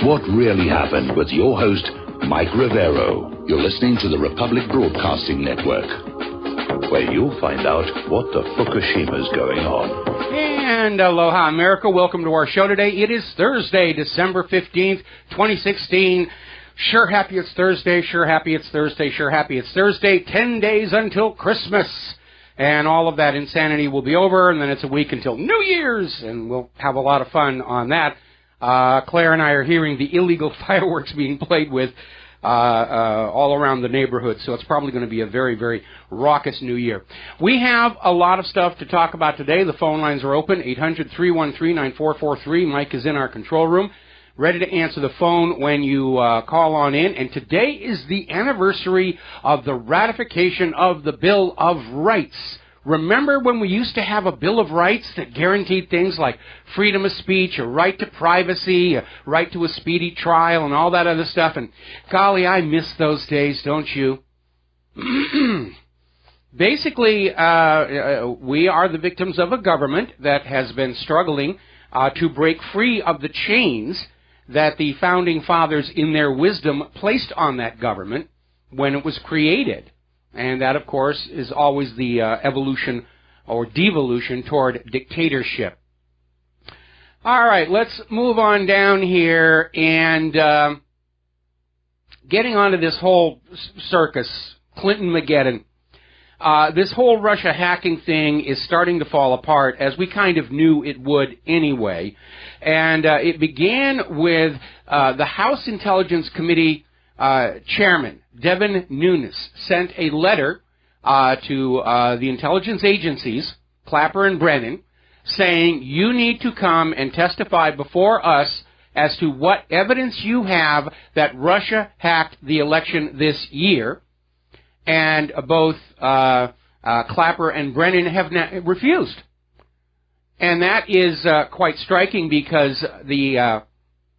What Really Happened with your host, Mike Rivero. You're listening to the Republic Broadcasting Network, where you'll find out what the Fukushima's going on. And aloha, America. Welcome to our show today. It is Thursday, December 15th, 2016. Sure happy it's Thursday, sure happy it's Thursday, sure happy it's Thursday. 10 days until Christmas. And all of that insanity will be over, and then it's a week until New Year's, and we'll have a lot of fun on that. Claire and I are hearing the illegal fireworks being played with all around the neighborhood, so it's probably going to be a very, very raucous New Year. We have a lot of stuff to talk about today. The phone lines are open, 800-313-9443. Mike is in our control room, ready to answer the phone when you call on in. And today is the anniversary of the ratification of the Bill of Rights. Remember when we used to have a Bill of Rights that guaranteed things like freedom of speech, a right to privacy, a right to a speedy trial, and all that other stuff? And golly, I miss those days, don't you? Basically, we are the victims of a government that has been struggling to break free of the chains that the Founding Fathers, in their wisdom, placed on that government when it was created. And that, of course, is always the evolution or devolution toward dictatorship. All right, let's move on down here and getting onto this whole circus, Clinton-mageddon. This whole Russia hacking thing is starting to fall apart, as we kind of knew it would anyway. And it began with the House Intelligence Committee Chairman, Devin Nunes, sent a letter to the intelligence agencies, Clapper and Brennan, saying, you need to come and testify before us as to what evidence you have that Russia hacked the election this year. And both Clapper and Brennan have refused. And that is quite striking because the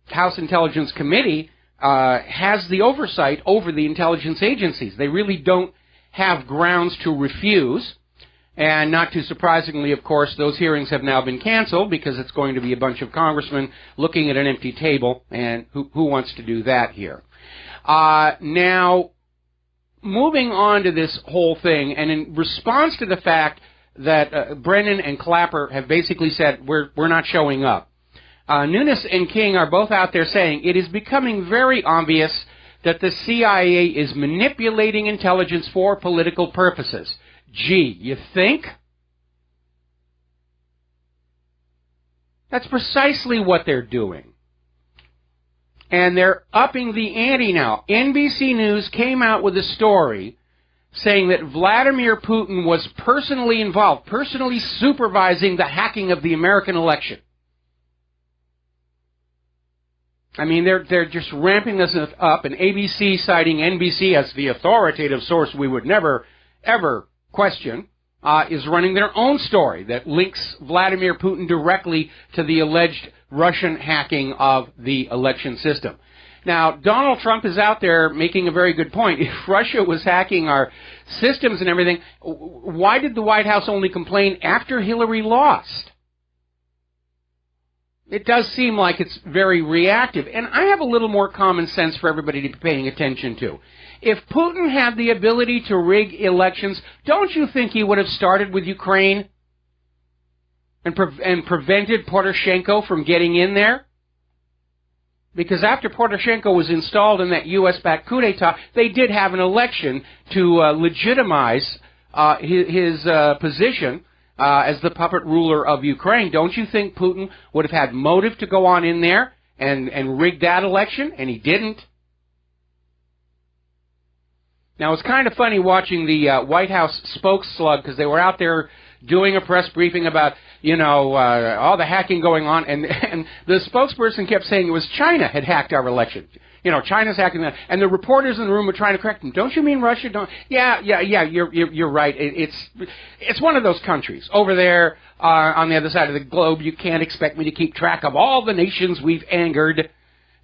House Intelligence Committee has the oversight over the intelligence agencies. They really don't have grounds to refuse. And not too surprisingly, of course, those hearings have now been canceled because it's going to be a bunch of congressmen looking at an empty table, and who wants to do that here? Now, moving on to this whole thing, and in response to the fact that Brennan and Clapper have basically said, we're not showing up, Nunes and King are both out there saying it is becoming very obvious that the CIA is manipulating intelligence for political purposes. Gee, you think? That's precisely what they're doing. And they're upping the ante now. NBC News came out with a story saying that Vladimir Putin was personally involved, personally supervising the hacking of the American election. I mean, they're just ramping this up, and ABC, citing NBC as the authoritative source we would never, ever question, is running their own story that links Vladimir Putin directly to the alleged Russian hacking of the election system. Now, Donald Trump is out there making a very good point. If Russia was hacking our systems and everything, why did the White House only complain after Hillary lost? It does seem like it's very reactive. And I have a little more common sense for everybody to be paying attention to. If Putin had the ability to rig elections, don't you think he would have started with Ukraine and prevented Poroshenko from getting in there? Because after Poroshenko was installed in that U.S.-backed coup d'etat, they did have an election to legitimize his position as the puppet ruler of Ukraine. Don't you think Putin would have had motive to go on in there and rig that election? And he didn't. Now, it's kind of funny watching the White House spokesslug, because they were out there doing a press briefing about, all the hacking going on, and the spokesperson kept saying it was China had hacked our election. China's hacking that, and the reporters in the room were trying to correct them. Don't you mean Russia? Yeah. You're right. It's one of those countries over there on the other side of the globe. You can't expect me to keep track of all the nations we've angered.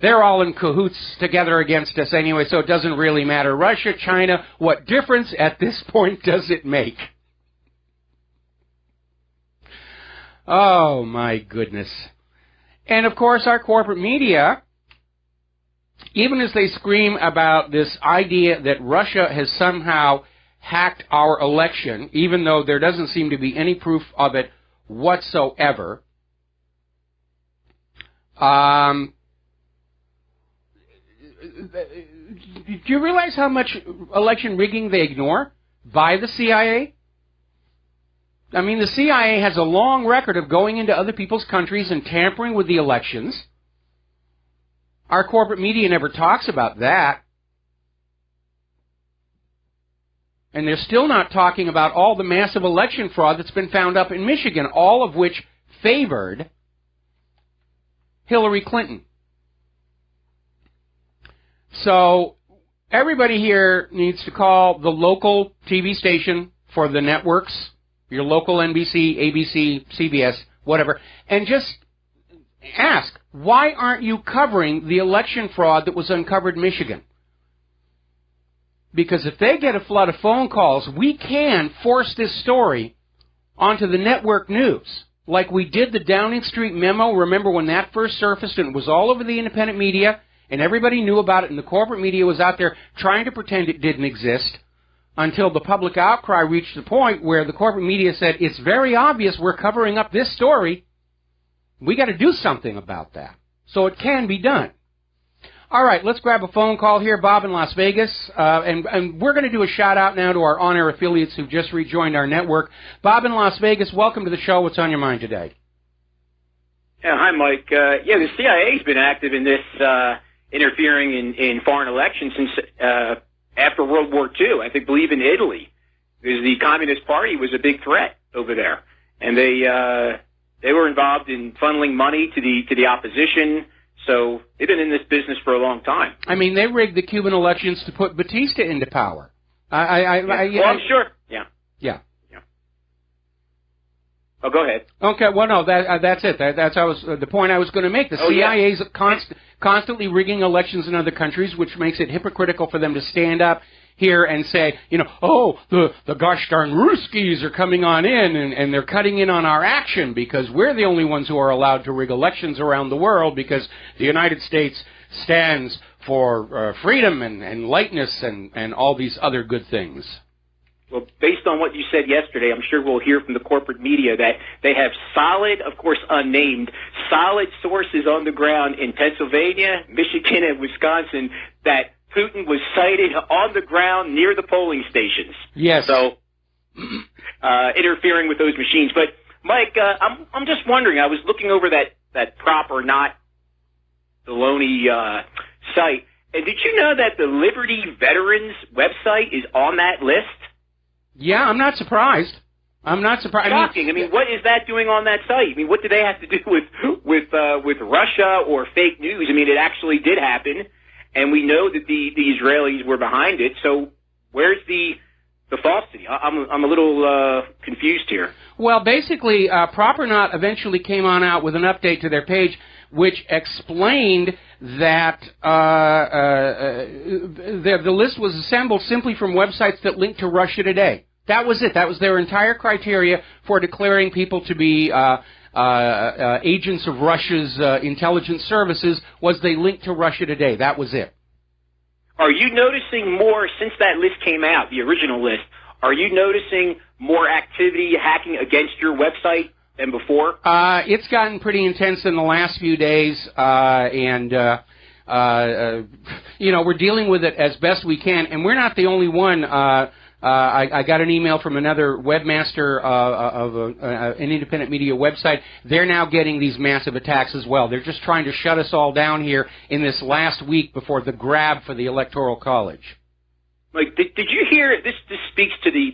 They're all in cahoots together against us anyway, so it doesn't really matter. Russia, China, what difference at this point does it make? Oh, my goodness. And, of course, our corporate media even as they scream about this idea that Russia has somehow hacked our election, even though there doesn't seem to be any proof of it whatsoever, do you realize how much election rigging they ignore by the CIA? I mean, the CIA has a long record of going into other people's countries and tampering with the elections. Our corporate media never talks about that. And they're still not talking about all the massive election fraud that's been found up in Michigan, all of which favored Hillary Clinton. So everybody here needs to call the local TV station for the networks, your local NBC, ABC, CBS, whatever, and just ask, why aren't you covering the election fraud that was uncovered in Michigan? Because if they get a flood of phone calls, we can force this story onto the network news, like we did the Downing Street memo. Remember when that first surfaced and it was all over the independent media, and everybody knew about it, and the corporate media was out there trying to pretend it didn't exist, until the public outcry reached the point where the corporate media said, it's very obvious we're covering up this story. We got to do something about that. So it can be done. All right, let's grab a phone call here. Bob in Las Vegas. And we're going to do a shout-out now to our on-air affiliates who've just rejoined our network. Bob in Las Vegas, welcome to the show. What's on your mind today? Yeah, hi, Mike. The CIA's been active in this interfering in foreign elections since after World War II. I believe in Italy, because the Communist Party was a big threat over there, and they were involved in funneling money to the opposition. So they've been in this business for a long time. I mean, they rigged the Cuban elections to put Batista into power. I'm sure. Yeah. Oh, go ahead. Okay, well, no, that's it. That's the point I was going to make. The CIA's constantly rigging elections in other countries, which makes it hypocritical for them to stand up here and say, the gosh darn Ruskies are coming on in and they're cutting in on our action because we're the only ones who are allowed to rig elections around the world because the United States stands for freedom and lightness and all these other good things. Well, based on what you said yesterday, I'm sure we'll hear from the corporate media that they have solid, of course unnamed, solid sources on the ground in Pennsylvania, Michigan, and Wisconsin that Putin was sighted on the ground near the polling stations. Yes. So, interfering with those machines. But, Mike, I'm just wondering, I was looking over that Prop or Not baloney site, and did you know that the Liberty Veterans website is on that list? Yeah, I'm not surprised. Shocking. I mean, what is that doing on that site? I mean, what do they have to do with Russia or fake news? I mean, it actually did happen, and we know that the Israelis were behind it. So where's the falsity? I'm a little confused here. Well, basically, Prop or Not eventually came on out with an update to their page, which explained that the list was assembled simply from websites that linked to Russia Today. That was it. That was their entire criteria for declaring people to be agents of Russia's intelligence services, was they linked to Russia Today. That was it. Are you noticing more, since that list came out, the original list, are you noticing more activity hacking against your website than before? It's gotten pretty intense in the last few days, and we're dealing with it as best we can, and we're not the only one. I got an email from another webmaster of an independent media website. They're now getting these massive attacks as well. They're just trying to shut us all down here in this last week before the grab for the Electoral College. Like, did you hear? This speaks to the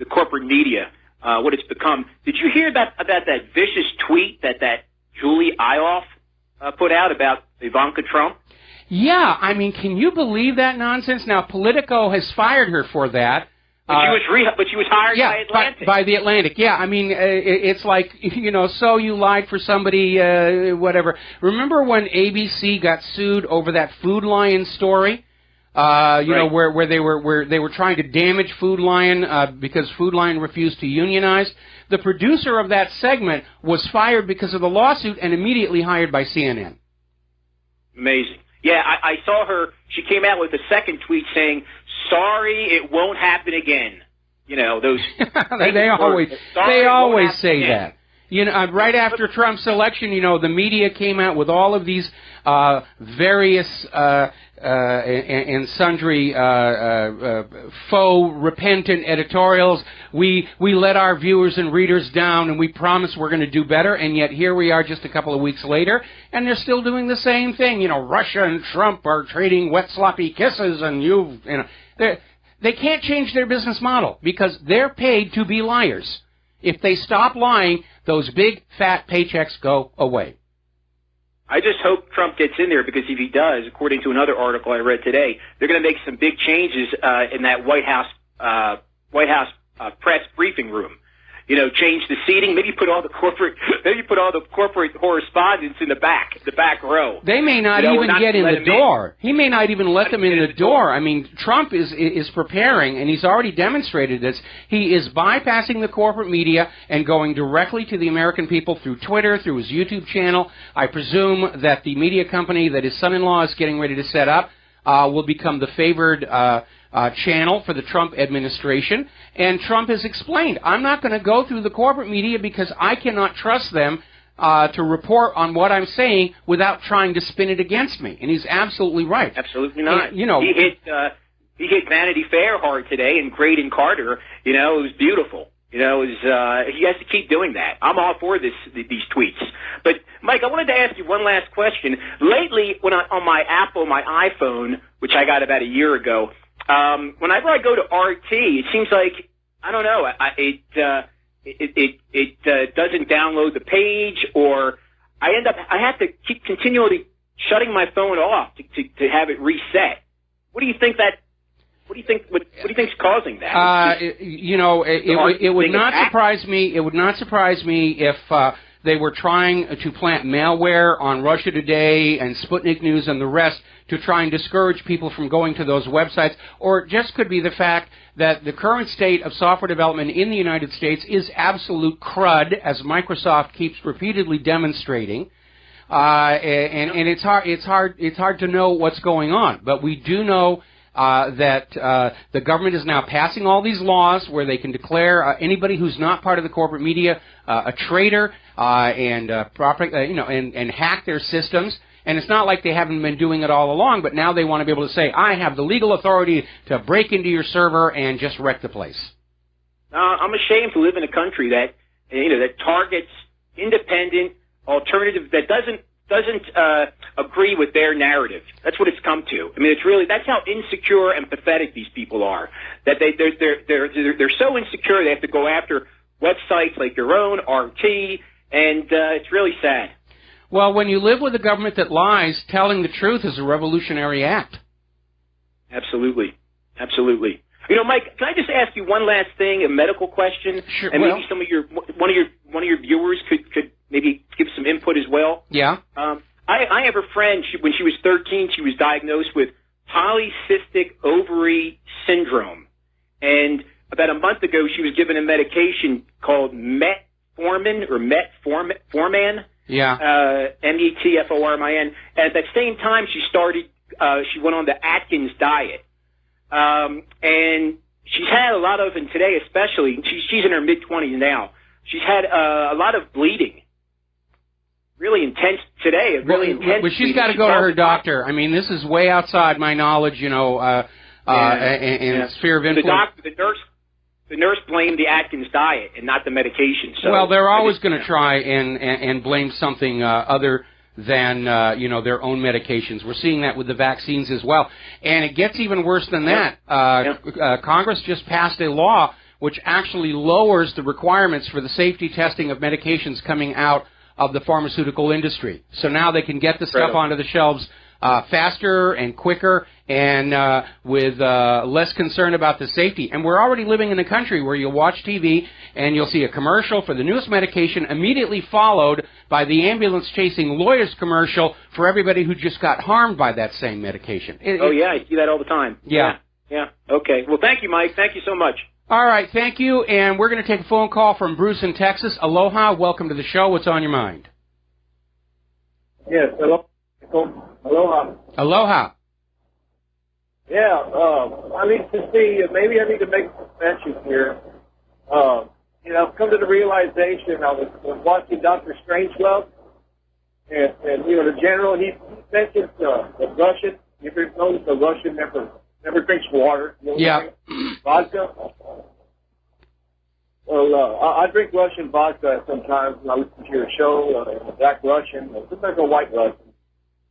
corporate media, what it's become. Did you hear about that vicious tweet that Julie Ioff put out about Ivanka Trump? Yeah, I mean, can you believe that nonsense? Now, Politico has fired her for that. But she was hired by Atlantic. By the Atlantic, yeah. I mean, it's like, so you lied for somebody, whatever. Remember when ABC got sued over that Food Lion story? Right. Where they were trying to damage Food Lion because Food Lion refused to unionize. The producer of that segment was fired because of the lawsuit and immediately hired by CNN. Amazing. Yeah, I saw her. She came out with a second tweet saying, "Sorry, it won't happen again." You know, those. they always say that. You know, right after Trump's election, you know, the media came out with all of these various and sundry faux repentant editorials. We let our viewers and readers down, and we promise we're going to do better. And yet here we are, just a couple of weeks later, and they're still doing the same thing. You know, Russia and Trump are trading wet, sloppy kisses, and you know, they can't change their business model because they're paid to be liars. If they stop lying, those big, fat paychecks go away. I just hope Trump gets in there, because if he does, according to another article I read today, they're going to make some big changes in that White House press briefing room. You know, change the seating. Maybe put all the corporate correspondents in the back row. They may not even get in the door. He may not even let them in the door. I mean, Trump is preparing, and he's already demonstrated this. He is bypassing the corporate media and going directly to the American people through Twitter, through his YouTube channel. I presume that the media company that his son-in-law is getting ready to set up will become the favored channel for the Trump administration. And Trump has explained, I'm not going to go through the corporate media because I cannot trust them to report on what I'm saying without trying to spin it against me. And he's absolutely right. Absolutely not. And, you know, he hit Vanity Fair hard today, and Graydon Carter. You know, it was beautiful. You know, he has to keep doing that. I'm all for these tweets. But, Mike, I wanted to ask you one last question. Lately, on my iPhone, which I got about a year ago, whenever I go to RT, it seems like, I don't know, it doesn't download the page, or I have to keep continually shutting my phone off to have it reset. What do you think think's causing that? You know, it would not surprise me. It would not surprise me if they were trying to plant malware on Russia Today and Sputnik News and the rest to try and discourage people from going to those websites. Or it just could be the fact that the current state of software development in the United States is absolute crud, as Microsoft keeps repeatedly demonstrating. And it's hard to know what's going on. But we do know that the government is now passing all these laws where they can declare anybody who's not part of the corporate media a traitor and hack their systems. And it's not like they haven't been doing it all along, but now they want to be able to say, I have the legal authority to break into your server and just wreck the place. I'm ashamed to live in a country that targets independent, alternative, that doesn't agree with their narrative. That's what it's come to. I mean, that's how insecure and pathetic these people are. That they're so insecure they have to go after websites like your own, RT, and it's really sad. Well, when you live with a government that lies, telling the truth is a revolutionary act. Absolutely. Absolutely. You know, Mike, can I just ask you one last thing, a medical question? Sure. And maybe one of your viewers could maybe give some input as well. Yeah. I have a friend, when she was 13, she was diagnosed with polycystic ovary syndrome. And about a month ago, she was given a medication called metformin. Yeah. Metformin. And at that same time, she went on the Atkins diet. And she's had a lot of, and today especially, she's in her mid-20s now, she's had a lot of bleeding. Really intense today. But she's got to go to her doctor. I mean, this is way outside my knowledge, and sphere of influence. The nurse blamed the Atkins diet and not the medication. So well, they're always going to try and blame something other than their own medications. We're seeing that with the vaccines as well, and it gets even worse than that. Congress just passed a law which actually lowers the requirements for the safety testing of medications coming out of the pharmaceutical industry. So now they can get the stuff onto the shelves faster and quicker and with less concern about the safety. And we're already living in a country where you'll watch TV and you'll see a commercial for the newest medication immediately followed by the ambulance-chasing lawyers commercial for everybody who just got harmed by that same medication. I see that all the time. Yeah. Okay. Well, thank you, Mike. Thank you so much. All right, thank you, and we're going to take a phone call from Bruce in Texas. Aloha, welcome to the show. What's on your mind? Yes, hello. Aloha. Aloha. Yeah, I need to see, maybe I need to make some mentions here. You know, I've come to the realization, I was watching Dr. Strangelove, and you know, the general, he mentions the Russian. You ever notice the Russian never drinks water? You know, Yeah. Vodka. Well, I drink Russian vodka sometimes when I listen to your show, black Russian, or sometimes a white Russian.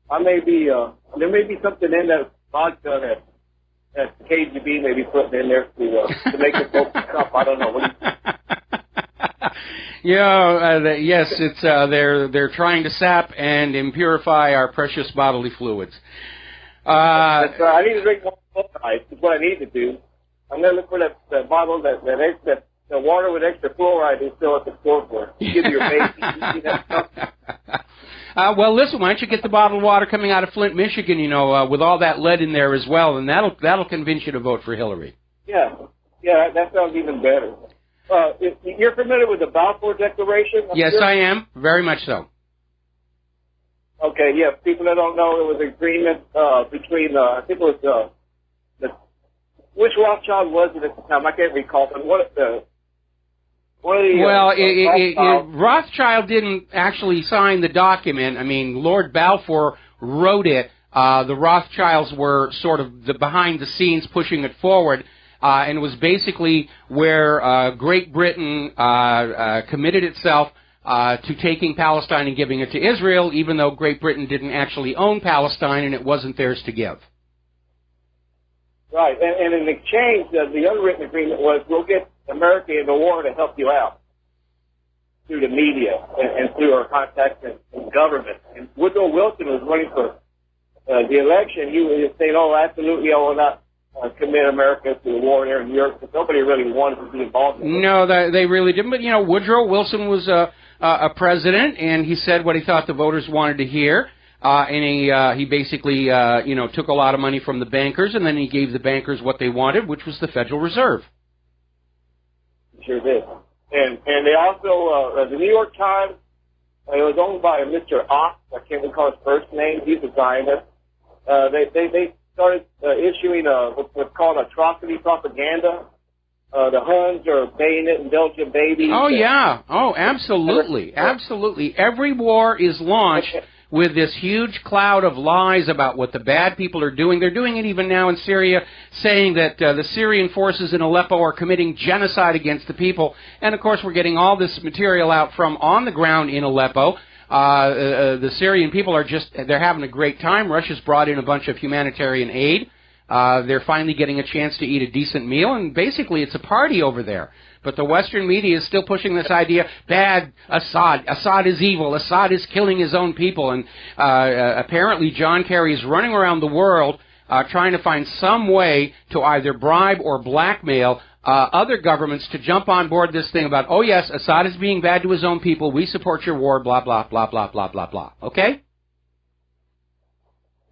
There may be something in that vodka that the KGB may be putting in there to make it focus up. I don't know. What do you think? Yes, it's they're trying to sap and impurify our precious bodily fluids. That's right. I need to drink more fluoride. Is what I need to do. I'm going to look for that bottle that the water with extra fluoride is still at the store for. You give your baby. You see that stuff? Well, listen, why don't you get the bottled water coming out of Flint, Michigan, you know, with all that lead in there as well, and that'll convince you to vote for Hillary. Yeah, that sounds even better. You're familiar with the Balfour Declaration? Yes, I am. Very much so. Okay, yeah. People that don't know, it was an agreement between, I think it was, which Rothschild was it at the time? I can't recall, but one of the Rothschild didn't actually sign the document. I mean, Lord Balfour wrote it. The Rothschilds were sort of the behind the scenes pushing it forward. And it was basically where Great Britain committed itself to taking Palestine and giving it to Israel, even though Great Britain didn't actually own Palestine and it wasn't theirs to give. Right, and in exchange, the unwritten agreement was we'll get America in the war to help you out through the media and through our contacts in government. And Woodrow Wilson was running for the election. He was saying, oh, absolutely, I will not commit America to the war there in Europe, because nobody really wanted to be involved in it. No, they really didn't. But, you know, Woodrow Wilson was a president, and he said what he thought the voters wanted to hear. And he basically, took a lot of money from the bankers, and then he gave the bankers what they wanted, which was the Federal Reserve. Sure did. And they also, the New York Times, it was owned by Mr. Ott. I can't recall his first name. He's a Zionist. They started issuing what's called atrocity propaganda. The Huns are bayonet and Belgian babies. Oh, yeah. Oh, absolutely. Absolutely. Every war is launched with this huge cloud of lies about what the bad people are doing. They're doing it even now in Syria, saying that the Syrian forces in Aleppo are committing genocide against the people. And, of course, we're getting all this material out from on the ground in Aleppo. The Syrian people they're having a great time. Russia's brought in a bunch of humanitarian aid. They're finally getting a chance to eat a decent meal, and basically it's a party over there. But the Western media is still pushing this idea, bad Assad. Assad is evil. Assad is killing his own people. And apparently John Kerry is running around the world trying to find some way to either bribe or blackmail other governments to jump on board this thing about, oh, yes, Assad is being bad to his own people. We support your war, blah, blah, blah, blah, blah, blah, blah. Okay?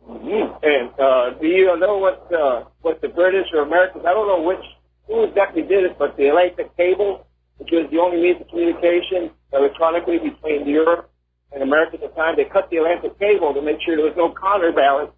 Mm-hmm. And do you know what the British or Americans, I don't know who exactly did it, but the Atlantic cable, which was the only means of communication electronically between Europe and America at the time, they cut the Atlantic cable to make sure there was no counterbalance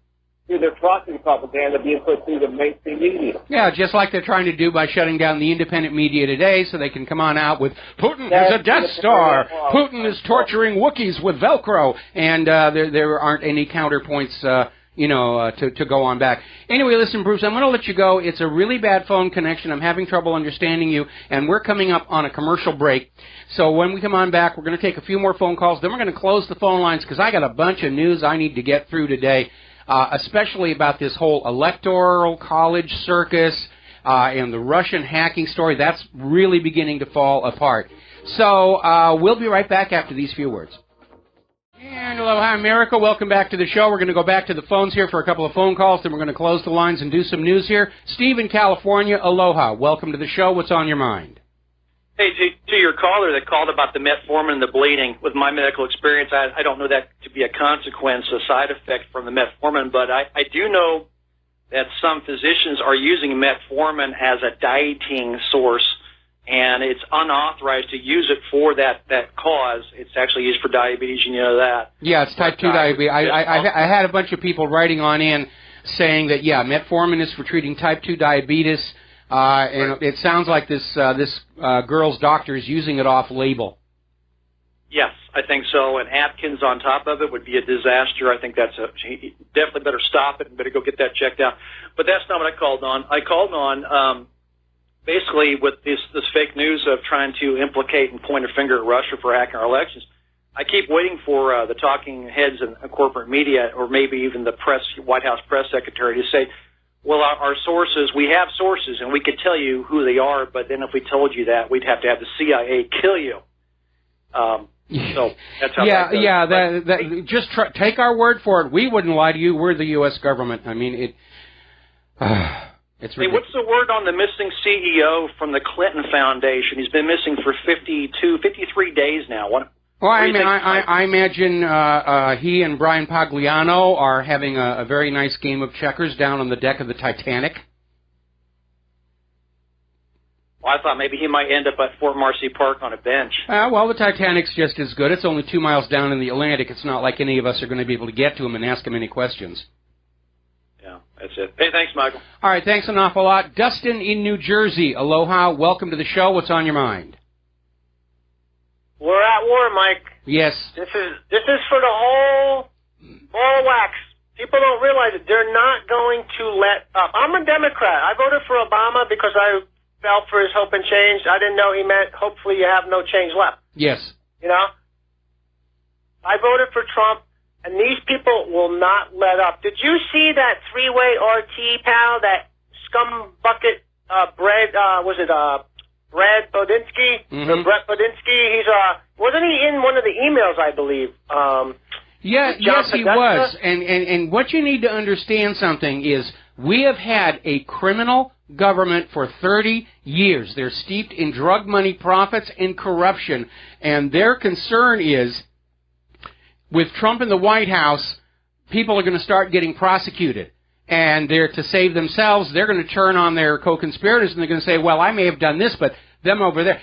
to their atrocity propaganda being put through the mainstream media. Yeah, just like they're trying to do by shutting down the independent media today so they can come on out with Putin is a Death Star, Putin is torturing Wookiees with Velcro, and there aren't any counterpoints to go on back. Anyway, listen, Bruce, I'm going to let you go. It's a really bad phone connection. I'm having trouble understanding you, and we're coming up on a commercial break. So when we come on back, we're going to take a few more phone calls. Then we're going to close the phone lines because I got a bunch of news I need to get through today, especially about this whole electoral college circus and the Russian hacking story. That's really beginning to fall apart. So we'll be right back after these few words. And aloha, America. Welcome back to the show. We're going to go back to the phones here for a couple of phone calls, then we're going to close the lines and do some news here. Steve in California, aloha. Welcome to the show. What's on your mind? Hey, to your caller that called about the metformin and the bleeding, with my medical experience, I don't know that to be a consequence, a side effect from the metformin, but I do know that some physicians are using metformin as a dieting source and it's unauthorized to use it for that cause. It's actually used for diabetes, you know that. Yeah, it's type 2 diabetes. I had a bunch of people writing on in saying that, yeah, metformin is for treating type 2 diabetes, and it sounds like this girl's doctor is using it off-label. Yes, I think so, and Atkins on top of it would be a disaster. I think he definitely better stop it and better go get that checked out. But that's not what I called on. I called on basically with this fake news of trying to implicate and point a finger at Russia for hacking our elections. I keep waiting for the talking heads in corporate media, or maybe even the White House press secretary, to say, well, our sources, we have sources, and we could tell you who they are, but then if we told you that, we'd have to have the CIA kill you. So that's how that goes. Just take our word for it. We wouldn't lie to you. We're the U.S. government. I mean, it's ridiculous. Hey, what's the word on the missing CEO from the Clinton Foundation? He's been missing for 53 days now. Well, I imagine he and Brian Pagliano are having a very nice game of checkers down on the deck of the Titanic. Well, I thought maybe he might end up at Fort Marcy Park on a bench. Well, the Titanic's just as good. It's only 2 miles down in the Atlantic. It's not like any of us are going to be able to get to him and ask him any questions. Yeah, that's it. Hey, thanks, Michael. All right, thanks an awful lot. Dustin in New Jersey, aloha. Welcome to the show. What's on your mind? We're at war, Mike. Yes. This is for the whole wax. People don't realize it. They're not going to let up. I'm a Democrat. I voted for Obama because I fell for his hope and change. I didn't know he meant hopefully you have no change left. Yes. You know? I voted for Trump, and these people will not let up. Did you see that three-way RT, pal, that scum bucket Brad Bodinsky? Mm-hmm. Brett Bodinsky? Wasn't he in one of the emails, I believe? Yes, he was. And what you need to understand something is we have had a criminal government for 30 years. They're steeped in drug money, profits, and corruption. And their concern is, with Trump in the White House, people are going to start getting prosecuted. And they're to save themselves. They're going to turn on their co-conspirators, and they're going to say, well, I may have done this, but them over there,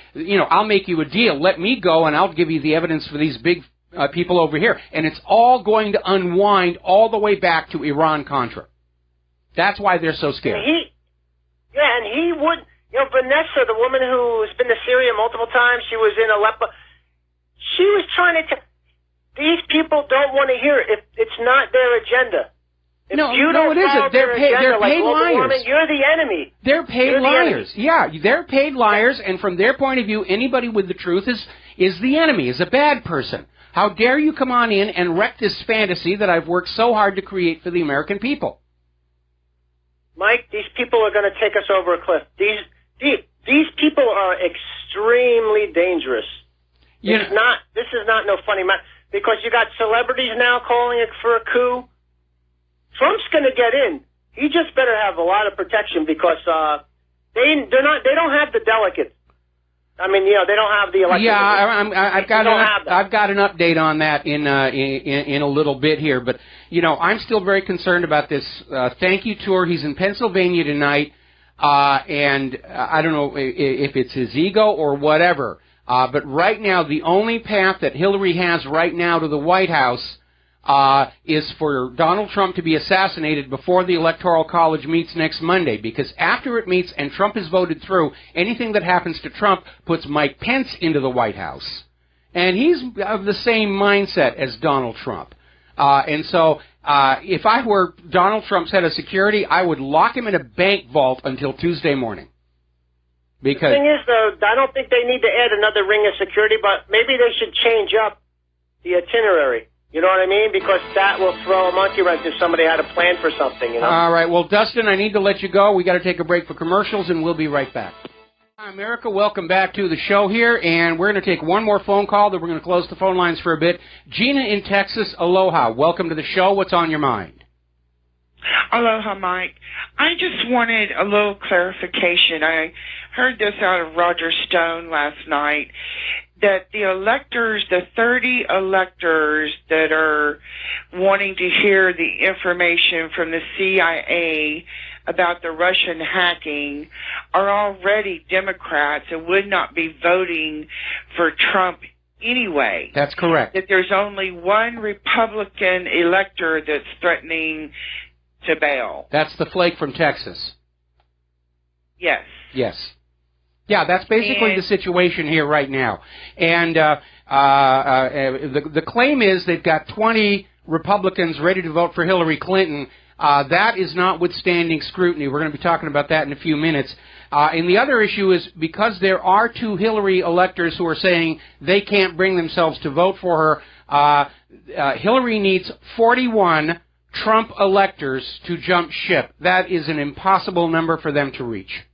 I'll make you a deal. Let me go, and I'll give you the evidence for these big people over here. And it's all going to unwind all the way back to Iran-Contra. That's why they're so scared. And he would, Vanessa, the woman who's been to Syria multiple times, she was in Aleppo. She was trying to these people don't want to hear it. It's not their agenda. If no, it isn't. They're paid liars. Warming, you're the enemy. They're paid liars. Yeah, they're paid liars, and from their point of view, anybody with the truth is the enemy, is a bad person. How dare you come on in and wreck this fantasy that I've worked so hard to create for the American people? Mike, these people are going to take us over a cliff. These people are extremely dangerous. This is not no funny matter, because you got celebrities now calling it for a coup. Trump's going to get in. He just better have a lot of protection, because they don't have the delegates. I mean, they don't have the election. Yeah, I've got an update on that in a little bit here, but I'm still very concerned about this thank you tour. He's in Pennsylvania tonight, and I don't know if it's his ego or whatever, but right now the only path that Hillary has right now to the White House is for Donald Trump to be assassinated before the Electoral College meets next Monday, because after it meets and Trump is voted through, anything that happens to Trump puts Mike Pence into the White House. And he's of the same mindset as Donald Trump. And so if I were Donald Trump's head of security, I would lock him in a bank vault until Tuesday morning. Because the thing is, though, I don't think they need to add another ring of security, but maybe they should change up the itinerary. You know what I mean? Because that will throw a monkey wrench if somebody had a plan for something, All right. Well, Dustin, I need to let you go. We got to take a break for commercials, and we'll be right back. Hi, America. Welcome back to the show here, and we're going to take one more phone call, then we're going to close the phone lines for a bit. Gina in Texas, aloha. Welcome to the show. What's on your mind? Aloha, Mike. I just wanted a little clarification. I heard this out of Roger Stone last night, that the electors, the 30 electors that are wanting to hear the information from the CIA about the Russian hacking are already Democrats and would not be voting for Trump anyway. That's correct. That there's only one Republican elector that's threatening to bail. That's the flake from Texas. Yes. Yes. Yeah, that's basically the situation here right now. And the claim is they've got 20 Republicans ready to vote for Hillary Clinton. That is notwithstanding scrutiny. We're going to be talking about that in a few minutes. And the other issue is because there are 2 Hillary electors who are saying they can't bring themselves to vote for her, Hillary needs 41 Trump electors to jump ship. That is an impossible number for them to reach.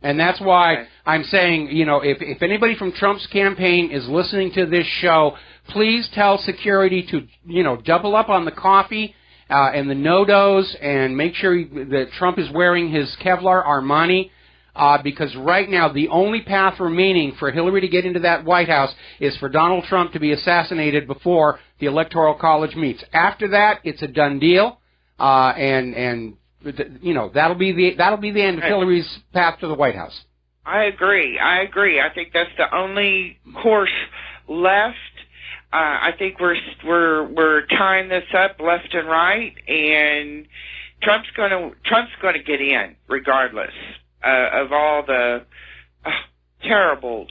And that's why I'm saying, you know, if anybody from Trump's campaign is listening to this show, please tell security to, you know, double up on the coffee and the no-dos and make sure that Trump is wearing his Kevlar Armani, because right now the only path remaining for Hillary to get into that White House is for Donald Trump to be assassinated before the Electoral College meets. After that, it's a done deal, and you know, that'll be the end of Hillary's path to the White House. I agree. I think that's the only course left. I think we're tying this up left and right, and Trump's going to get in regardless of all the terrible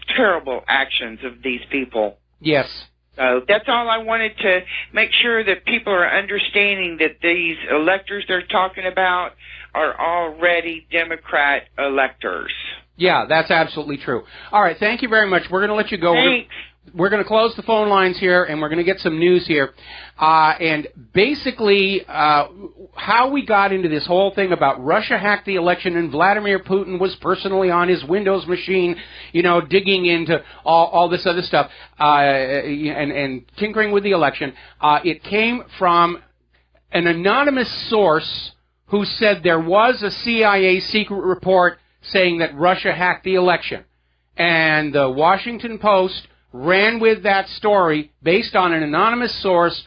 actions of these people. Yes. So that's all I wanted to make sure that people are understanding, that these electors they're talking about are already Democrat electors. Yeah, that's absolutely true. All right, thank you very much. We're going to let you go. Thanks. We're going to close the phone lines here, and we're going to get some news here. And basically, how we got into this whole thing about Russia hacked the election and Vladimir Putin was personally on his Windows machine, you know, digging into all this other stuff and tinkering with the election. It came from an anonymous source who said there was a CIA secret report saying that Russia hacked the election. And the Washington Post ran with that story based on an anonymous source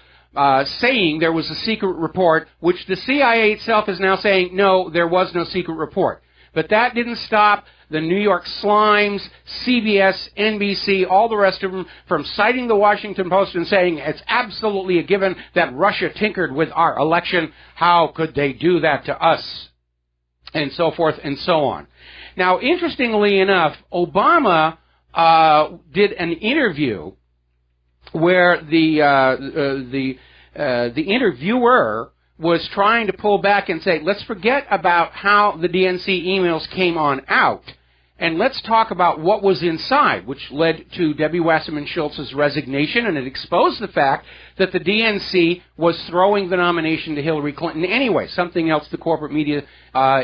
saying there was a secret report, which the CIA itself is now saying, no, there was no secret report. But that didn't stop the New York Slimes, CBS, NBC, all the rest of them from citing the Washington Post and saying it's absolutely a given that Russia tinkered with our election. How could they do that to us? And so forth and so on. Now, interestingly enough, Obama did an interview where the interviewer was trying to pull back and say, let's forget about how the DNC emails came on out, and let's talk about what was inside, which led to Debbie Wasserman Schultz's resignation, and it exposed the fact that the DNC was throwing the nomination to Hillary Clinton anyway, something else the corporate media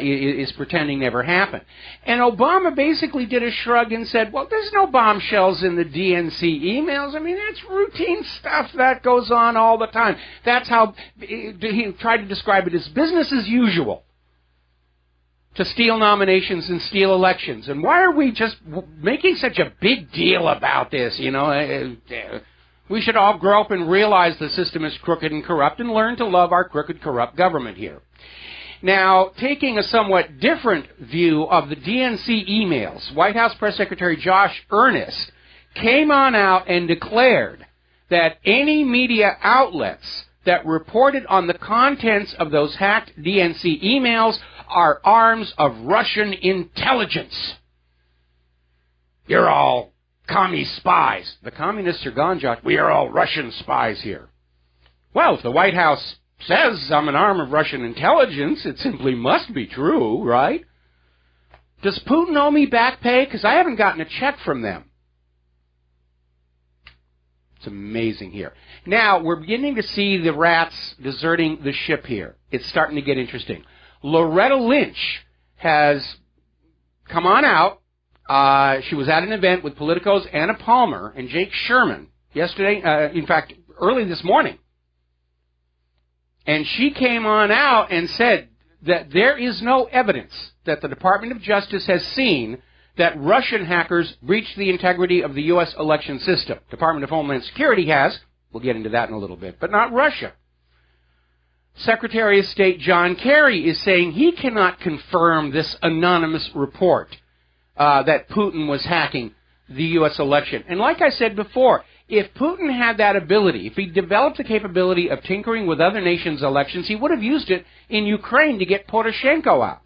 is pretending never happened. And Obama basically did a shrug and said, well, there's no bombshells in the DNC emails. I mean, that's routine stuff that goes on all the time. That's how he tried to describe it as business as usual, to steal nominations and steal elections. And why are we just making such a big deal about this? You know, we should all grow up and realize the system is crooked and corrupt and learn to love our crooked, corrupt government here. Now, taking a somewhat different view of the DNC emails, White House Press Secretary Josh Earnest came on out and declared that any media outlets that reported on the contents of those hacked DNC emails are arms of Russian intelligence. You're all commie spies. The communists are gone, Josh. We are all Russian spies here. Well, if the White House says I'm an arm of Russian intelligence, it simply must be true, right? Does Putin owe me back pay? Because I haven't gotten a check from them. It's amazing here. Now, we're beginning to see the rats deserting the ship here. It's starting to get interesting. Loretta Lynch has come on out. She was at an event with Politico's Anna Palmer and Jake Sherman yesterday, in fact, early this morning. And she came on out and said that there is no evidence that the Department of Justice has seen that Russian hackers breached the integrity of the U.S. election system. Department of Homeland Security has. We'll get into that in a little bit, but not Russia. Secretary of State John Kerry is saying he cannot confirm this anonymous report. that Putin was hacking the U.S. election. And like I said before, if Putin had that ability, if he developed the capability of tinkering with other nations' elections, he would have used it in Ukraine to get Poroshenko out.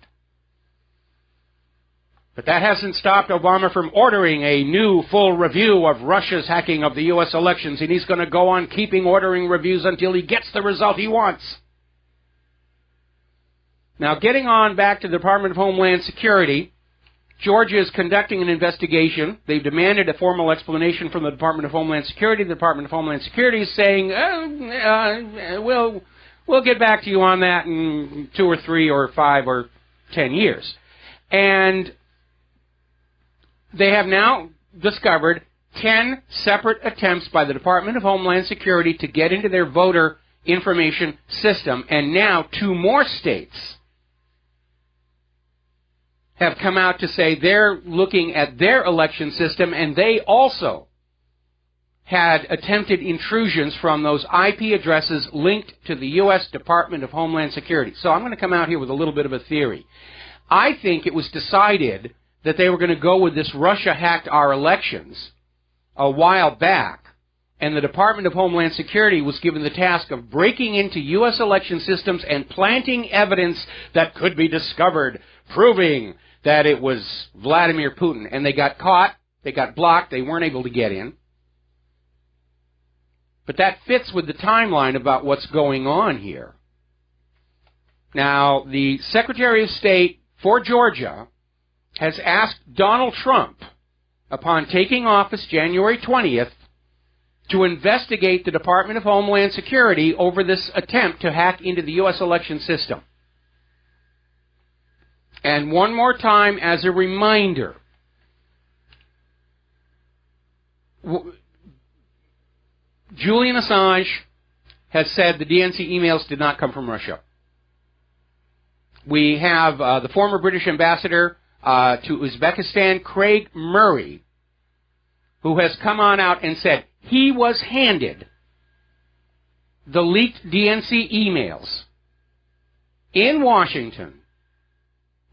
But that hasn't stopped Obama from ordering a new full review of Russia's hacking of the U.S. elections, and he's going to go on ordering reviews until he gets the result he wants. Now, getting on back to the Department of Homeland Security, Georgia is conducting an investigation. They've demanded a formal explanation from the Department of Homeland Security. The Department of Homeland Security is saying, we'll get back to you on that in 2 or 3 or 5 or 10 years. And they have now discovered 10 separate attempts by the Department of Homeland Security to get into their voter information system. And now 2 more states have come out to say they're looking at their election system, and they also had attempted intrusions from those IP addresses linked to the U.S. Department of Homeland Security. So I'm going to come out here with a little bit of a theory. I think it was decided that they were going to go with this Russia hacked our elections a while back, and the Department of Homeland Security was given the task of breaking into U.S. election systems and planting evidence that could be discovered, proving that it was Vladimir Putin. And they got caught, they got blocked, they weren't able to get in. But that fits with the timeline about what's going on here. Now, the Secretary of State for Georgia has asked Donald Trump, upon taking office January 20th, to investigate the Department of Homeland Security over this attempt to hack into the U.S. election system. And one more time, as a reminder, Julian Assange has said the DNC emails did not come from Russia. We have the former British ambassador to Uzbekistan, Craig Murray, who has come on out and said he was handed the leaked DNC emails in Washington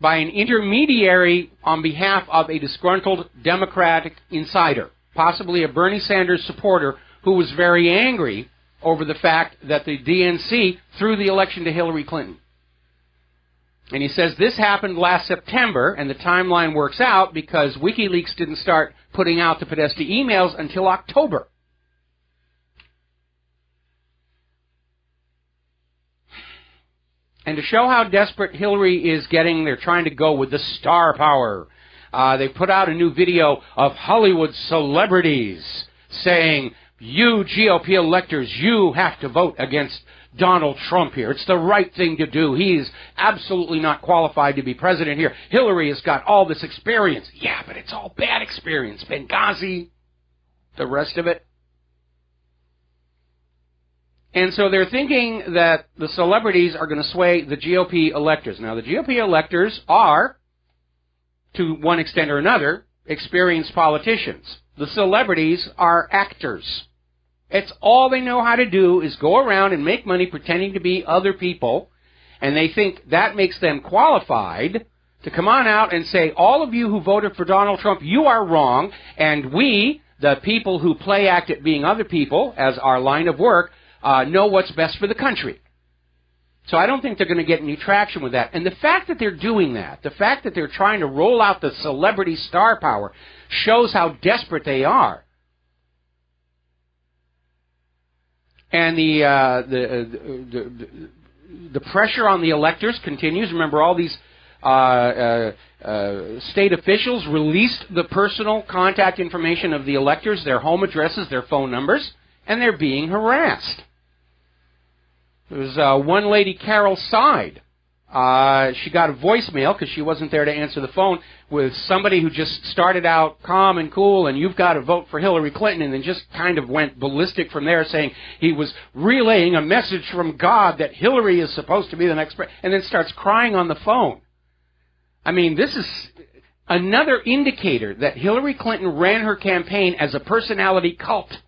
by an intermediary on behalf of a disgruntled Democratic insider, possibly a Bernie Sanders supporter, who was very angry over the fact that the DNC threw the election to Hillary Clinton. And he says this happened last September, and the timeline works out because WikiLeaks didn't start putting out the Podesta emails until October. And to show how desperate Hillary is getting, they're trying to go with the star power. They put out a new video of Hollywood celebrities saying, you GOP electors, you have to vote against Donald Trump here. It's the right thing to do. He's absolutely not qualified to be president here. Hillary has got all this experience. Yeah, but it's all bad experience. Benghazi, the rest of it. And so they're thinking that the celebrities are going to sway the GOP electors. Now, the GOP electors are, to one extent or another, experienced politicians. The celebrities are actors. It's all they know how to do is go around and make money pretending to be other people, and they think that makes them qualified to come on out and say, all of you who voted for Donald Trump, you are wrong, and we, the people who play act at being other people, as our line of work, know what's best for the country. So I don't think they're going to get any traction with that. And the fact that they're doing that, the fact that they're trying to roll out the celebrity star power, shows how desperate they are. And the pressure on the electors continues. Remember, all these state officials released the personal contact information of the electors, their home addresses, their phone numbers, and they're being harassed. There was one lady, Carol Side. She got a voicemail because she wasn't there to answer the phone with somebody who just started out calm and cool and you've got to vote for Hillary Clinton, and then just kind of went ballistic from there, saying he was relaying a message from God that Hillary is supposed to be the next president, and then starts crying on the phone. I mean, this is another indicator that Hillary Clinton ran her campaign as a personality cult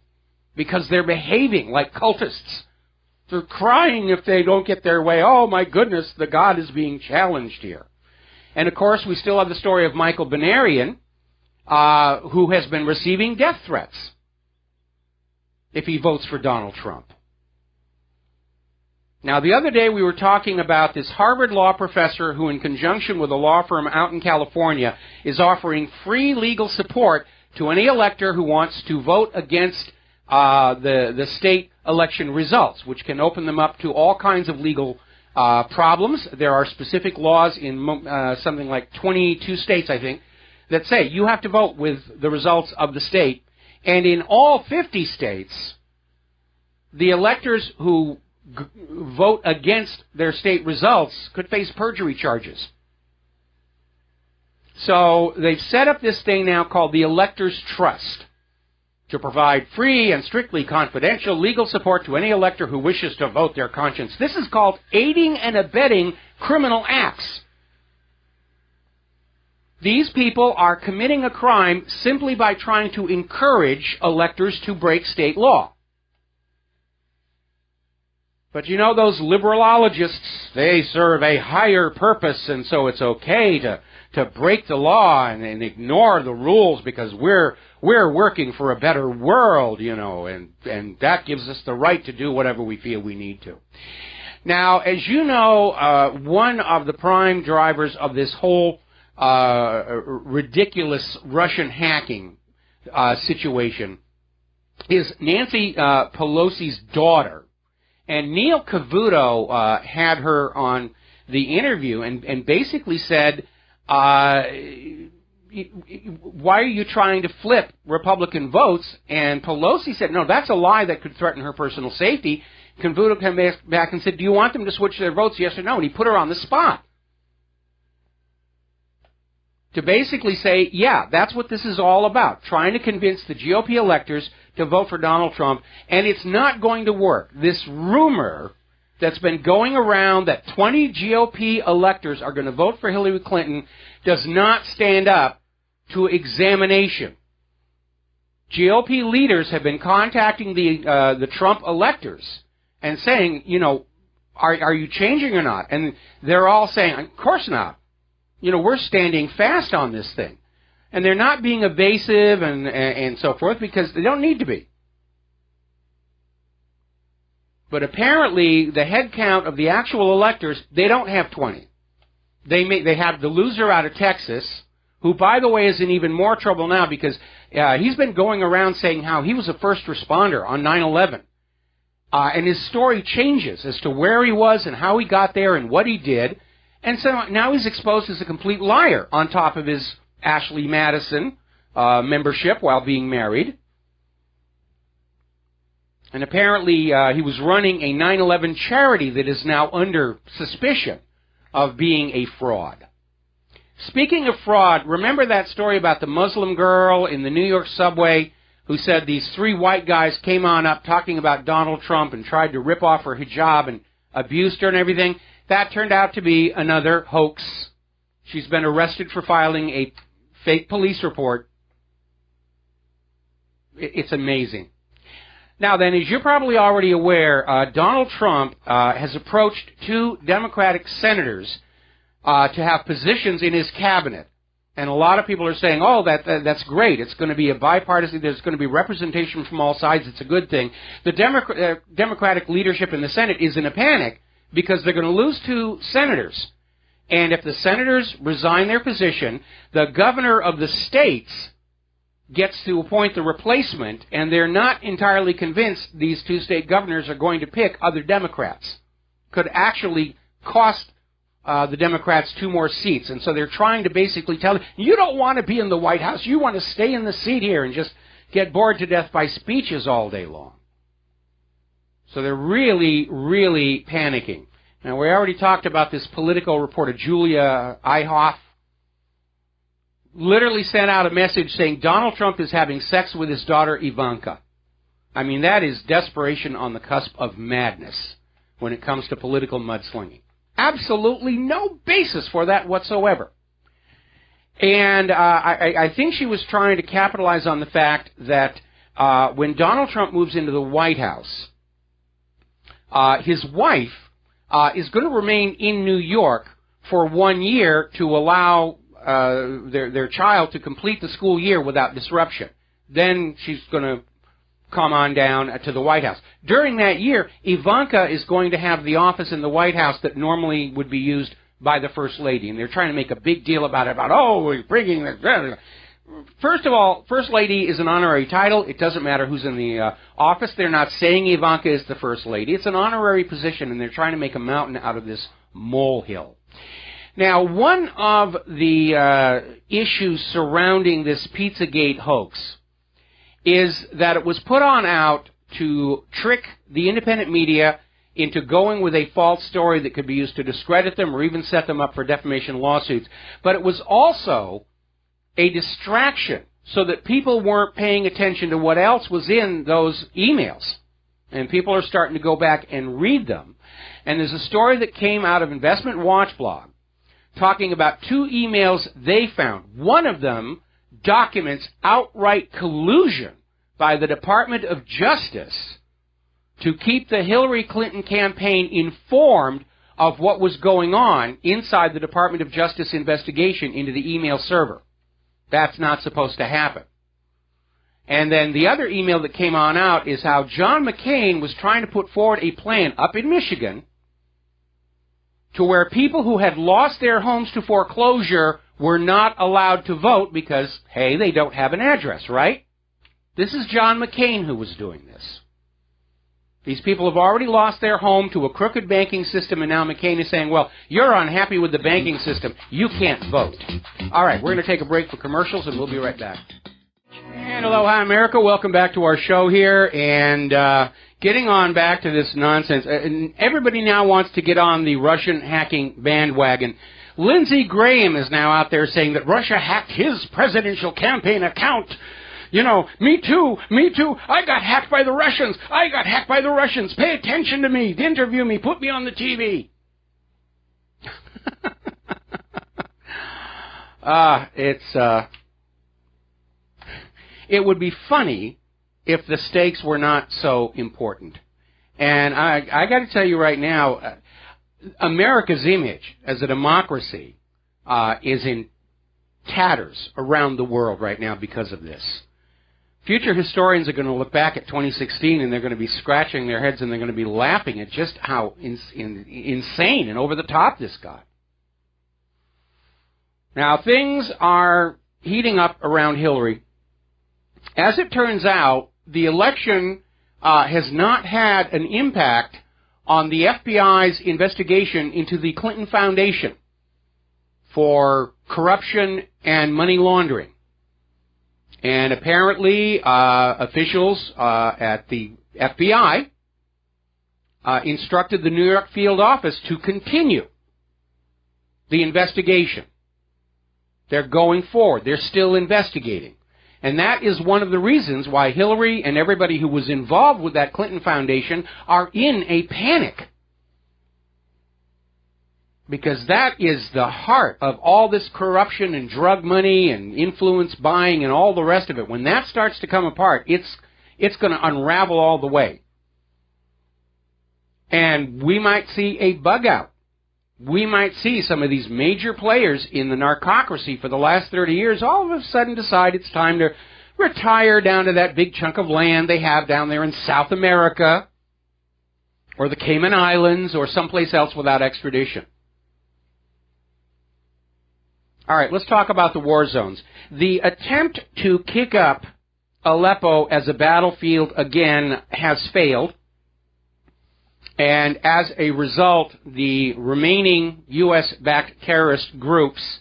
because they're behaving like cultists. They're crying if they don't get their way. Oh, my goodness, the God is being challenged here. And, of course, we still have the story of Michael Rivero, who has been receiving death threats if he votes for Donald Trump. Now, the other day we were talking about this Harvard law professor who, in conjunction with a law firm out in California, is offering free legal support to any elector who wants to vote against the state election results, which can open them up to all kinds of legal problems. There are specific laws in something like 22 states, I think, that say you have to vote with the results of the state. And in all 50 states, the electors who vote against their state results could face perjury charges. So they've set up this thing now called the Electors Trust to provide free and strictly confidential legal support to any elector who wishes to vote their conscience. This is called aiding and abetting criminal acts. These people are committing a crime simply by trying to encourage electors to break state law. But you know, those liberalologists, they serve a higher purpose, and so it's okay to break the law and ignore the rules because we're working for a better world, you know, and that gives us the right to do whatever we feel we need to. Now, as you know, one of the prime drivers of this whole ridiculous Russian hacking situation is Nancy Pelosi's daughter. And Neil Cavuto had her on the interview and basically said, why are you trying to flip Republican votes? And Pelosi said, no, that's a lie that could threaten her personal safety. Cavuto came back and said, do you want them to switch their votes, yes or no? And he put her on the spot to basically say, yeah, that's what this is all about, trying to convince the GOP electors to vote for Donald Trump, and it's not going to work. This rumor that's been going around that 20 GOP electors are going to vote for Hillary Clinton does not stand up to examination. GOP leaders have been contacting the Trump electors and saying, you know, are you changing or not? And they're all saying, of course not. You know, we're standing fast on this thing. And they're not being evasive and so forth because they don't need to be. But apparently, the head count of the actual electors, they don't have 20. They have the loser out of Texas, who, by the way, is in even more trouble now because he's been going around saying how he was a first responder on 9/11. And his story changes as to where he was and how he got there and what he did. And so now he's exposed as a complete liar on top of his Ashley Madison membership while being married. And apparently he was running a 9/11 charity that is now under suspicion of being a fraud. Speaking of fraud, remember that story about the Muslim girl in the New York subway who said these 3 white guys came on up talking about Donald Trump and tried to rip off her hijab and abused her and everything? That turned out to be another hoax. She's been arrested for filing a fake police report. It's amazing. Now then, as you're probably already aware, Donald Trump has approached 2 Democratic senators to have positions in his cabinet. And a lot of people are saying, oh, that's great. It's going to be a bipartisan. There's going to be representation from all sides. It's a good thing. The Democratic leadership in the Senate is in a panic because they're going to lose 2 senators. And if the senators resign their position, the governor of the states gets to appoint the replacement, and they're not entirely convinced these 2 state governors are going to pick other Democrats. Could actually cost the Democrats 2 more seats. And so they're trying to basically tell them, you don't want to be in the White House. You want to stay in the seat here and just get bored to death by speeches all day long. So they're really, really panicking. Now, we already talked about this Politico reporter, Julia Eihoff, literally sent out a message saying Donald Trump is having sex with his daughter Ivanka. I mean, that is desperation on the cusp of madness when it comes to political mudslinging. Absolutely no basis for that whatsoever. And I think she was trying to capitalize on the fact that when Donald Trump moves into the White House, his wife is going to remain in New York for 1 year to allow their child to complete the school year without disruption. Then she's going to come on down to the White House. During that year, Ivanka is going to have the office in the White House that normally would be used by the First Lady, and they're trying to make a big deal about it, oh, we're bringing this. First of all, First Lady is an honorary title. It doesn't matter who's in the office. They're not saying Ivanka is the First Lady. It's an honorary position, and they're trying to make a mountain out of this molehill. Now, one of the issues surrounding this Pizzagate hoax is that it was put on out to trick the independent media into going with a false story that could be used to discredit them or even set them up for defamation lawsuits. But it was also a distraction so that people weren't paying attention to what else was in those emails. And people are starting to go back and read them. And there's a story that came out of Investment Watch blog talking about 2 emails they found. One of them documents outright collusion by the Department of Justice to keep the Hillary Clinton campaign informed of what was going on inside the Department of Justice investigation into the email server. That's not supposed to happen. And then the other email that came on out is how John McCain was trying to put forward a plan up in Michigan to where people who had lost their homes to foreclosure were not allowed to vote because, hey, they don't have an address, right? This is John McCain who was doing this. These people have already lost their home to a crooked banking system, and now McCain is saying, well, you're unhappy with the banking system. You can't vote. All right, we're going to take a break for commercials, and we'll be right back. And aloha, America. Welcome back to our show here. And getting on back to this nonsense. Everybody now wants to get on the Russian hacking bandwagon. Lindsey Graham is now out there saying that Russia hacked his presidential campaign account. You know, me too, I got hacked by the Russians, pay attention to me, interview me, put me on the TV. It would be funny if the stakes were not so important. And I got to tell you right now, America's image as a democracy is in tatters around the world right now because of this. Future historians are going to look back at 2016 and they're going to be scratching their heads and they're going to be laughing at just how insane and over the top this got. Now, things are heating up around Hillary. As it turns out, the election has not had an impact on the FBI's investigation into the Clinton Foundation for corruption and money laundering. And apparently, officials at the FBI instructed the New York field office to continue the investigation. They're going forward. They're still investigating. And that is one of the reasons why Hillary and everybody who was involved with that Clinton Foundation are in a panic. Because that is the heart of all this corruption and drug money and influence buying and all the rest of it. When that starts to come apart, it's going to unravel all the way. And we might see a bug out. We might see some of these major players in the narcocracy for the last 30 years all of a sudden decide it's time to retire down to that big chunk of land they have down there in South America or the Cayman Islands or someplace else without extradition. All right, let's talk about the war zones. The attempt to kick up Aleppo as a battlefield again has failed. And as a result, the remaining U.S.-backed terrorist groups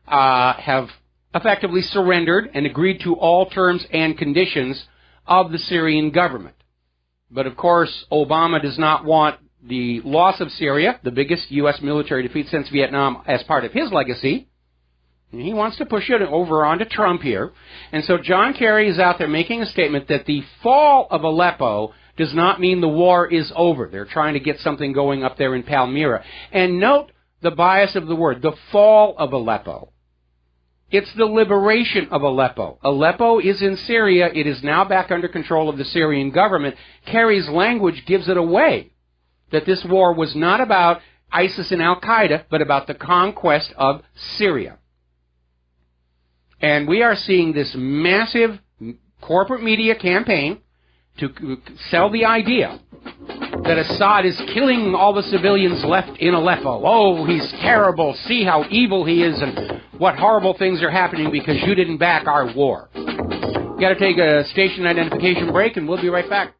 have effectively surrendered and agreed to all terms and conditions of the Syrian government. But, of course, Obama does not want the loss of Syria, the biggest U.S. military defeat since Vietnam, as part of his legacy. He wants to push it over onto Trump here. And so John Kerry is out there making a statement that the fall of Aleppo does not mean the war is over. They're trying to get something going up there in Palmyra. And note the bias of the word, the fall of Aleppo. It's the liberation of Aleppo. Aleppo is in Syria. It is now back under control of the Syrian government. Kerry's language gives it away that this war was not about ISIS and Al-Qaeda, but about the conquest of Syria. And we are seeing this massive corporate media campaign to sell the idea that Assad is killing all the civilians left in Aleppo. Oh, he's terrible. See how evil he is and what horrible things are happening because you didn't back our war. Got to take a station identification break, and we'll be right back.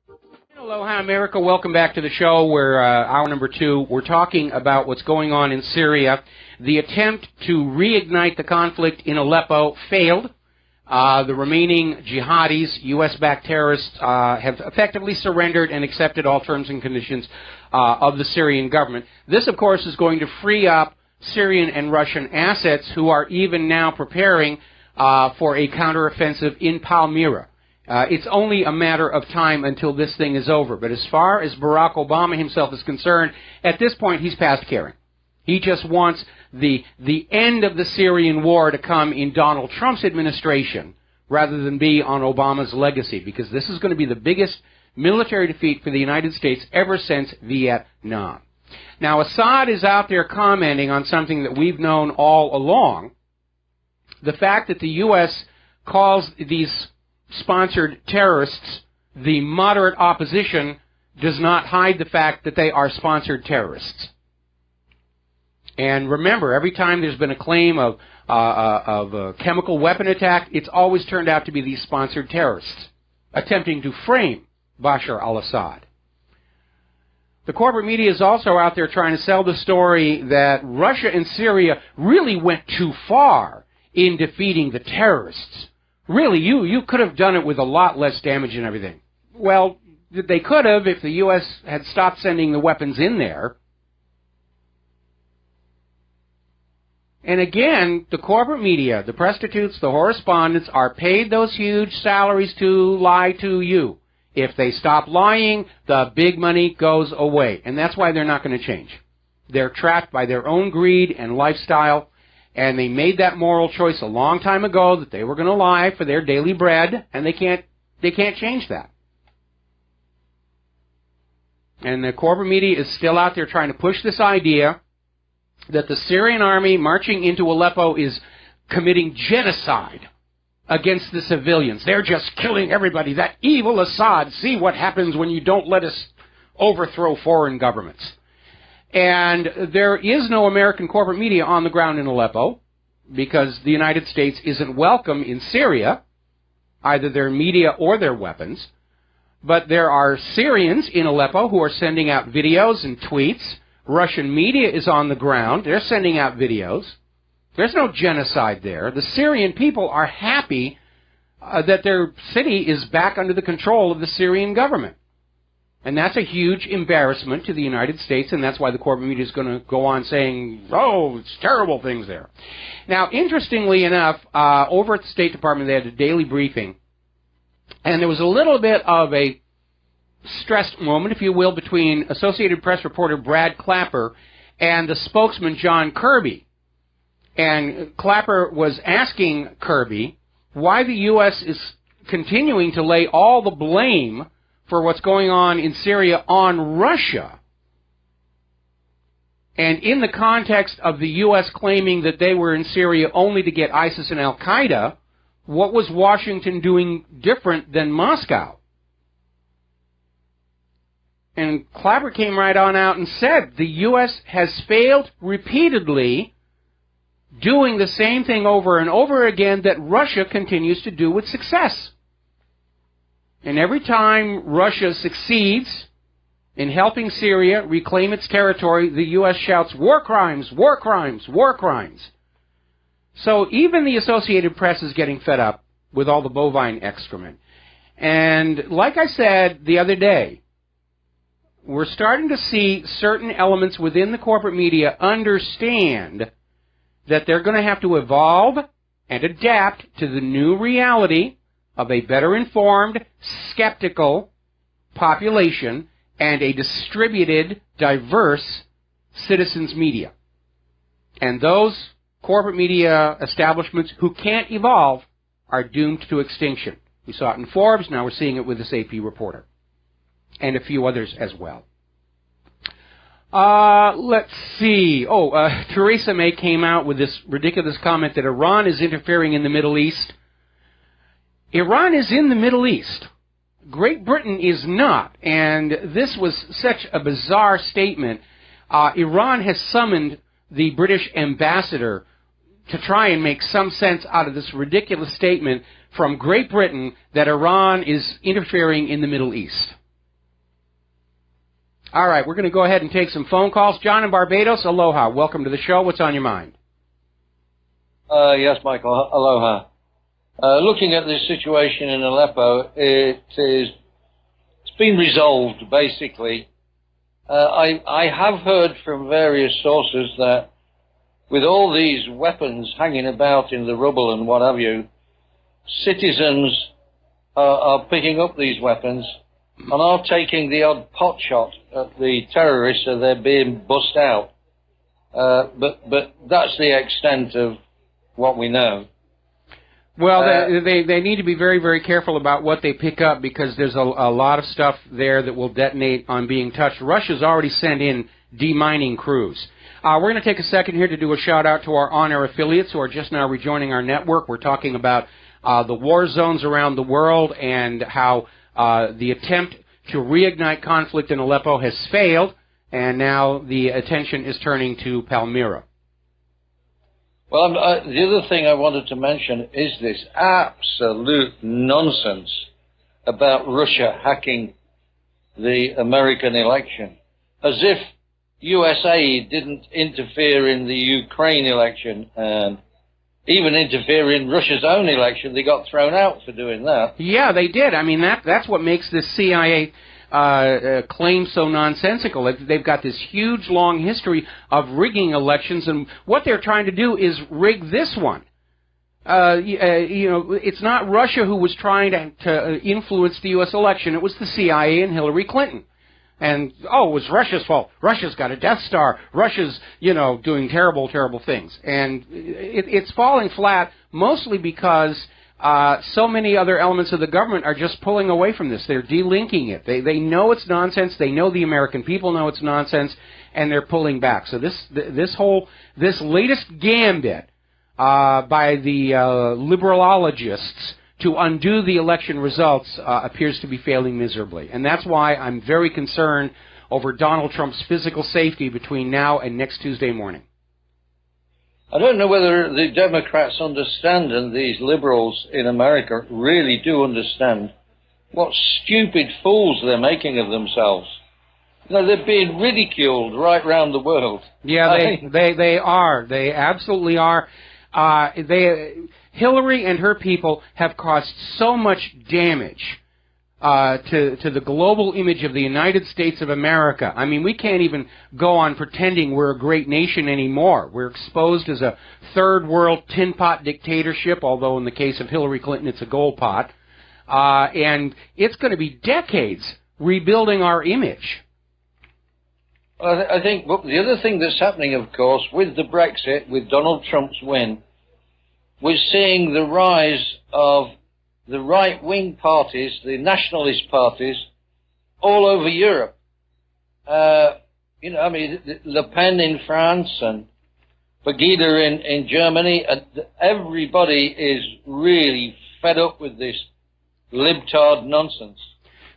Aloha, America. Welcome back to the show. We're hour number 2. We're talking about what's going on in Syria. The attempt to reignite the conflict in Aleppo failed. The remaining jihadis, U.S.-backed terrorists, have effectively surrendered and accepted all terms and conditions of the Syrian government. This, of course, is going to free up Syrian and Russian assets who are even now preparing for a counteroffensive in Palmyra. It's only a matter of time until this thing is over. But as far as Barack Obama himself is concerned, at this point he's past caring. He just wants the end of the Syrian war to come in Donald Trump's administration rather than be on Obama's legacy, because this is going to be the biggest military defeat for the United States ever since Vietnam. Now, Assad is out there commenting on something that we've known all along, the fact that the U.S. calls these sponsored terrorists the moderate opposition does not hide the fact that they are sponsored terrorists. And remember, every time there's been a claim of a chemical weapon attack, it's always turned out to be these sponsored terrorists attempting to frame Bashar al-Assad. The corporate media is also out there trying to sell the story that Russia and Syria really went too far in defeating the terrorists. Really, you could have done it with a lot less damage and everything. Well, they could have if the U.S. had stopped sending the weapons in there. And again, the corporate media, the prostitutes, the correspondents are paid those huge salaries to lie to you. If they stop lying, the big money goes away. And that's why they're not going to change. They're trapped by their own greed and lifestyle, and they made that moral choice a long time ago that they were going to lie for their daily bread, and they can't change that. And the corporate media is still out there trying to push this idea that the Syrian army marching into Aleppo is committing genocide against the civilians. They're just killing everybody. That evil Assad. See what happens when you don't let us overthrow foreign governments. And there is no American corporate media on the ground in Aleppo because the United States isn't welcome in Syria, either their media or their weapons. But there are Syrians in Aleppo who are sending out videos and tweets. Russian media is on the ground. They're sending out videos. There's no genocide there. The Syrian people are happy that their city is back under the control of the Syrian government. And that's a huge embarrassment to the United States, and that's why the corporate media is going to go on saying, oh, it's terrible things there. Now, interestingly enough, over at the State Department, they had a daily briefing, and there was a little bit of a stressed moment, if you will, between Associated Press reporter Brad Clapper and the spokesman John Kirby. And Clapper was asking Kirby why the U.S. is continuing to lay all the blame for what's going on in Syria on Russia. And in the context of the U.S. claiming that they were in Syria only to get ISIS and Al-Qaeda, what was Washington doing different than Moscow? And Clapper came right on out and said the U.S. has failed repeatedly doing the same thing over and over again that Russia continues to do with success. And every time Russia succeeds in helping Syria reclaim its territory, the U.S. shouts, war crimes, war crimes, war crimes. So even the Associated Press is getting fed up with all the bovine excrement. And like I said the other day, we're starting to see certain elements within the corporate media understand that they're going to have to evolve and adapt to the new reality of a better informed, skeptical population and a distributed, diverse citizens' media. And those corporate media establishments who can't evolve are doomed to extinction. We saw it in Forbes, now we're seeing it with this AP reporter. And a few others as well. Let's see. Theresa May came out with this ridiculous comment that Iran is interfering in the Middle East. Iran is in the Middle East. Great Britain is not. And this was such a bizarre statement. Iran has summoned the British ambassador to try and make some sense out of this ridiculous statement from Great Britain that Iran is interfering in the Middle East. All right, we're going to go ahead and take some phone calls. John in Barbados, aloha. Welcome to the show. What's on your mind? Yes, Michael. Aloha. Looking at this situation in Aleppo, it's been resolved, basically. I have heard from various sources that with all these weapons hanging about in the rubble and what have you, citizens are picking up these weapons and are taking the odd pot shot at the terrorists so they're being bussed out. But that's the extent of what we know. Well, they need to be very, very careful about what they pick up because there's a lot of stuff there that will detonate on being touched. Russia's already sent in demining crews. We're going to take a second here to do a shout-out to our on-air affiliates who are just now rejoining our network. We're talking about the war zones around the world and how the attempt to reignite conflict in Aleppo has failed, and now the attention is turning to Palmyra. Well, the other thing I wanted to mention is this absolute nonsense about Russia hacking the American election, as if USA didn't interfere in the Ukraine election and even interfere in Russia's own election. They got thrown out for doing that. Yeah, they did. I mean, that's what makes this CIA claim so nonsensical. They've got this huge, long history of rigging elections, and what they're trying to do is rig this one. It's not Russia who was trying to influence the U.S. election. It was the CIA and Hillary Clinton. And, it was Russia's fault. Russia's got a Death Star. Russia's, doing terrible, terrible things. And it's falling flat mostly because so many other elements of the government are just pulling away from this. They're delinking it. They know it's nonsense. They know the American people know it's nonsense, and they're pulling back. So this latest gambit by the liberalologists to undo the election results appears to be failing miserably. And that's why I'm very concerned over Donald Trump's physical safety between now and next Tuesday morning. I don't know whether the Democrats understand, and these liberals in America really do understand, what stupid fools they're making of themselves. They're being ridiculed right round the world. Yeah, they are. They absolutely are. Hillary and her people have caused so much damage to the global image of the United States of America. I mean, we can't even go on pretending we're a great nation anymore. We're exposed as a third world tin pot dictatorship, although in the case of Hillary Clinton it's a gold pot. And it's going to be decades rebuilding our image. I think the other thing that's happening, of course, with the Brexit, with Donald Trump's win, we're seeing the rise of the right-wing parties, the nationalist parties, all over Europe. Le Pen in France and Pegida in Germany. Everybody is really fed up with this libtard nonsense.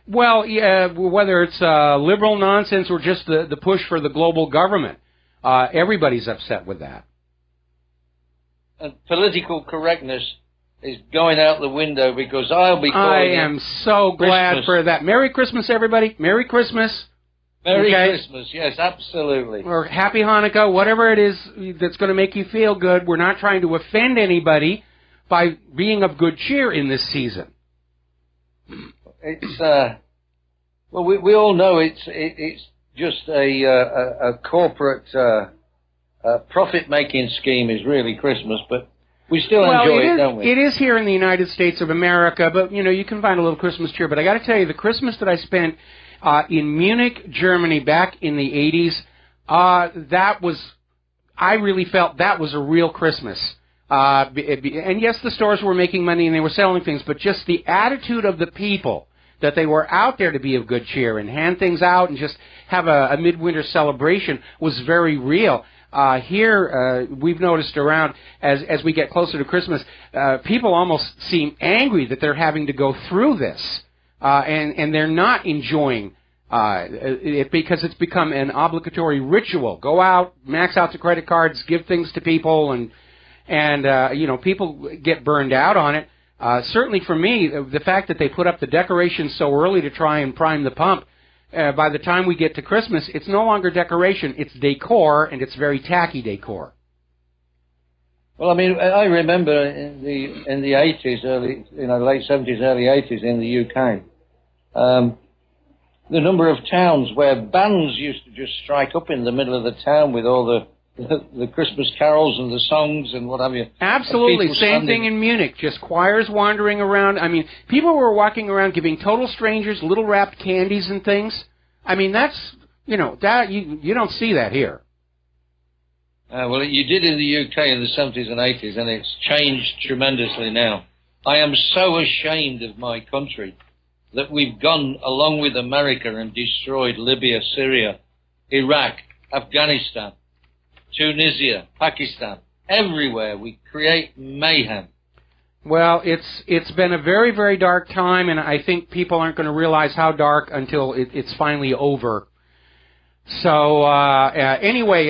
Well, yeah, whether it's liberal nonsense or just the push for the global government, everybody's upset with that. And political correctness is going out the window because I'll be calling I am so glad Christmas. for that. Merry Christmas, everybody. Merry Christmas. Merry Christmas, yes, absolutely. Or Happy Hanukkah, whatever it is that's going to make you feel good. We're not trying to offend anybody by being of good cheer in this season. It's well, we all know it's just a corporate profit-making scheme is really Christmas, but we still enjoy it, don't we? It is here in the United States of America, but, you can find a little Christmas cheer. But I got to tell you, the Christmas that I spent in Munich, Germany, back in the 80s, I really felt that was a real Christmas. And yes, the stores were making money and they were selling things, but just the attitude of the people that they were out there to be of good cheer and hand things out and just have a midwinter celebration was very real. Here, we've noticed around, as we get closer to Christmas, people almost seem angry that they're having to go through this, and they're not enjoying it because it's become an obligatory ritual. Go out, max out the credit cards, give things to people, and you know, people get burned out on it. Certainly for me, the fact that they put up the decorations so early to try and prime the pump, by the time we get to Christmas, it's no longer decoration, it's decor, and it's very tacky decor. Well, I mean, I remember in the 80s, late 70s, early 80s in the UK, the number of towns where bands used to just strike up in the middle of the town with all the Christmas carols and the songs and what have you. Absolutely. Same thing in Munich. Just choirs wandering around. I mean, people were walking around giving total strangers little wrapped candies and things. I mean, that's, you know, that you don't see that here. Well, you did in the UK in the 70s and 80s, and it's changed tremendously now. I am so ashamed of my country that we've gone along with America and destroyed Libya, Syria, Iraq, Afghanistan, Tunisia, Pakistan. Everywhere we create mayhem. Well, it's been a very, very dark time, and I think people aren't going to realize how dark until it's finally over. So anyway,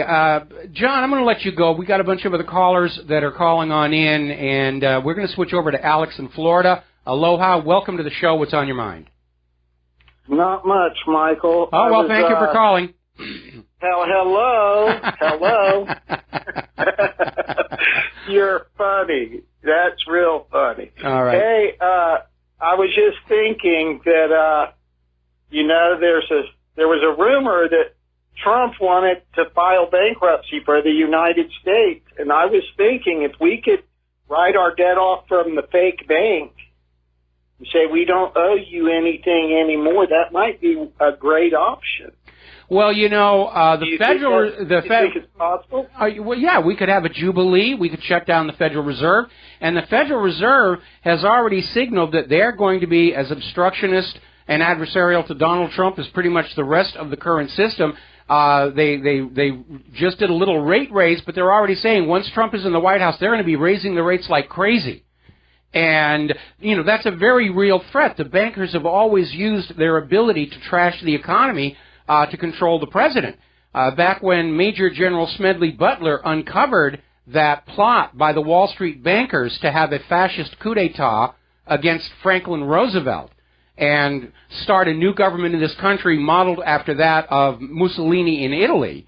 John, I'm going to let you go. We got a bunch of other callers that are calling on in, and we're going to switch over to Alex in Florida. Aloha, welcome to the show. What's on your mind? Not much, Michael. Oh, well, thank you for calling. Hello. You're funny. That's real funny. All right. Hey, I was just thinking that, there was a rumor that Trump wanted to file bankruptcy for the United States, and I was thinking if we could write our debt off from the fake bank and say we don't owe you anything anymore, that might be a great option. Well, you know, Do you think it's possible? Well, yeah, we could have a jubilee. We could shut down the Federal Reserve, and the Federal Reserve has already signaled that they're going to be as obstructionist and adversarial to Donald Trump as pretty much the rest of the current system. They just did a little rate raise, but they're already saying once Trump is in the White House, they're going to be raising the rates like crazy. And, you know, that's a very real threat. The bankers have always used their ability to trash the economy to control the president. Back when Major General Smedley Butler uncovered that plot by the Wall Street bankers to have a fascist coup d'etat against Franklin Roosevelt and start a new government in this country modeled after that of Mussolini in Italy,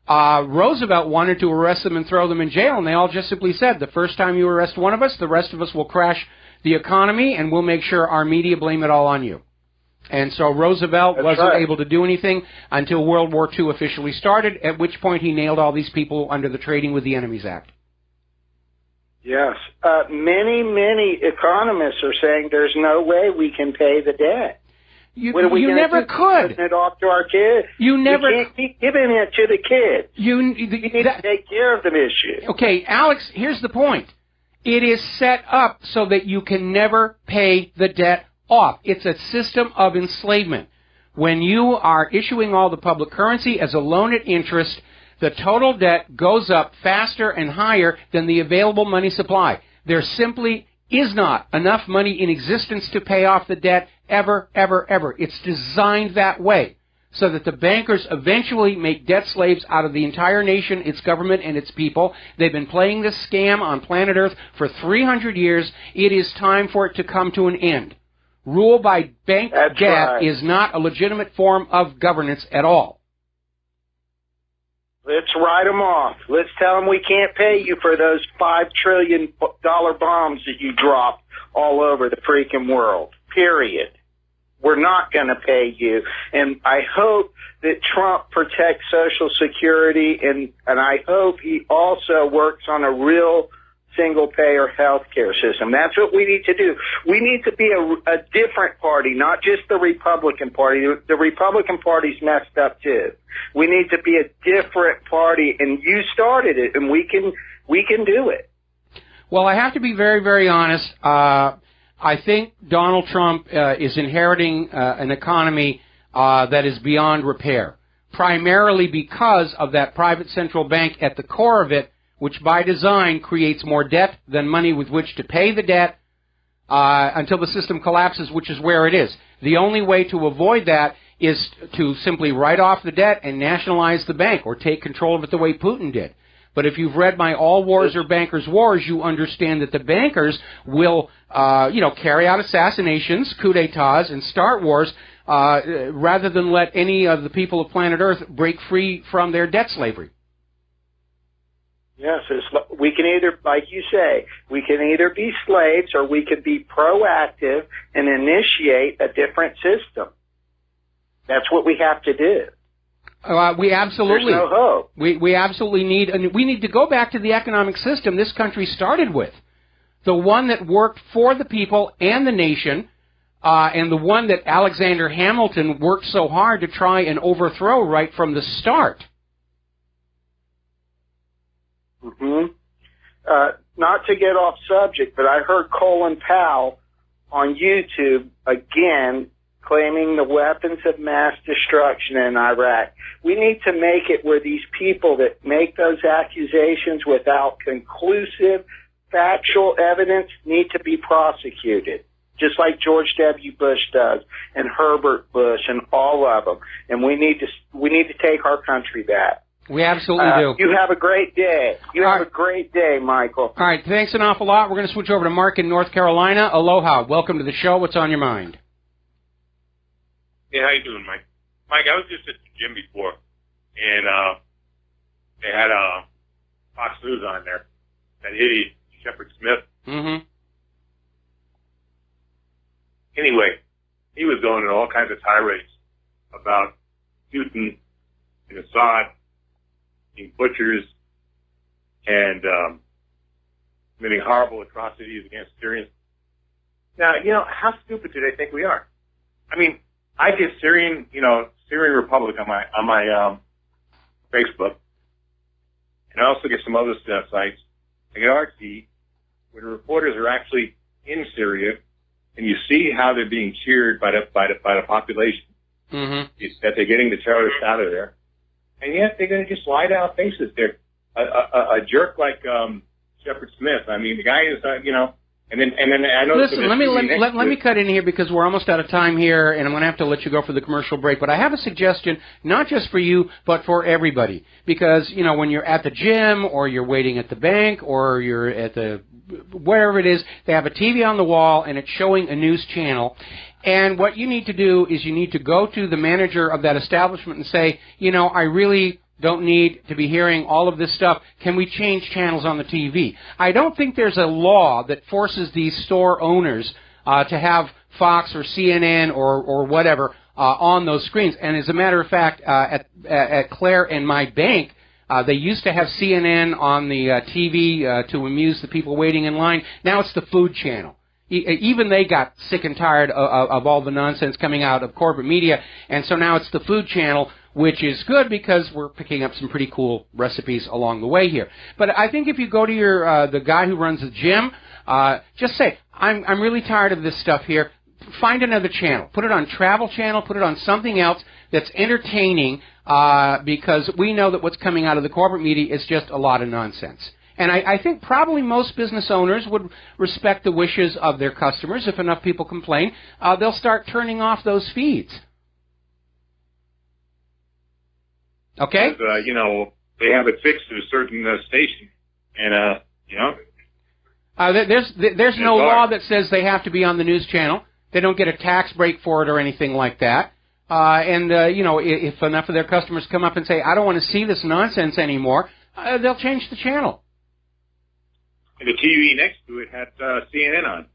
Roosevelt wanted to arrest them and throw them in jail, and they all just simply said, the first time you arrest one of us, the rest of us will crash the economy, and we'll make sure our media blame it all on you. And so Roosevelt wasn't able to do anything until World War II officially started, at which point he nailed all these people under the Trading with the Enemies Act. Yes. Many economists are saying there's no way we can pay the debt. You never could. It off to our kids. You never. We can't keep giving it to the kids. You need to take care of the issue. Okay, Alex, here's the point. It is set up so that you can never pay the debt off. It's a system of enslavement. When you are issuing all the public currency as a loan at interest, the total debt goes up faster and higher than the available money supply. There simply is not enough money in existence to pay off the debt ever. It's designed that way so that the bankers eventually make debt slaves out of the entire nation, its government, and its people. They've been playing this scam on planet Earth for 300 years. It is time for it to come to an end. Rule by bank debt is not a legitimate form of governance at all. Let's write them off. Let's tell them we can't pay you for those $5 trillion bombs that you dropped all over the freaking world. Period. We're not going to pay you. And I hope that Trump protects Social Security, and I hope he also works on a real single-payer health care system. That's what we need to do. We need to be a different party, not just the Republican Party. The Republican Party's messed up, too. We need to be a different party, and you started it, and we can do it. Well, I have to be very, very honest. I think Donald Trump is inheriting an economy that is beyond repair, primarily because of that private central bank at the core of it, which by design creates more debt than money with which to pay the debt until the system collapses, which is where it is. The only way to avoid that is to simply write off the debt and nationalize the bank or take control of it the way Putin did. But if you've read my All Wars Are Bankers' Wars, you understand that the bankers will, carry out assassinations, coups d'etats, and start wars rather than let any of the people of planet Earth break free from their debt slavery. Yes, we can either, like you say, we can either be slaves or we can be proactive and initiate a different system. That's what we have to do. We absolutely. There's no hope. We absolutely need to go back to the economic system this country started with, the one that worked for the people and the nation, and the one that Alexander Hamilton worked so hard to try and overthrow right from the start. Mm-hmm. Not to get off subject, but I heard Colin Powell on YouTube again claiming the weapons of mass destruction in Iraq. We need to make it where these people that make those accusations without conclusive, factual evidence need to be prosecuted, just like George W. Bush does, and Herbert Bush, and all of them. And we need to take our country back. We absolutely do. You have a great day. Have a great day, Michael. All right, thanks an awful lot. We're going to switch over to Mark in North Carolina. Aloha. Welcome to the show. What's on your mind? Hey, how you doing, Mike? Mike, I was just at the gym before, and they had Fox News on there. That idiot, Shepard Smith. Mm-hmm. Anyway, he was going in all kinds of tirades about Putin and Assad being butchers and committing horrible atrocities against Syrians. Now, how stupid do they think we are? I mean, I get Syrian Republic on my Facebook, and I also get some other sites. I get RT, where the reporters are actually in Syria, and you see how they're being cheered by the population. Mm-hmm. That they're getting the terrorists out of there, and yet they're going to just lie to our faces. They're a jerk like Shepard Smith. I mean, the guy is And then I know. Listen, let me cut in here because we're almost out of time here, and I'm going to have to let you go for the commercial break. But I have a suggestion, not just for you, but for everybody. Because, when you're at the gym, or you're waiting at the bank, or you're at the wherever it is, they have a TV on the wall, and it's showing a news channel. And what you need to do is you need to go to the manager of that establishment and say, I really don't need to be hearing all of this stuff. Can we change channels on the TV? I don't think there's a law that forces these store owners to have Fox or CNN or whatever on those screens. And as a matter of fact, at Claire and my bank, they used to have CNN on the TV to amuse the people waiting in line. Now it's the Food Channel. Even they got sick and tired of all the nonsense coming out of corporate media, and so now it's the Food Channel, which is good because we're picking up some pretty cool recipes along the way here. But I think if you go to your the guy who runs the gym, just say, I'm really tired of this stuff here. Find another channel. Put it on Travel Channel. Put it on something else that's entertaining, because we know that what's coming out of the corporate media is just a lot of nonsense. And I think probably most business owners would respect the wishes of their customers. If enough people complain, they'll start turning off those feeds. Okay? Because, they have it fixed to a certain station, and there's no law that says they have to be on the news channel. They don't get a tax break for it or anything like that. If enough of their customers come up and say, I don't want to see this nonsense anymore, they'll change the channel. And the TV next to it had CNN on.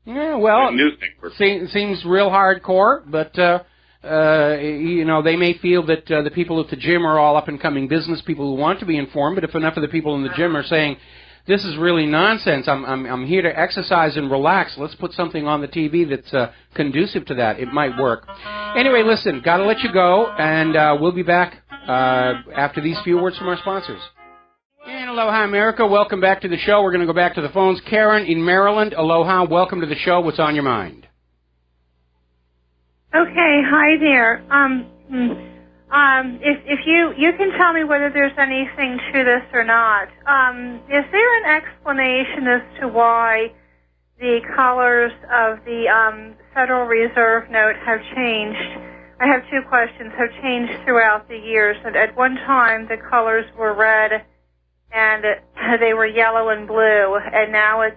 Yeah, well, news network. Seems real hardcore, but they may feel that the people at the gym are all up-and-coming business people who want to be informed. But if enough of the people in the gym are saying, "This is really nonsense. I'm here to exercise and relax. Let's put something on the TV that's conducive to that," it might work. Anyway, listen, got to let you go, and we'll be back after these few words from our sponsors. And Aloha, America. Welcome back to the show. We're going to go back to the phones. Karen in Maryland. Aloha. Welcome to the show. What's on your mind? Okay. Hi there. If you can tell me whether there's anything to this or not. Is there an explanation as to why the colors of the Federal Reserve note have changed? I have two questions. Have changed throughout the years. At one time, the colors were red and they were yellow and blue, and now it's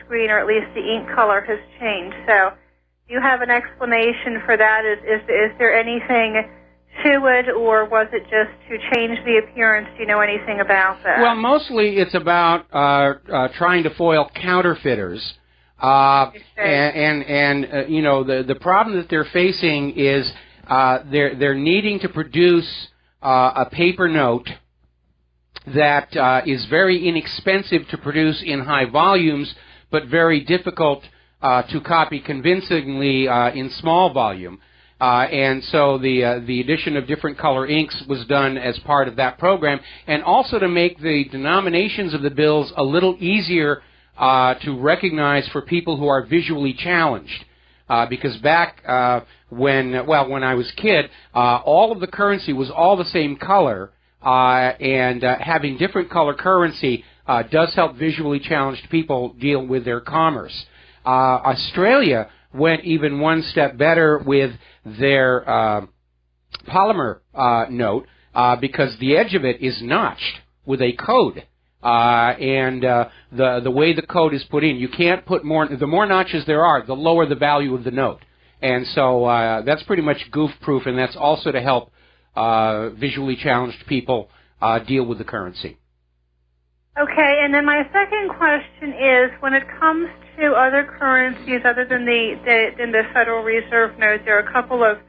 green, or at least the ink color has changed. So, do you have an explanation for that? Is there anything to it, or was it just to change the appearance? Do you know anything about that? Well, mostly it's about trying to foil counterfeiters. And you know, the problem that they're facing is they're needing to produce a paper note that is very inexpensive to produce in high volumes, but very difficult to copy convincingly in small volume. And so the addition of different color inks was done as part of that program, and also to make the denominations of the bills a little easier to recognize for people who are visually challenged. Because back when I was a kid, all of the currency was all the same color, and having different color currency does help visually challenged people deal with their commerce. Australia went even one step better with their polymer note because the edge of it is notched with a code. And the way the code is put in, you can't put more. The more notches there are, the lower the value of the note. And so that's pretty much goof-proof, and that's also to help visually challenged people deal with the currency. Okay, and then my second question is, when it comes to other currencies other than the Federal Reserve note, there are a couple of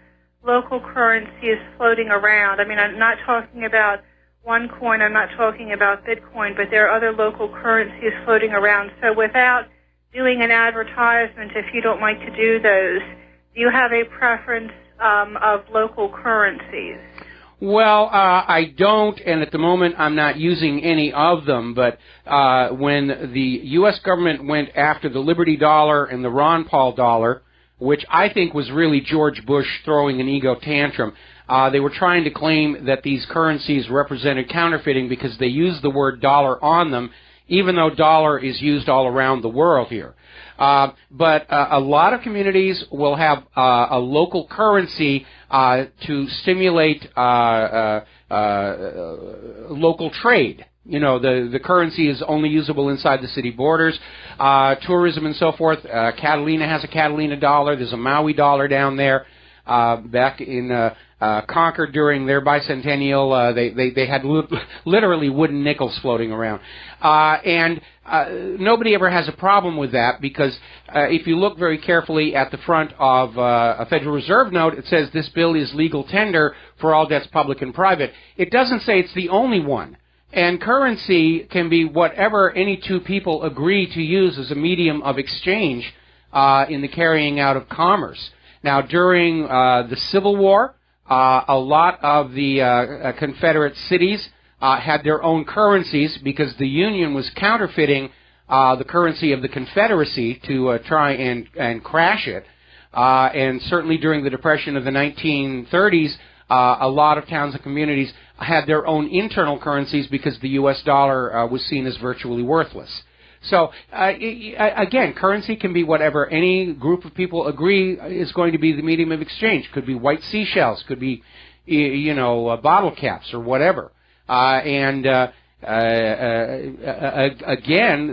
local currencies floating around. I mean, I'm not talking about OneCoin, I'm not talking about Bitcoin, but there are other local currencies floating around. So without doing an advertisement, if you don't like to do those, do you have a preference of local currencies? Well, I don't, and at the moment I'm not using any of them, but when the U.S. government went after the Liberty dollar and the Ron Paul dollar, which I think was really George Bush throwing an ego tantrum, they were trying to claim that these currencies represented counterfeiting because they used the word dollar on them, even though dollar is used all around the world here. But a lot of communities will have a local currency to stimulate local trade. You know, the currency is only usable inside the city borders. Tourism and so forth. Catalina has a Catalina dollar. There's a Maui dollar down there. Back in Concord during their bicentennial, they had literally wooden nickels floating around. And nobody ever has a problem with that because if you look very carefully at the front of a Federal Reserve note, it says this bill is legal tender for all debts public and private. It doesn't say it's the only one. And currency can be whatever any two people agree to use as a medium of exchange in the carrying out of commerce. Now, during the Civil War, a lot of the Confederate cities had their own currencies because the Union was counterfeiting the currency of the Confederacy to try and crash it. And certainly during the Depression of the 1930s, a lot of towns and communities had their own internal currencies because the U.S. dollar was seen as virtually worthless. So, again, currency can be whatever any group of people agree is going to be the medium of exchange. Could be white seashells, could be, bottle caps or whatever. Again,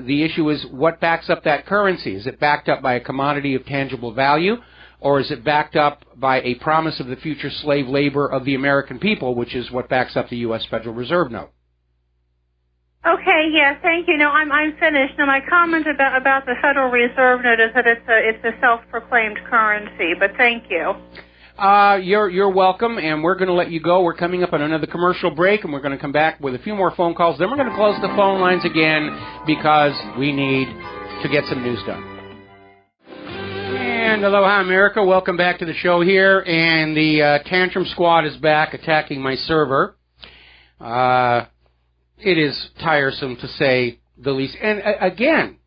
the issue is what backs up that currency. Is it backed up by a commodity of tangible value, or is it backed up by a promise of the future slave labor of the American people, which is what backs up the U.S. Federal Reserve note? Okay, yeah, thank you. No, I'm finished. Now, my comment about the Federal Reserve note is that it's a self-proclaimed currency, but thank you. You're welcome, and we're going to let you go. We're coming up on another commercial break, and we're going to come back with a few more phone calls. Then we're going to close the phone lines again because we need to get some news done. And aloha, America. Welcome back to the show here, and the Tantrum Squad is back attacking my server. It is tiresome, to say the least. And again,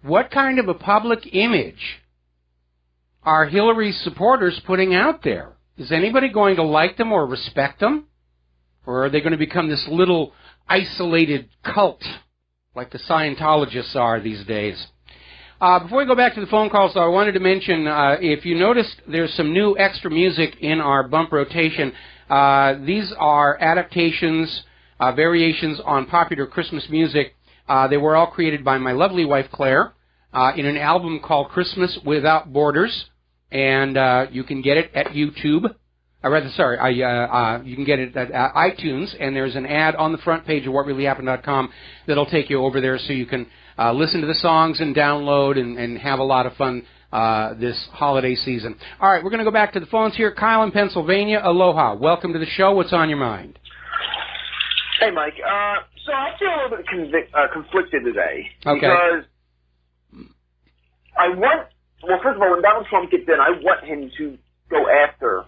what kind of a public image are Hillary's supporters putting out there? Is anybody going to like them or respect them? Or are they going to become this little isolated cult like the Scientologists are these days? Before we go back to the phone calls, though, I wanted to mention, if you noticed, there's some new extra music in our bump rotation. These are adaptations, variations on popular Christmas music. They were all created by my lovely wife, Claire, in an album called Christmas Without Borders. And you can get it at YouTube. You can get it at iTunes, and there's an ad on the front page of WhatReallyHappened.com that'll take you over there so you can listen to the songs and download and have a lot of fun this holiday season. All right, we're going to go back to the phones here. Kyle in Pennsylvania, aloha. Welcome to the show. What's on your mind? Hey, Mike. So I feel a little bit conflicted today. Okay. Because well, first of all, when Donald Trump gets in, I want him to go after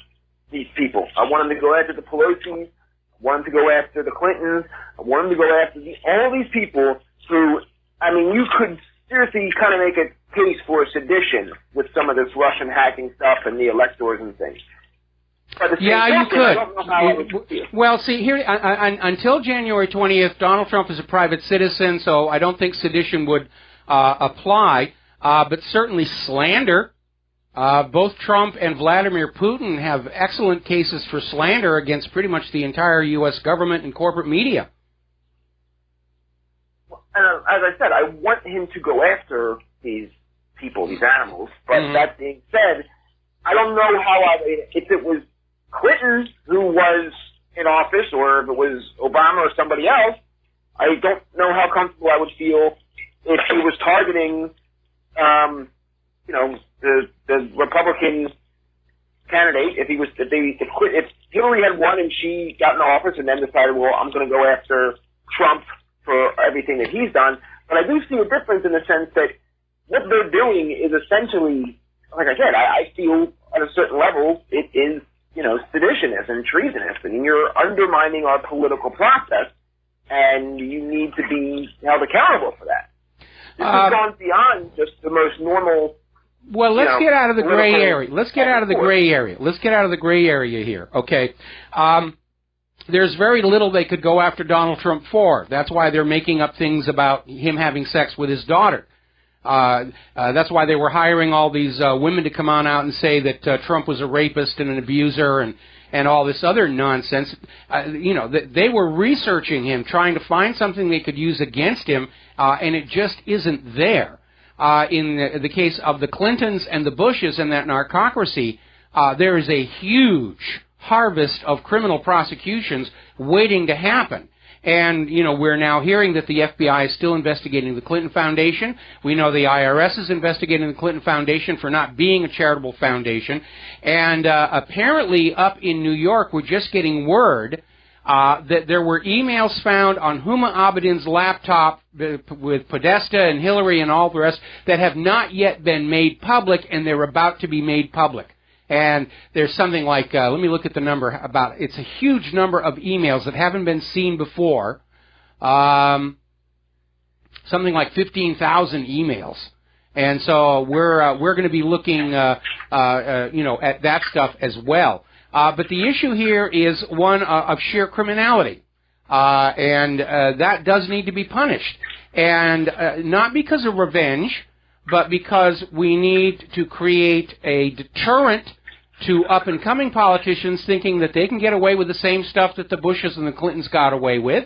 these people. I want him to go after the Pelosi's. I want him to go after the Clintons. I want him to go after all these people who, I mean, you could seriously kind of make a case for sedition with some of this Russian hacking stuff and the electors and things. Yeah, you could. I don't know how I would feel. Well, see, here, until January 20th, Donald Trump is a private citizen, so I don't think sedition would apply. But certainly slander. Both Trump and Vladimir Putin have excellent cases for slander against pretty much the entire U.S. government and corporate media. And as I said, I want him to go after these people, these animals. But that being said, I don't know if it was Clinton who was in office or if it was Obama or somebody else, I don't know how comfortable I would feel if he was targeting the Republican candidate, if Hillary had won and she got in office and then decided, well, I'm going to go after Trump for everything that he's done. But I do see a difference in the sense that what they're doing is essentially, like I said, I feel at a certain level it is, seditionist and treasonous, and you're undermining our political process, and you need to be held accountable for that. This has gone beyond just the most normal. Well, let's get out of the gray area. Let's get out of the gray area. Let's get out of the gray area here, okay? There's very little they could go after Donald Trump for. That's why they're making up things about him having sex with his daughter. That's why they were hiring all these women to come on out and say that Trump was a rapist and an abuser and all this other nonsense. They were researching him, trying to find something they could use against him, and it just isn't there. In the case of the Clintons and the Bushes and that narcocracy, there is a huge harvest of criminal prosecutions waiting to happen. And, we're now hearing that the FBI is still investigating the Clinton Foundation. We know the IRS is investigating the Clinton Foundation for not being a charitable foundation. And apparently up in New York, we're just getting word that there were emails found on Huma Abedin's laptop with Podesta and Hillary and all the rest that have not yet been made public, and they're about to be made public. And there's something like, let me look at the number, it's a huge number of emails that haven't been seen before, something like 15,000 emails. And so we're going to be looking, at that stuff as well. But the issue here is one of sheer criminality, and that does need to be punished. And not because of revenge, but because we need to create a deterrent to up-and-coming politicians thinking that they can get away with the same stuff that the Bushes and the Clintons got away with.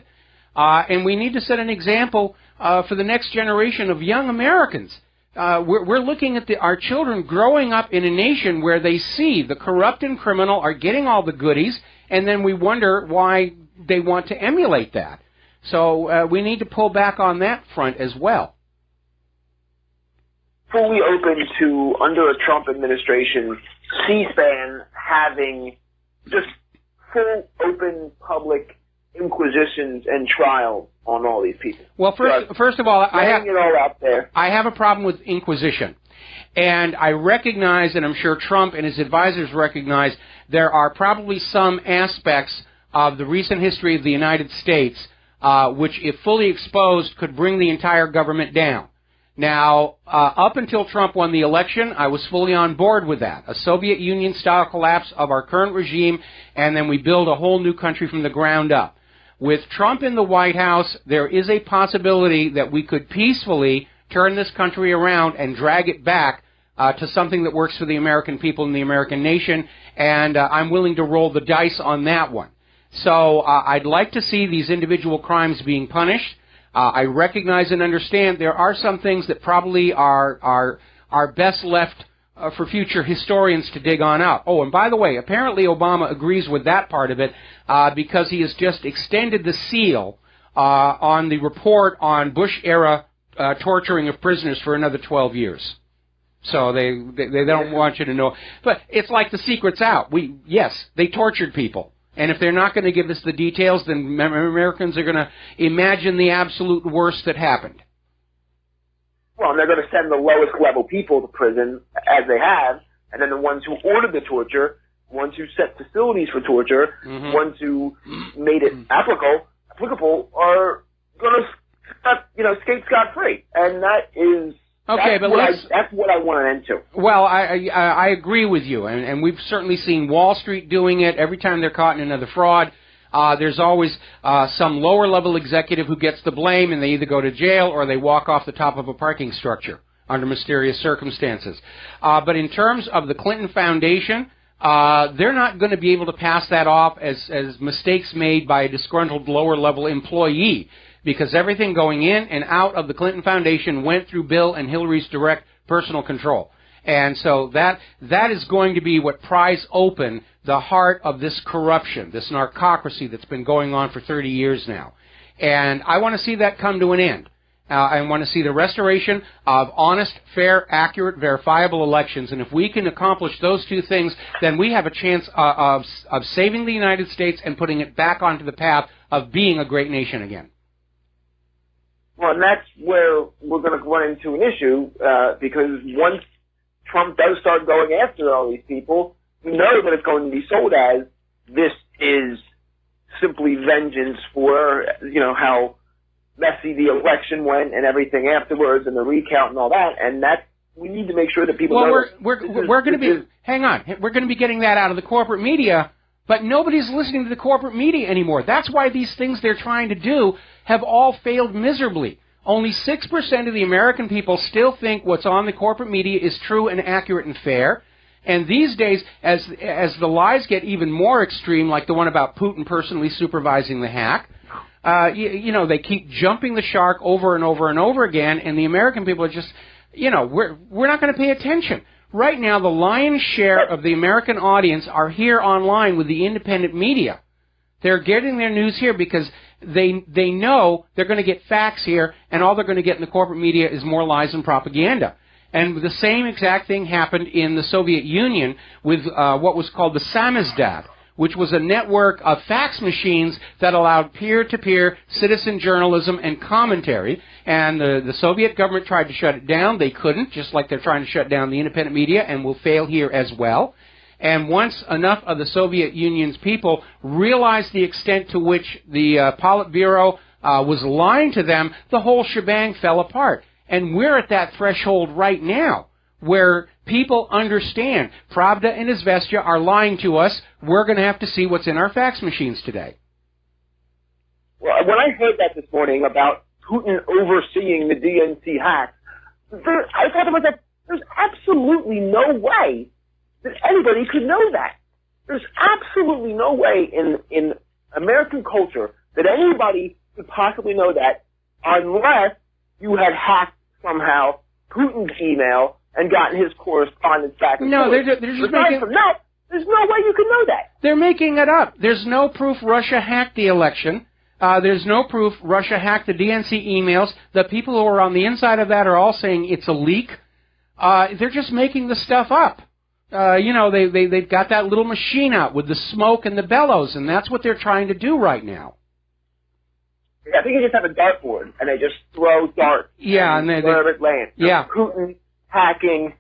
And we need to set an example for the next generation of young Americans. We're looking at our children growing up in a nation where they see the corrupt and criminal are getting all the goodies, and then we wonder why they want to emulate that. So we need to pull back on that front as well. Fully open to, under a Trump administration, C-SPAN having just full, open, public inquisitions and trials on all these people. Well, first of all, I have a problem with inquisition. And I recognize, and I'm sure Trump and his advisors recognize, there are probably some aspects of the recent history of the United States which, if fully exposed, could bring the entire government down. Now, up until Trump won the election, I was fully on board with that. A Soviet Union-style collapse of our current regime, and then we build a whole new country from the ground up. With Trump in the White House, there is a possibility that we could peacefully turn this country around and drag it back to something that works for the American people and the American nation, and I'm willing to roll the dice on that one. So I'd like to see these individual crimes being punished. I recognize and understand there are some things that probably are best left for future historians to dig on out. Oh, and by the way, apparently Obama agrees with that part of it because he has just extended the seal on the report on Bush-era torturing of prisoners for another 12 years. So they don't want you to know. But it's like the secret's out. Yes, they tortured people. And if they're not going to give us the details, then Americans are going to imagine the absolute worst that happened. Well, and they're going to send the lowest level people to prison, as they have, and then the ones who ordered the torture, ones who set facilities for torture, ones who made it applicable are going to skate scot-free. And that is... Okay, that's what I want an end to. Well, I agree with you, and we've certainly seen Wall Street doing it. Every time they're caught in another fraud, there's always some lower-level executive who gets the blame, and they either go to jail or they walk off the top of a parking structure under mysterious circumstances. But in terms of the Clinton Foundation, they're not going to be able to pass that off as mistakes made by a disgruntled lower-level employee, because everything going in and out of the Clinton Foundation went through Bill and Hillary's direct personal control. And so that is going to be what pries open the heart of this corruption, this narcocracy that's been going on for 30 years now. And I want to see that come to an end. I want to see the restoration of honest, fair, accurate, verifiable elections. And if we can accomplish those two things, then we have a chance of saving the United States and putting it back onto the path of being a great nation again. Well, and that's where we're going to run into an issue, because once Trump does start going after all these people, we know that it's going to be sold as this is simply vengeance for, how messy the election went and everything afterwards and the recount and all that, and that we need to make sure that people know. We're going to be, hang on, we're going to be getting that out of the corporate media, but nobody's listening to the corporate media anymore. That's why these things they're trying to do have all failed miserably. Only 6% of the American people still think what's on the corporate media is true and accurate and fair. And these days, as the lies get even more extreme, like the one about Putin personally supervising the hack, they keep jumping the shark over and over and over again, and the American people are just, we're not going to pay attention. Right now, the lion's share of the American audience are here online with the independent media. They're getting their news here because they know they're going to get facts here, and all they're going to get in the corporate media is more lies and propaganda. And the same exact thing happened in the Soviet Union with what was called the samizdat, which was a network of fax machines that allowed peer-to-peer citizen journalism and commentary. And the Soviet government tried to shut it down. They couldn't, just like they're trying to shut down the independent media, and will fail here as well. And once enough of the Soviet Union's people realized the extent to which the Politburo was lying to them, the whole shebang fell apart. And we're at that threshold right now where people understand Pravda and Izvestia are lying to us. We're going to have to see what's in our fax machines today. Well, when I heard that this morning about Putin overseeing the DNC hack, I thought to myself, there's absolutely no way that anybody could know that. There's absolutely no way in American culture that anybody could possibly know that unless you had hacked somehow Putin's email and gotten his correspondence back and forth. They're just making... From that, there's no way you can know that. They're making it up. There's no proof Russia hacked the election. There's no proof Russia hacked the DNC emails. The people who are on the inside of that are all saying it's a leak. They're just making the stuff up. They've got that little machine out with the smoke and the bellows, and that's what they're trying to do right now. I think you just have a dartboard, and they just throw darts. Yeah, and wherever it lands. Yeah. Putin hacking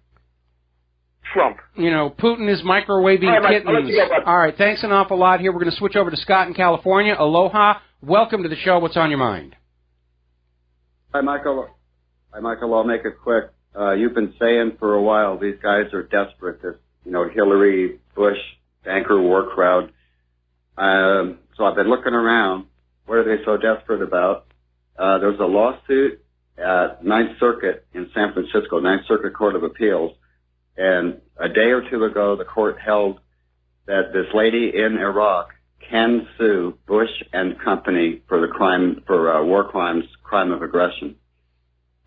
Trump. Putin is microwaving kittens. All right, thanks an awful lot here. We're going to switch over to Scott in California. Aloha. welcome to the show. What's on your mind? Hi, Michael. I'll make it quick. You've been saying for a while these guys are desperate. This, Hillary, Bush, banker war crowd. So I've been looking around. What are they so desperate about? There's a lawsuit at Ninth Circuit in San Francisco, Ninth Circuit Court of Appeals. And a day or two ago, the court held that this lady in Iraq can sue Bush and company for the crime, for war crimes, crime of aggression.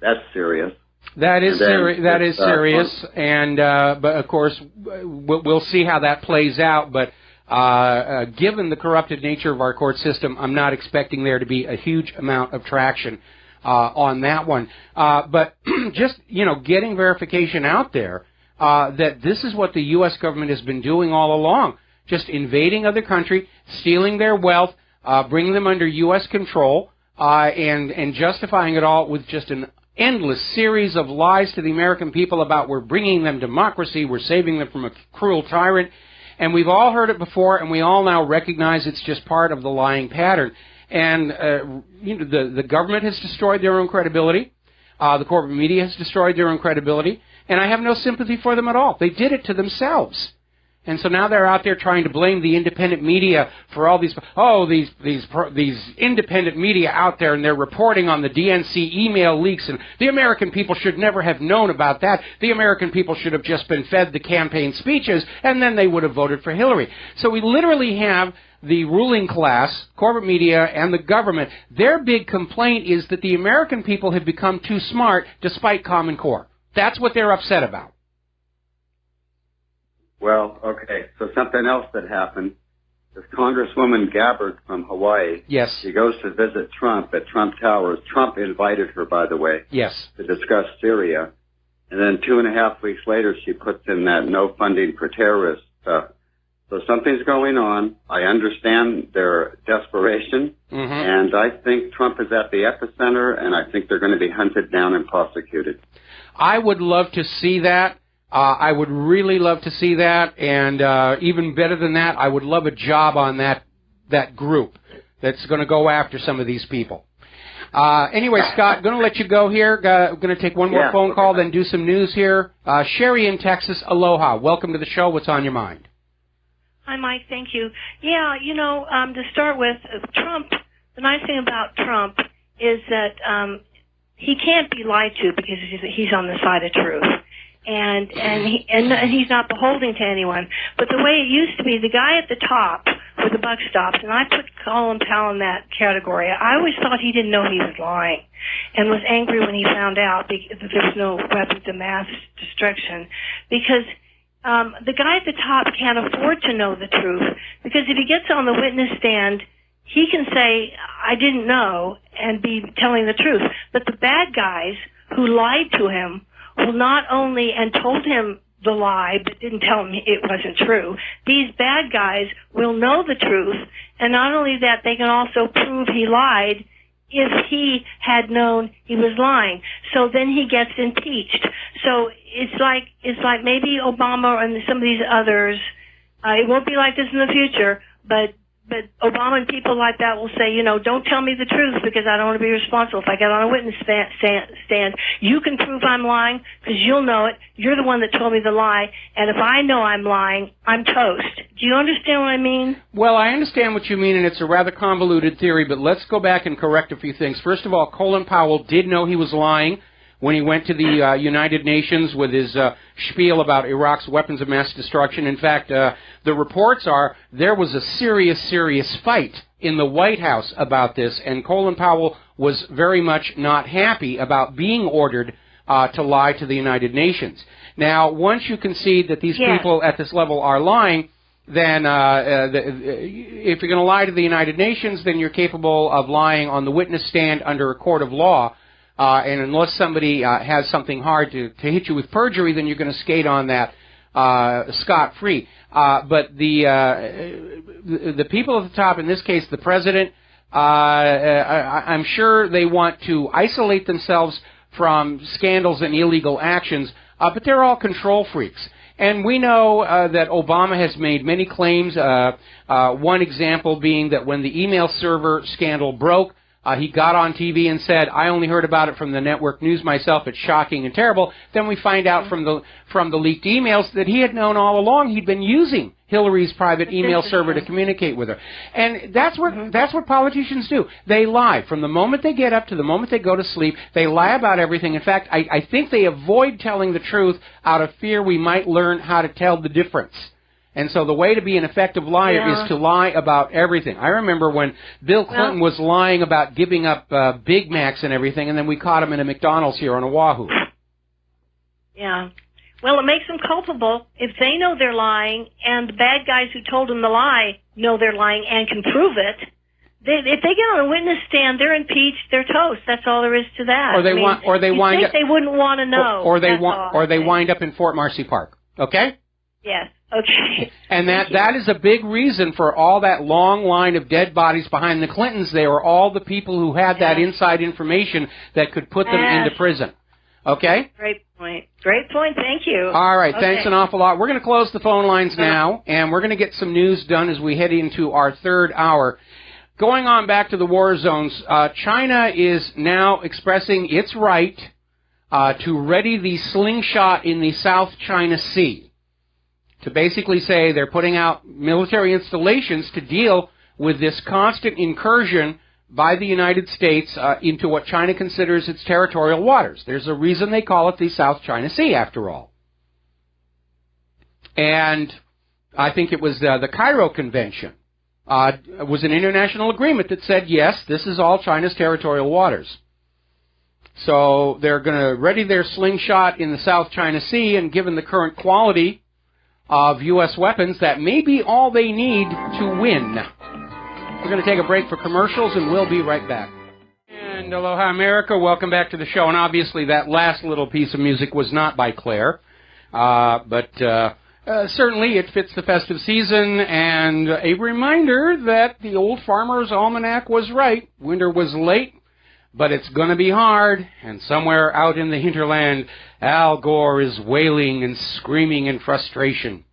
That's serious. That is serious, and but of course we'll see how that plays out. But given the corrupted nature of our court system, I'm not expecting there to be a huge amount of traction on that one. But just getting verification out there that this is what the U.S. government has been doing all along, just invading other countries, stealing their wealth, bringing them under U.S. control, and justifying it all with just an endless series of lies to the American people about we're bringing them democracy, we're saving them from a cruel tyrant. And we've all heard it before, and we all now recognize it's just part of the lying pattern. And the government has destroyed their own credibility. The corporate media has destroyed their own credibility. And I have no sympathy for them at all. They did it to themselves. And so now they're out there trying to blame the independent media for all these independent media out there, and they're reporting on the DNC email leaks, and the American people should never have known about that. The American people should have just been fed the campaign speeches, and then they would have voted for Hillary. So we literally have the ruling class, corporate media, and the government. Their big complaint is that the American people have become too smart despite Common Core. That's what they're upset about. Well, okay, so something else that happened. This Congresswoman Gabbard from Hawaii. Yes. She goes to visit Trump at Trump Towers. Trump invited her, by the way. Yes. To discuss Syria. And then 2.5 weeks later, she puts in that no funding for terrorists stuff. So something's going on. I understand their desperation. Mm-hmm. And I think Trump is at the epicenter, and I think they're going to be hunted down and prosecuted. I would love to see that. I would really love to see that, and even better than that, I would love a job on that group that's going to go after some of these people. Anyway, Scott, going to let you go here. Going to take one more phone call, then do some news here. Sherry in Texas, aloha. Welcome to the show. What's on your mind? Hi, Mike. Thank you. Yeah, to start with, Trump, the nice thing about Trump is that he can't be lied to because he's on the side of truth. And he's not beholden to anyone. But the way it used to be, the guy at the top where the buck stops, and I put Colin Powell in that category, I always thought he didn't know he was lying and was angry when he found out that there was no weapons of mass destruction, because the guy at the top can't afford to know the truth, because if he gets on the witness stand, he can say, I didn't know, and be telling the truth. But the bad guys who lied to him will not only, and told him the lie, but didn't tell him it wasn't true. These bad guys will know the truth, and not only that, they can also prove he lied if he had known he was lying. So then he gets impeached. So it's like maybe Obama and some of these others, it won't be like this in the future, but Obama and people like that will say, don't tell me the truth because I don't want to be responsible. If I get on a witness stand, you can prove I'm lying because you'll know it. You're the one that told me the lie. And if I know I'm lying, I'm toast. Do you understand what I mean? Well, I understand what you mean, and it's a rather convoluted theory, but let's go back and correct a few things. First of all, Colin Powell did know he was lying when he went to the United Nations with his spiel about Iraq's weapons of mass destruction. In fact, the reports are there was a serious fight in the White House about this, and Colin Powell was very much not happy about being ordered to lie to the United Nations. Now, once you concede that these people at this level are lying, then if you're going to lie to the United Nations, then you're capable of lying on the witness stand under a court of law. And unless somebody has something hard to hit you with perjury, then you're going to skate on that scot-free. But the people at the top, in this case the president, I'm sure they want to isolate themselves from scandals and illegal actions, but they're all control freaks. And we know that Obama has made many claims, one example being that when the email server scandal broke, he got on TV and said, I only heard about it from the network news myself. It's shocking and terrible. Then we find out from the leaked emails that he had known all along. He'd been using Hillary's private email server to communicate with her. And that's what politicians do. They lie. From the moment they get up to the moment they go to sleep, they lie about everything. In fact, I think they avoid telling the truth out of fear we might learn how to tell the difference. And so the way to be an effective liar is to lie about everything. I remember when Bill Clinton was lying about giving up Big Macs and everything, and then we caught him in a McDonald's here on Oahu. Yeah. Well, it makes them culpable if they know they're lying, and the bad guys who told them the lie know they're lying and can prove it. If they get on a witness stand, they're impeached. They're toast. That's all there is to that. Or they wind up. They wouldn't want to know. Or they wind up in Fort Marcy Park. Okay. Yes. Okay. And that is a big reason for all that long line of dead bodies behind the Clintons. They were all the people who had that inside information that could put them into prison. Okay? Great point. Great point. Thank you. All right. Thanks an awful lot. We're going to close the phone lines now, and we're going to get some news done as we head into our third hour. Going on back to the war zones, China is now expressing its right to ready the slingshot in the South China Sea. To basically say they're putting out military installations to deal with this constant incursion by the United States into what China considers its territorial waters. There's a reason they call it the South China Sea, after all. And I think it was the Cairo Convention. It was an international agreement that said, yes, this is all China's territorial waters. So they're going to ready their slingshot in the South China Sea, and given the current quality of U.S. weapons, that may be all they need to win. We're going to take a break for commercials, and we'll be right back. And aloha, America. Welcome back to the show. And obviously that last little piece of music was not by Claire, but certainly it fits the festive season, and a reminder that the old Farmer's Almanac was right. Winter was late, but it's going to be hard, and somewhere out in the hinterland, Al Gore is wailing and screaming in frustration.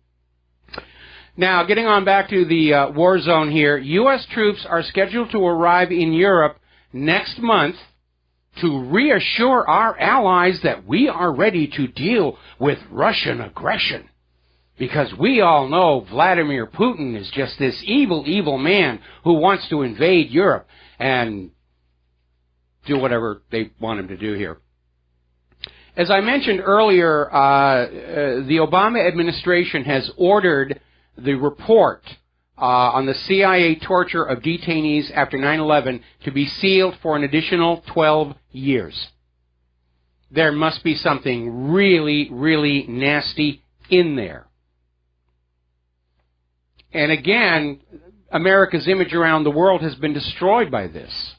Now, getting on back to the war zone here, U.S. troops are scheduled to arrive in Europe next month to reassure our allies that we are ready to deal with Russian aggression. Because we all know Vladimir Putin is just this evil, evil man who wants to invade Europe and do whatever they want him to do here. As I mentioned earlier, the Obama administration has ordered the report on the CIA torture of detainees after 9/11 to be sealed for an additional 12 years. There must be something really, really nasty in there. And again, America's image around the world has been destroyed by this.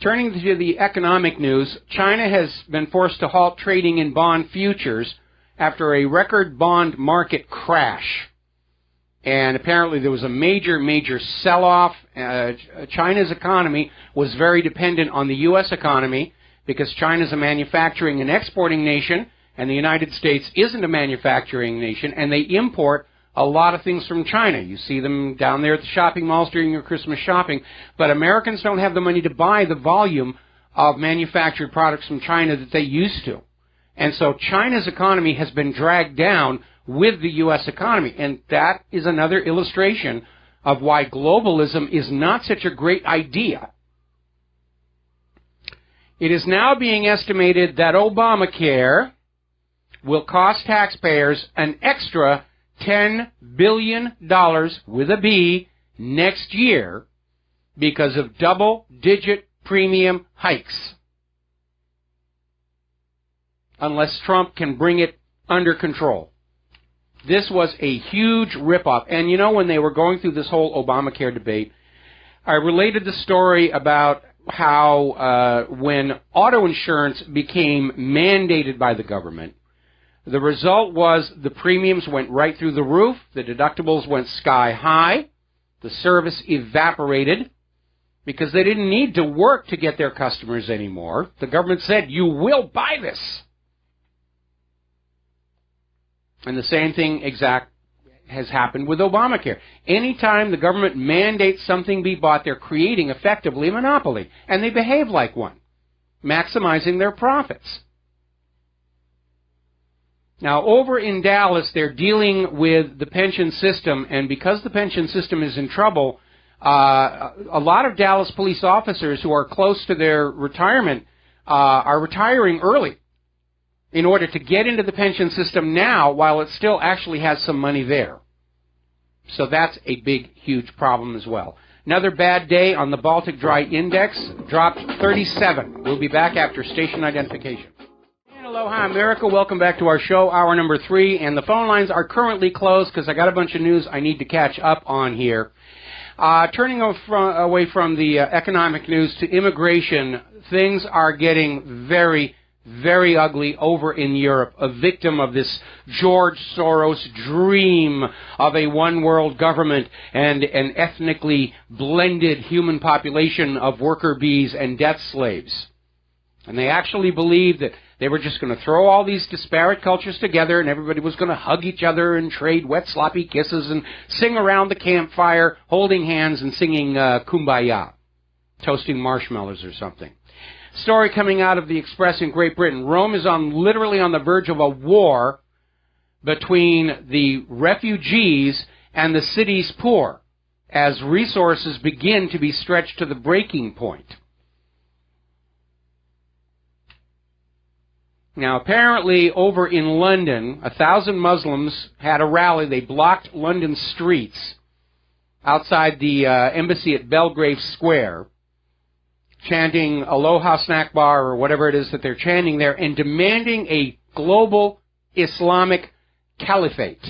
Turning to the economic news, China has been forced to halt trading in bond futures after a record bond market crash. And apparently there was a major, major sell-off. China's economy was very dependent on the U.S. economy because China's a manufacturing and exporting nation, and the United States isn't a manufacturing nation, and they import a lot of things from China. You see them down there at the shopping malls during your Christmas shopping. But Americans don't have the money to buy the volume of manufactured products from China that they used to. And so China's economy has been dragged down with the U.S. economy. And that is another illustration of why globalism is not such a great idea. It is now being estimated that Obamacare will cost taxpayers an extra $10 billion with a B next year because of double-digit premium hikes. Unless Trump can bring it under control. This was a huge ripoff. And you know, when they were going through this whole Obamacare debate, I related the story about how when auto insurance became mandated by the government, the result was the premiums went right through the roof, the deductibles went sky high, the service evaporated because they didn't need to work to get their customers anymore. The government said, you will buy this. And the same thing has happened with Obamacare. Anytime the government mandates something be bought, they're creating effectively a monopoly, and they behave like one, maximizing their profits. Now, over in Dallas, they're dealing with the pension system, and because the pension system is in trouble, a lot of Dallas police officers who are close to their retirement are retiring early in order to get into the pension system now while it still actually has some money there. So that's a big, huge problem as well. Another bad day on the Baltic Dry Index, dropped 37. We'll be back after station identification. Aloha, America. Welcome back to our show, hour number 3. And the phone lines are currently closed because I got a bunch of news I need to catch up on here. Turning away from the economic news to immigration, things are getting very, very ugly over in Europe, a victim of this George Soros dream of a one-world government and an ethnically blended human population of worker bees and death slaves. And they actually believed that they were just going to throw all these disparate cultures together and everybody was going to hug each other and trade wet, sloppy kisses and sing around the campfire, holding hands and singing Kumbaya, toasting marshmallows or something. Story coming out of the Express in Great Britain. Rome is literally on the verge of a war between the refugees and the city's poor as resources begin to be stretched to the breaking point. Now, apparently, over in London, 1,000 Muslims had a rally. They blocked London streets outside the embassy at Belgrave Square, chanting Aloha Snack Bar or whatever it is that they're chanting there, and demanding a global Islamic caliphate.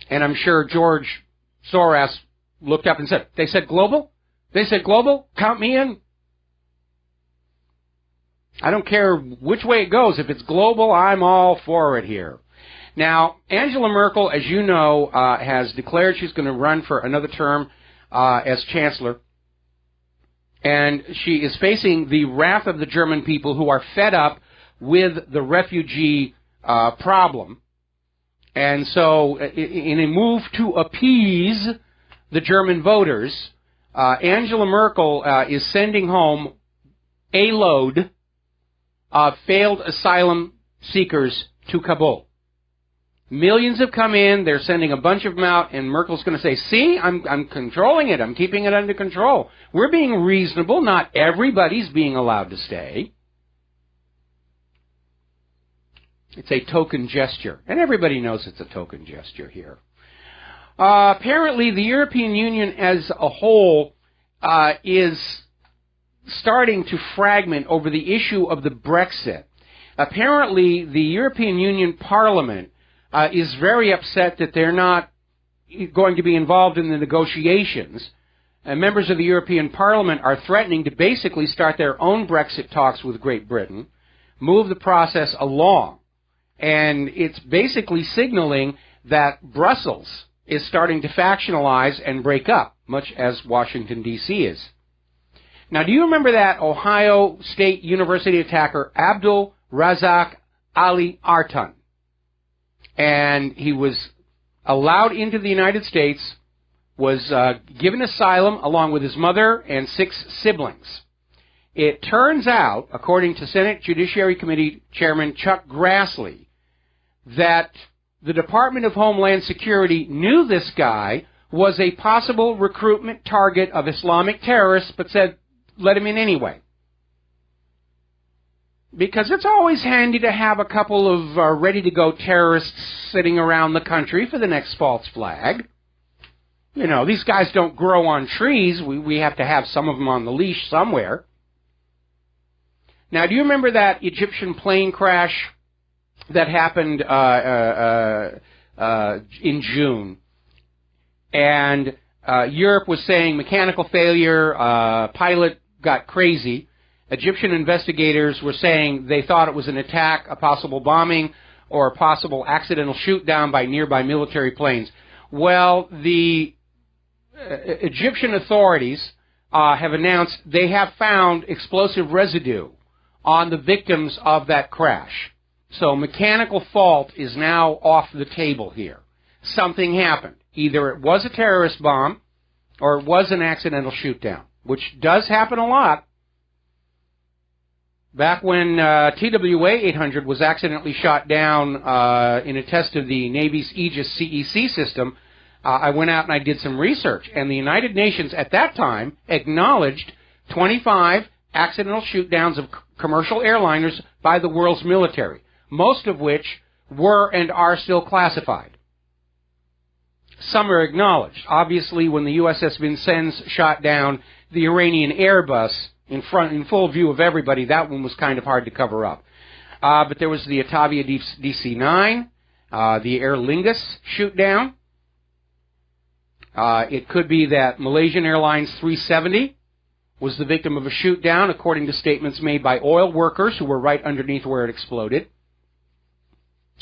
And I'm sure George Soros looked up and said, "They said global? They said global? Count me in." I don't care which way it goes. If it's global, I'm all for it here. Now, Angela Merkel, as you know, has declared she's going to run for another term as chancellor. And she is facing the wrath of the German people who are fed up with the refugee problem. And so, in a move to appease the German voters, Angela Merkel is sending home a load of failed asylum seekers to Kabul. Millions have come in, they're sending a bunch of them out, and Merkel's going to say, see, I'm controlling it, I'm keeping it under control. We're being reasonable, not everybody's being allowed to stay. It's a token gesture, and everybody knows it's a token gesture here. Apparently, the European Union as a whole is starting to fragment over the issue of the Brexit. Apparently, the European Union Parliament is very upset that they're not going to be involved in the negotiations. Members of the European Parliament are threatening to basically start their own Brexit talks with Great Britain, move the process along. And it's basically signaling that Brussels is starting to factionalize and break up, much as Washington, D.C. is. Now, do you remember that Ohio State University attacker, Abdul Razak Ali Artan? And he was allowed into the United States, was given asylum along with his mother and 6 siblings. It turns out, according to Senate Judiciary Committee Chairman Chuck Grassley, that the Department of Homeland Security knew this guy was a possible recruitment target of Islamic terrorists, but said, let him in anyway. Because it's always handy to have a couple of ready-to-go terrorists sitting around the country for the next false flag. You know, these guys don't grow on trees. We have to have some of them on the leash somewhere. Now, do you remember that Egyptian plane crash that happened in June? And Europe was saying mechanical failure, pilot got crazy. Egyptian investigators were saying they thought it was an attack, a possible bombing, or a possible accidental shoot-down by nearby military planes. Well, the Egyptian authorities have announced they have found explosive residue on the victims of that crash. So mechanical fault is now off the table here. Something happened. Either it was a terrorist bomb or it was an accidental shoot-down, which does happen a lot. Back when TWA 800 was accidentally shot down in a test of the Navy's Aegis CEC system, I went out and I did some research, and the United Nations at that time acknowledged 25 accidental shoot-downs of commercial airliners by the world's military, most of which were and are still classified. Some are acknowledged. Obviously, when the USS Vincennes shot down the Iranian Airbus in full view of everybody, that one was kind of hard to cover up. But there was the Atavia DC-9, the Aer Lingus shoot-down. It could be that Malaysian Airlines 370 was the victim of a shoot-down, according to statements made by oil workers who were right underneath where it exploded.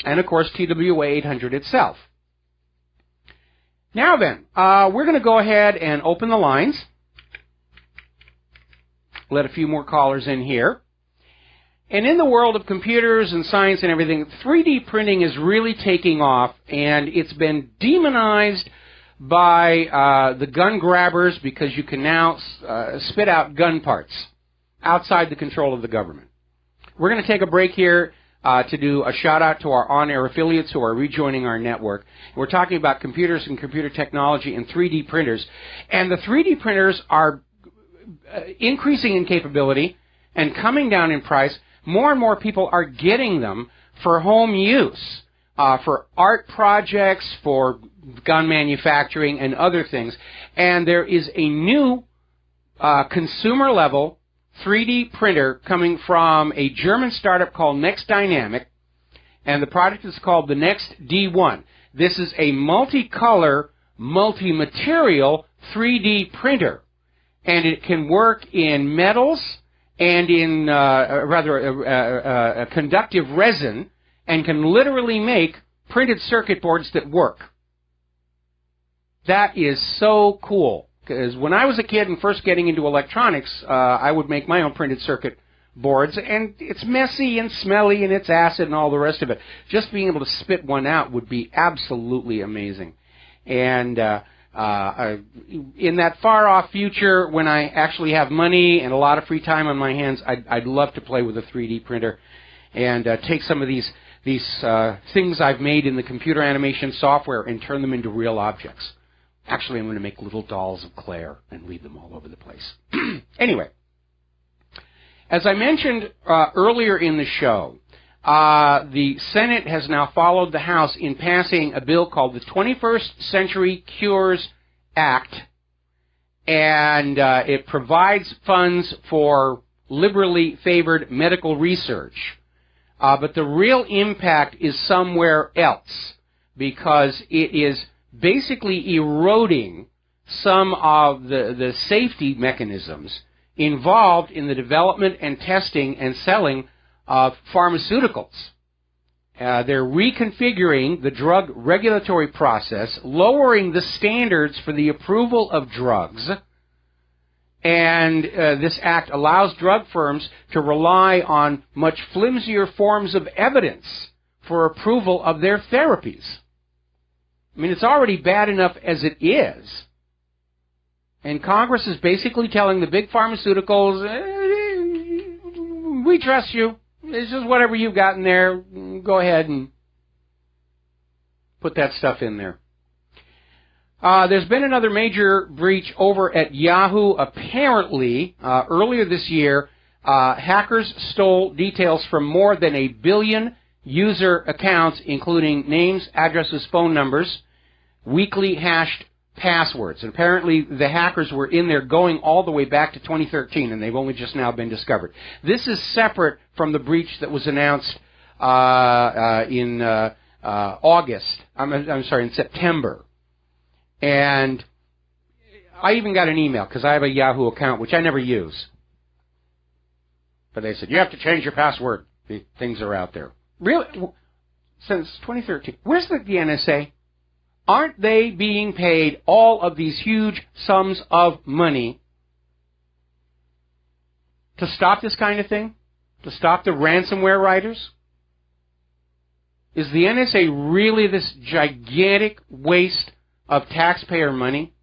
And, of course, TWA 800 itself. Now then, we're going to go ahead and open the lines. Let a few more callers in here. And in the world of computers and science and everything, 3D printing is really taking off, and it's been demonized by the gun grabbers because you can now spit out gun parts outside the control of the government. We're going to take a break here to do a shout-out to our on-air affiliates who are rejoining our network. We're talking about computers and computer technology and 3D printers. And the 3D printers are increasing in capability and coming down in price. More and more people are getting them for home use, for art projects, for gun manufacturing, and other things. And there is a new consumer-level 3D printer coming from a German startup called Next Dynamic, and the product is called the Next D1. This is a multicolor, multi-material 3D printer, and it can work in metals and in conductive resin, and can literally make printed circuit boards that work. That is so cool. Because when I was a kid and first getting into electronics, I would make my own printed circuit boards, and it's messy and smelly and it's acid and all the rest of it. Just being able to spit one out would be absolutely amazing. And in that far-off future, when I actually have money and a lot of free time on my hands, I'd love to play with a 3D printer and take some of these things I've made in the computer animation software and turn them into real objects. Actually, I'm going to make little dolls of Claire and leave them all over the place. Anyway, as I mentioned earlier in the show, the Senate has now followed the House in passing a bill called the 21st Century Cures Act, and it provides funds for liberally favored medical research. But the real impact is somewhere else, because it is basically eroding some of the safety mechanisms involved in the development and testing and selling of pharmaceuticals. They're reconfiguring the drug regulatory process, lowering the standards for the approval of drugs, and this act allows drug firms to rely on much flimsier forms of evidence for approval of their therapies. I mean, it's already bad enough as it is. And Congress is basically telling the big pharmaceuticals, we trust you. It's just whatever you've got in there, go ahead and put that stuff in there. There's been another major breach over at Yahoo. Apparently, earlier this year, hackers stole details from more than 1 billion user accounts, including names, addresses, phone numbers, weekly hashed passwords. And apparently the hackers were in there going all the way back to 2013, and they've only just now been discovered. This is separate from the breach that was announced in September. And I even got an email, because I have a Yahoo account, which I never use. But they said, you have to change your password. The things are out there. Really? Since 2013. Where's the NSA? Aren't they being paid all of these huge sums of money to stop this kind of thing? To stop the ransomware writers? Is the NSA really this gigantic waste of taxpayer money?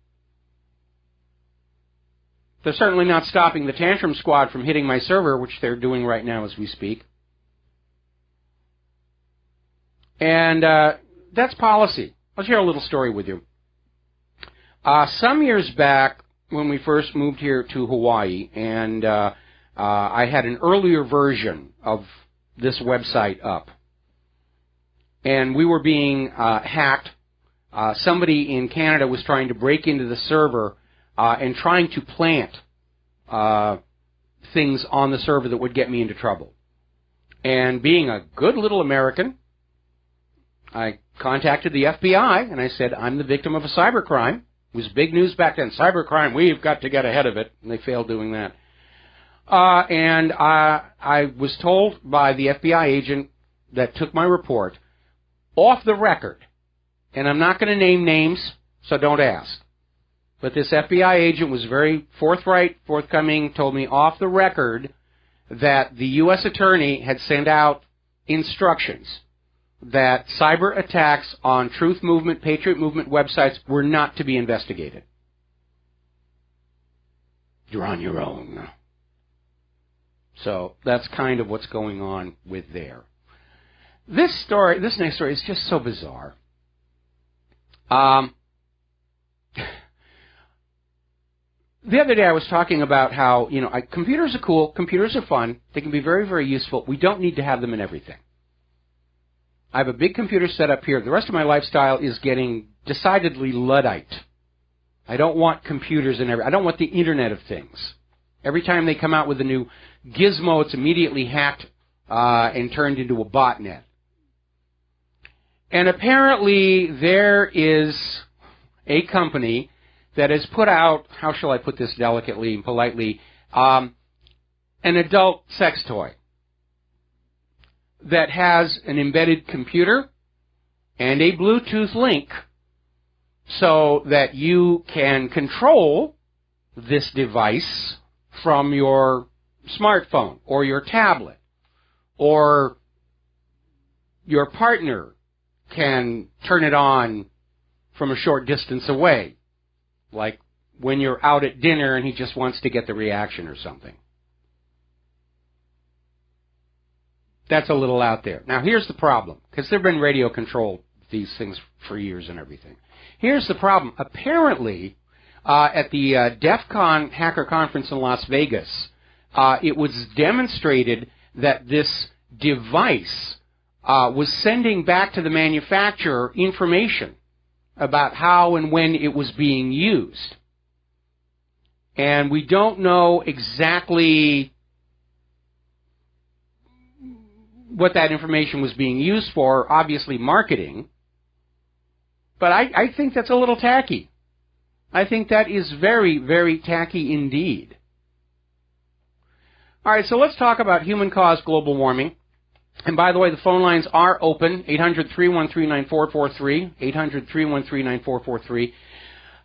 They're certainly not stopping the Tantrum Squad from hitting my server, which they're doing right now as we speak. And that's policy. I'll share a little story with you. Some years back, when we first moved here to Hawaii, and I had an earlier version of this website up, and we were being hacked. Somebody in Canada was trying to break into the server and trying to plant things on the server that would get me into trouble. And being a good little American, I contacted the FBI, and I said, I'm the victim of a cybercrime. It was big news back then. Cybercrime, we've got to get ahead of it. And they failed doing that. And I was told by the FBI agent that took my report, off the record, and I'm not going to name names, so don't ask. But this FBI agent was very forthcoming, told me off the record that the U.S. attorney had sent out instructions that cyber attacks on Truth Movement, Patriot Movement websites were not to be investigated. You're on your own. So that's kind of what's going on with there. This next story is just so bizarre. The other day I was talking about how, computers are cool, computers are fun, they can be very, very useful. We don't need to have them in everything. I have a big computer set up here. The rest of my lifestyle is getting decidedly Luddite. I don't want computers in I don't want the Internet of Things. Every time they come out with a new gizmo, it's immediately hacked and turned into a botnet. And apparently there is a company that has put out, how shall I put this delicately and politely, an adult sex toy that has an embedded computer and a Bluetooth link so that you can control this device from your smartphone or your tablet, or your partner can turn it on from a short distance away, like when you're out at dinner and he just wants to get the reaction or something. That's a little out there. Now, here's the problem, because they've been radio-controlled, these things, for years and everything. Here's the problem. Apparently, at the DEF CON hacker conference in Las Vegas, it was demonstrated that this device was sending back to the manufacturer information about how and when it was being used. And we don't know exactly what that information was being used for, obviously marketing. But I think that's a little tacky. I think that is very, very tacky indeed. All right, so let's talk about human-caused global warming. And by the way, the phone lines are open, 800-313-9443, 800-313-9443.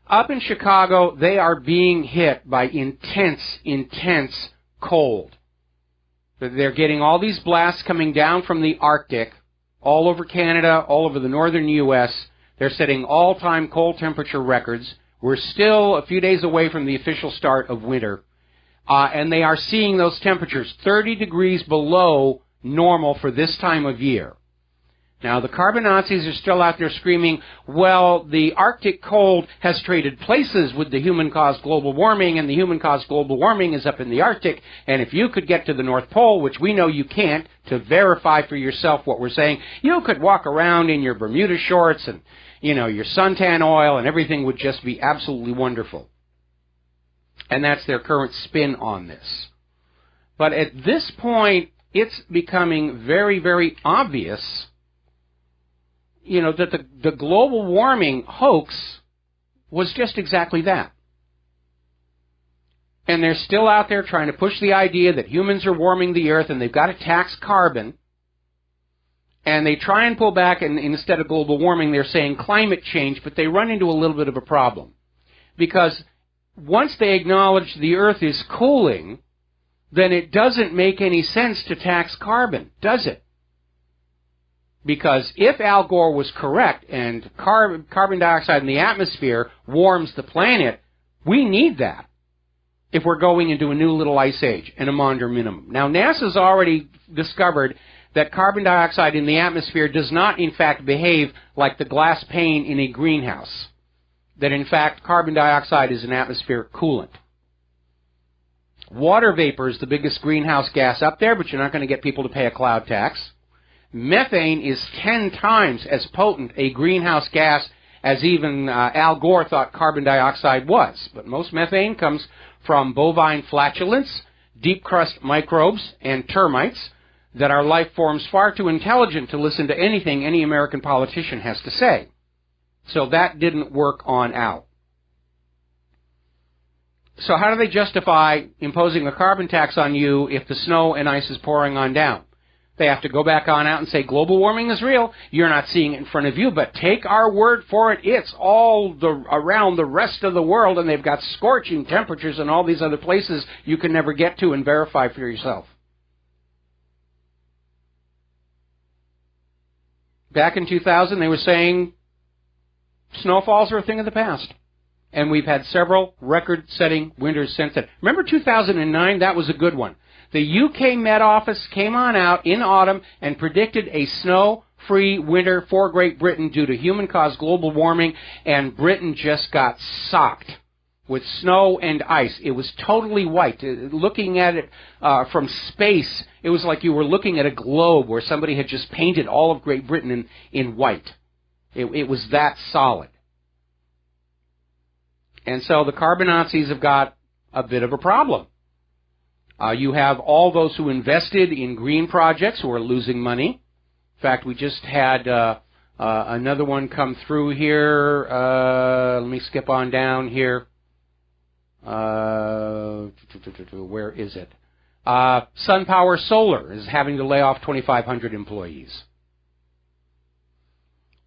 Up in Chicago, they are being hit by intense, intense cold. They're getting all these blasts coming down from the Arctic, all over Canada, all over the northern U.S. They're setting all-time cold temperature records. We're still a few days away from the official start of winter. And they are seeing those temperatures 30 degrees below normal for this time of year. Now, the carbon Nazis are still out there screaming, well, the Arctic cold has traded places with the human-caused global warming, and the human-caused global warming is up in the Arctic, and if you could get to the North Pole, which we know you can't, to verify for yourself what we're saying, you could walk around in your Bermuda shorts and, your suntan oil, and everything would just be absolutely wonderful. And that's their current spin on this. But at this point, it's becoming very, very obvious that the global warming hoax was just exactly that. And they're still out there trying to push the idea that humans are warming the earth and they've got to tax carbon. And they try and pull back, and instead of global warming, they're saying climate change, but they run into a little bit of a problem. Because once they acknowledge the earth is cooling, then it doesn't make any sense to tax carbon, does it? Because if Al Gore was correct and carbon dioxide in the atmosphere warms the planet, we need that if we're going into a new little ice age and a Maunder minimum. Now, NASA's already discovered that carbon dioxide in the atmosphere does not, in fact, behave like the glass pane in a greenhouse. That, in fact, carbon dioxide is an atmospheric coolant. Water vapor is the biggest greenhouse gas up there, but you're not going to get people to pay a cloud tax. Methane is 10 times as potent a greenhouse gas as even Al Gore thought carbon dioxide was. But most methane comes from bovine flatulence, deep crust microbes, and termites that are life forms far too intelligent to listen to anything any American politician has to say. So that didn't work on Al. So how do they justify imposing a carbon tax on you if the snow and ice is pouring on down? They have to go back on out and say, global warming is real. You're not seeing it in front of you, but take our word for it. It's all around the rest of the world, and they've got scorching temperatures in all these other places you can never get to and verify for yourself. Back in 2000, they were saying snowfalls are a thing of the past. And we've had several record-setting winters since then. Remember 2009? That was a good one. The UK Met Office came on out in autumn and predicted a snow-free winter for Great Britain due to human-caused global warming, and Britain just got socked with snow and ice. It was totally white. Looking at it from space, it was like you were looking at a globe where somebody had just painted all of Great Britain in white. It was that solid. And so the carbon Nazis have got a bit of a problem. You have all those who invested in green projects who are losing money. In fact, we just had another one come through here. Let me skip on down here. Where is it? SunPower Solar is having to lay off 2,500 employees.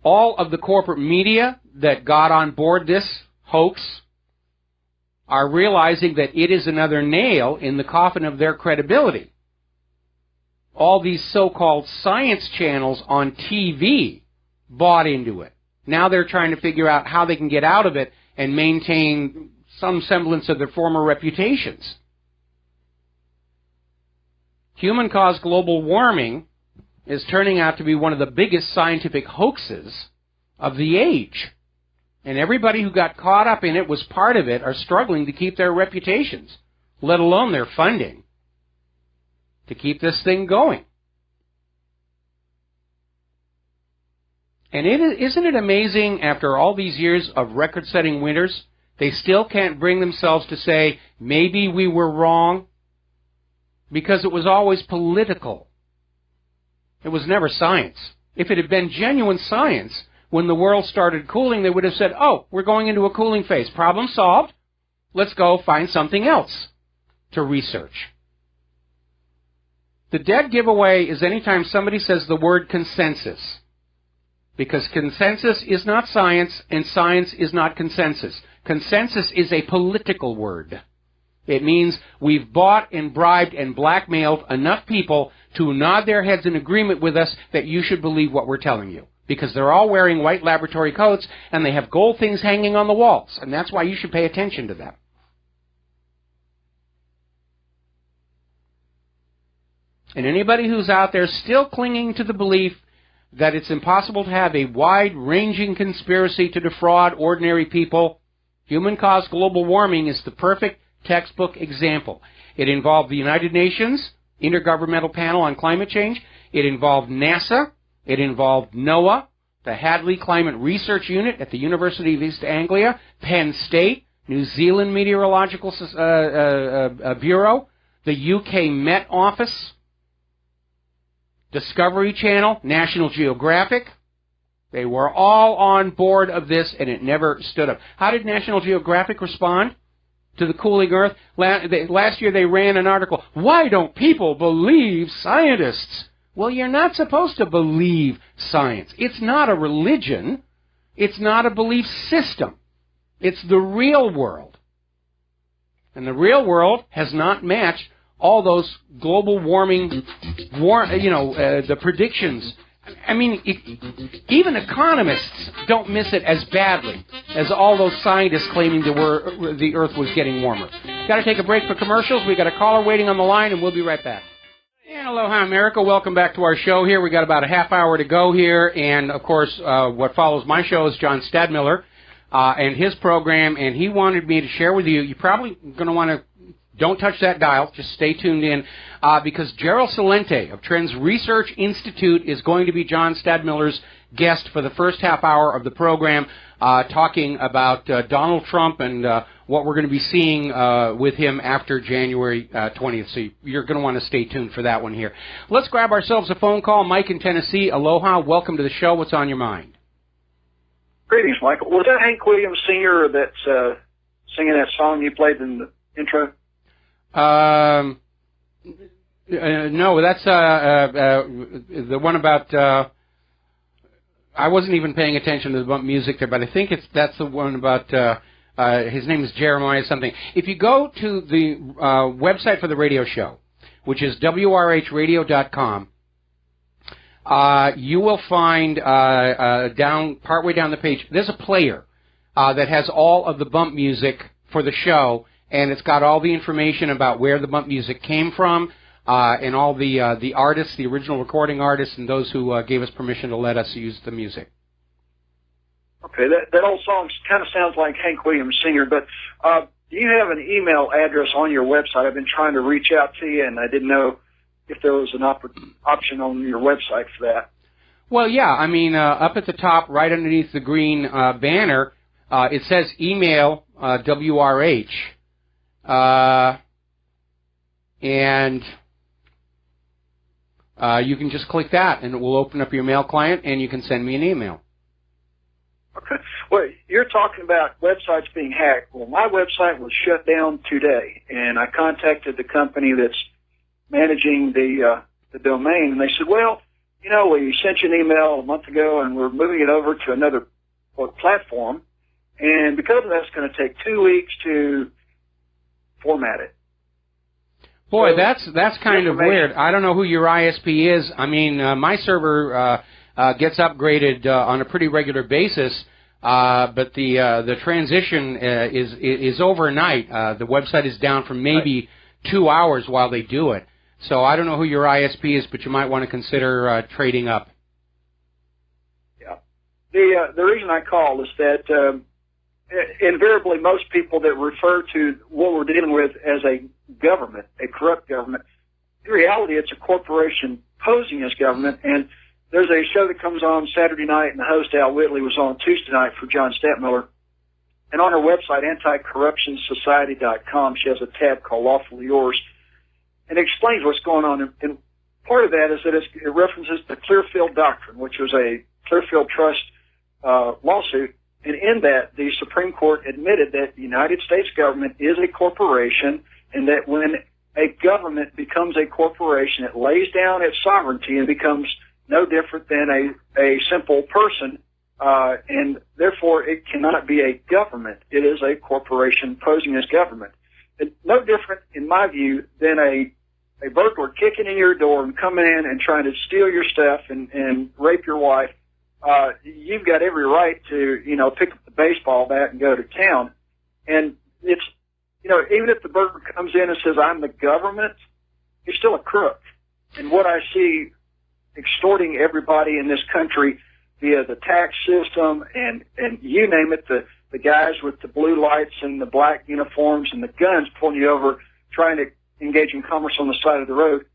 All of the corporate media that got on board this hoax are realizing that it is another nail in the coffin of their credibility. All these so-called science channels on TV bought into it. Now they're trying to figure out how they can get out of it and maintain some semblance of their former reputations. Human-caused global warming is turning out to be one of the biggest scientific hoaxes of the age. And everybody who got caught up in it, was part of it, are struggling to keep their reputations, let alone their funding, to keep this thing going. And isn't it amazing, after all these years of record-setting winters, they still can't bring themselves to say, maybe we were wrong? Because it was always political. It was never science. If it had been genuine science, when the world started cooling, they would have said, oh, we're going into a cooling phase. Problem solved. Let's go find something else to research. The dead giveaway is anytime somebody says the word consensus. Because consensus is not science, and science is not consensus. Consensus is a political word. It means we've bought and bribed and blackmailed enough people to nod their heads in agreement with us that you should believe what we're telling you. Because they're all wearing white laboratory coats, and they have gold things hanging on the walls, and that's why you should pay attention to them. And anybody who's out there still clinging to the belief that it's impossible to have a wide-ranging conspiracy to defraud ordinary people, human-caused global warming is the perfect textbook example. It involved the United Nations Intergovernmental Panel on Climate Change. It involved NASA. It involved NOAA, the Hadley Climate Research Unit at the University of East Anglia, Penn State, New Zealand Meteorological Bureau, the UK Met Office, Discovery Channel, National Geographic. They were all on board of this, and it never stood up. How did National Geographic respond to the cooling Earth? Last year they ran an article, "Why don't people believe scientists?" Well, you're not supposed to believe science. It's not a religion. It's not a belief system. It's the real world. And the real world has not matched all those global warming, the predictions I mean, even economists don't miss it as badly as all those scientists claiming the Earth was getting warmer. Got to take a break for commercials. We got a caller waiting on the line, and we'll be right back. And aloha, America. Welcome back to our show here. We got about a half hour to go here, and of course, what follows my show is John Stadmiller and his program, and he wanted me to share with you. You're probably going to want to. Don't touch that dial. Just stay tuned in because Gerald Celente of Trends Research Institute is going to be John Stadmiller's guest for the first half hour of the program, talking about Donald Trump and what we're going to be seeing with him after January 20th. So you're going to want to stay tuned for that one here. Let's grab ourselves a phone call. Mike in Tennessee. Aloha. Welcome to the show. What's on your mind? Greetings, Michael. Was that Hank Williams Sr. that's singing that song you played in the intro? No, that's the one about. I wasn't even paying attention to the bump music there, but I think that's the one about. His name is Jeremiah something. If you go to the website for the radio show, which is WRHradio.com, you will find partway down the page, there's a player that has all of the bump music for the show. And it's got all the information about where the bump music came from, and all the artists, the original recording artists, and those who gave us permission to let us use the music. Okay, that old song kind of sounds like Hank Williams Sr., but do you have an email address on your website? I've been trying to reach out to you, and I didn't know if there was an option on your website for that. Well, yeah, I mean, up at the top, right underneath the green banner, it says email WRH. And you can just click that, and it will open up your mail client, and you can send me an email. Okay. Well, you're talking about websites being hacked. Well, my website was shut down today, and I contacted the company that's managing the domain, and they said, well, you know, we sent you an email a month ago, and we're moving it over to another platform, and because of that, it's going to take 2 weeks to format it. Boy, so that's kind of weird. I don't know who your ISP is. I mean, my server gets upgraded on a pretty regular basis, but the transition is overnight. The website is down for maybe 2 hours while they do it. So I don't know who your ISP is, but you might want to consider trading up. Yeah. The reason I call is that invariably, most people that refer to what we're dealing with as a government, a corrupt government, in reality, it's a corporation posing as government. And there's a show that comes on Saturday night, and the host, Al Whitley, was on Tuesday night for John Stadmiller. And on her website, anticorruptionsociety.com, she has a tab called Lawfully Yours, and it explains what's going on. And part of that is that it references the Clearfield Doctrine, which was a Clearfield Trust lawsuit. And in that, the Supreme Court admitted that the United States government is a corporation, and that when a government becomes a corporation, it lays down its sovereignty and becomes no different than a simple person, and therefore it cannot be a government. It is a corporation posing as government. It's no different, in my view, than a burglar kicking in your door and coming in and trying to steal your stuff and rape your wife. You've got every right to, pick up the baseball bat and go to town. And it's, even if the burglar comes in and says, I'm the government, you're still a crook. And what I see extorting everybody in this country via the tax system and you name it, the guys with the blue lights and the black uniforms and the guns pulling you over, trying to engage in commerce on the side of the road.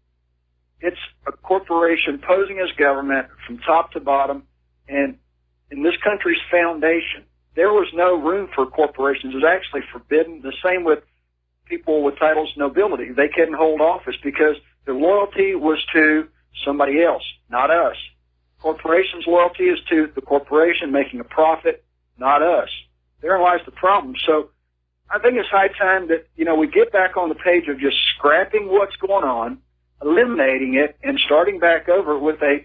It's a corporation posing as government from top to bottom. And in this country's foundation, there was no room for corporations. It was actually forbidden. The same with people with titles of nobility. They couldn't hold office because their loyalty was to somebody else, not us. Corporations' loyalty is to the corporation making a profit, not us. Therein lies the problem. So I think it's high time that, we get back on the page of just scrapping what's going on, eliminating it, and starting back over with a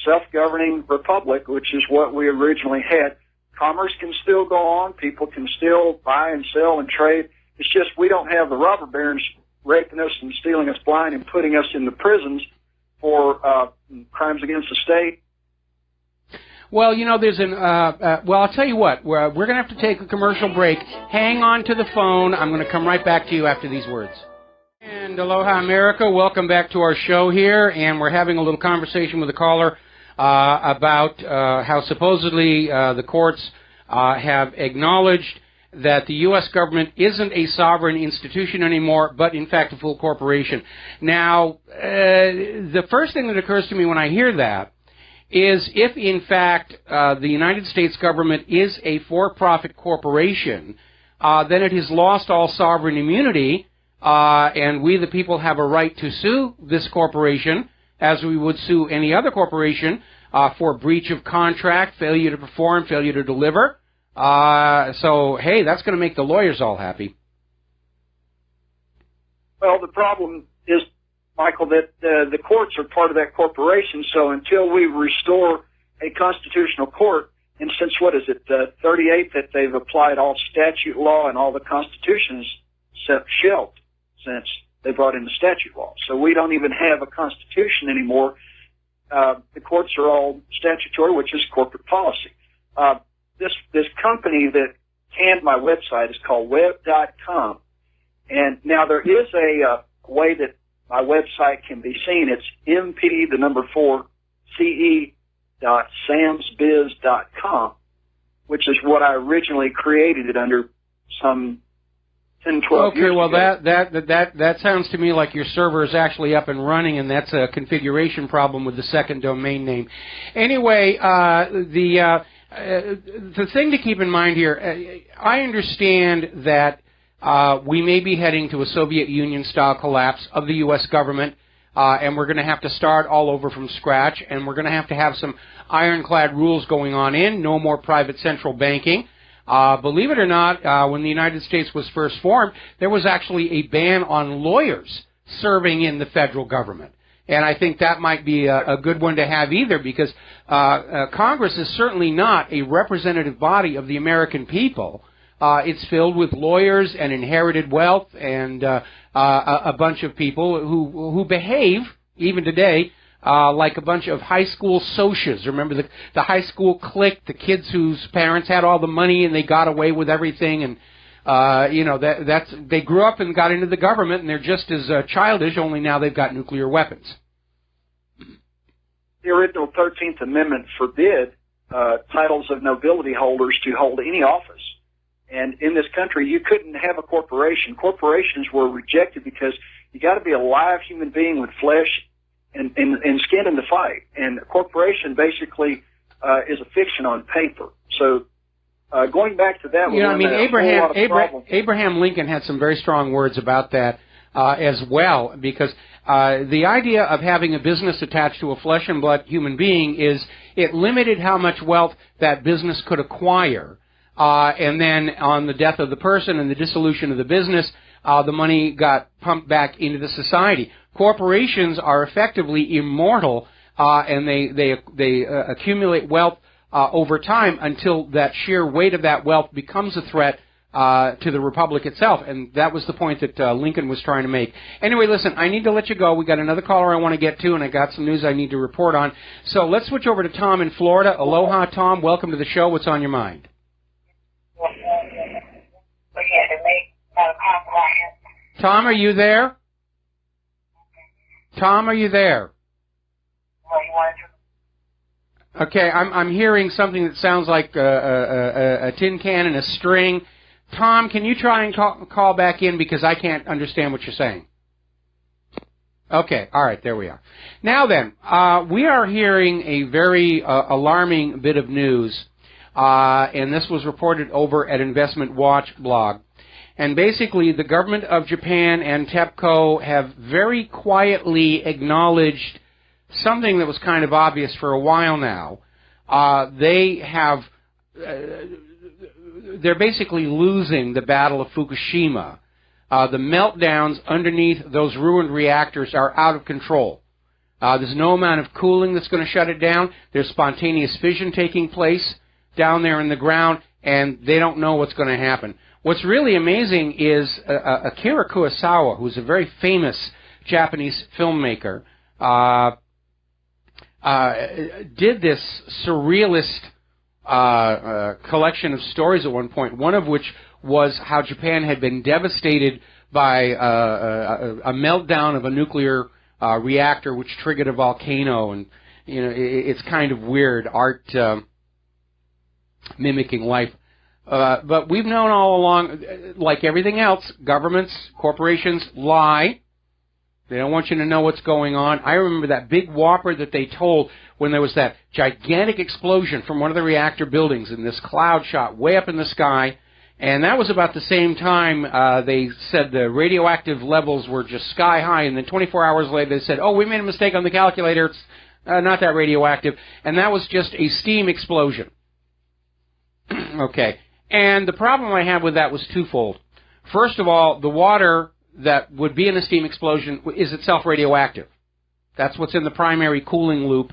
self-governing republic, which is what we originally had. Commerce can still go on. People can still buy and sell and trade. It's just we don't have the robber barons raping us and stealing us blind and putting us in the prisons for crimes against the state Well, you know, there's well, I'll tell you what. We're going to have to take a commercial break. Hang on to the phone. I'm going to come right back to you after these words. And aloha, America. Welcome back to our show here. And we're having a little conversation with a caller about how supposedly the courts have acknowledged that the U.S. government isn't a sovereign institution anymore, but in fact a full corporation. Now, the first thing that occurs to me when I hear that is if, in fact, the United States government is a for-profit corporation, then it has lost all sovereign immunity, and we, the people, have a right to sue this corporation as we would sue any other corporation for breach of contract, failure to perform, failure to deliver. So, hey, that's going to make the lawyers all happy. Well, the problem is, Michael, that the courts are part of that corporation, so until we restore a constitutional court, and since, 38, that they've applied all statute law and all the constitutions shelved since they brought in the statute law. So we don't even have a constitution anymore. The courts are all statutory, which is corporate policy. This company that canned my website is called web.com. And now there is a way that my website can be seen. It's mp4ce.samsbiz.com, which is what I originally created it under some 10, 12 years well, ago. that sounds to me like your server is actually up and running, and that's a configuration problem with the second domain name. Anyway, the thing to keep in mind here, I understand that we may be heading to a Soviet Union-style collapse of the U.S. government, and we're going to have to start all over from scratch, and we're going to have some ironclad rules going on no more private central banking. Believe it or not, when the United States was first formed, there was actually a ban on lawyers serving in the federal government. And I think that might be a good one to have either, because Congress is certainly not a representative body of the American people. It's filled with lawyers and inherited wealth and a bunch of people who behave, even today, like a bunch of high school socias. Remember the high school clique, the kids whose parents had all the money and they got away with everything, and they grew up and got into the government, and they're just as childish, only now they've got nuclear weapons. The original 13th Amendment forbid titles of nobility holders to hold any office. And in this country, you couldn't have a corporation. Corporations were rejected because you got to be a live human being with flesh and skin in the fight. And a corporation basically is a fiction on paper. So going back to that, Abraham Lincoln had some very strong words about that as well, because the idea of having a business attached to a flesh and blood human being is it limited how much wealth that business could acquire. And then on the death of the person and the dissolution of the business, the money got pumped back into the society. Corporations are effectively immortal, and they accumulate wealth over time until that sheer weight of that wealth becomes a threat to the republic itself. And that was the point that Lincoln was trying to make. Anyway, listen, I need to let you go. We got another caller I want to get to, and I got some news I need to report on. So let's switch over to Tom in Florida. Aloha, Tom. Welcome to the show. What's on your mind? Tom, are you there? Tom, are you there? Okay, I'm hearing something that sounds like a tin can and a string. Tom, can you try and call back in, because I can't understand what you're saying? Okay, all right, there we are. Now then, we are hearing a very alarming bit of news, and this was reported over at Investment Watch blog. And basically, the government of Japan and TEPCO have very quietly acknowledged something that was kind of obvious for a while now. They're basically losing the Battle of Fukushima. The meltdowns underneath those ruined reactors are out of control. There's no amount of cooling that's going to shut it down. There's spontaneous fission taking place down there in the ground, and they don't know what's going to happen. What's really amazing is Akira Kurosawa, who's a very famous Japanese filmmaker, did this surrealist collection of stories at one point, one of which was how Japan had been devastated by a meltdown of a nuclear reactor which triggered a volcano. And, it's kind of weird, art mimicking life. But we've known all along, like everything else, governments, corporations lie. They don't want you to know what's going on. I remember that big whopper that they told when there was that gigantic explosion from one of the reactor buildings, and this cloud shot way up in the sky. And that was about the same time they said the radioactive levels were just sky high. And then 24 hours later they said, oh, we made a mistake on the calculator. It's not that radioactive. And that was just a steam explosion. Okay. And the problem I had with that was twofold. First of all, the water that would be in a steam explosion is itself radioactive. That's what's in the primary cooling loop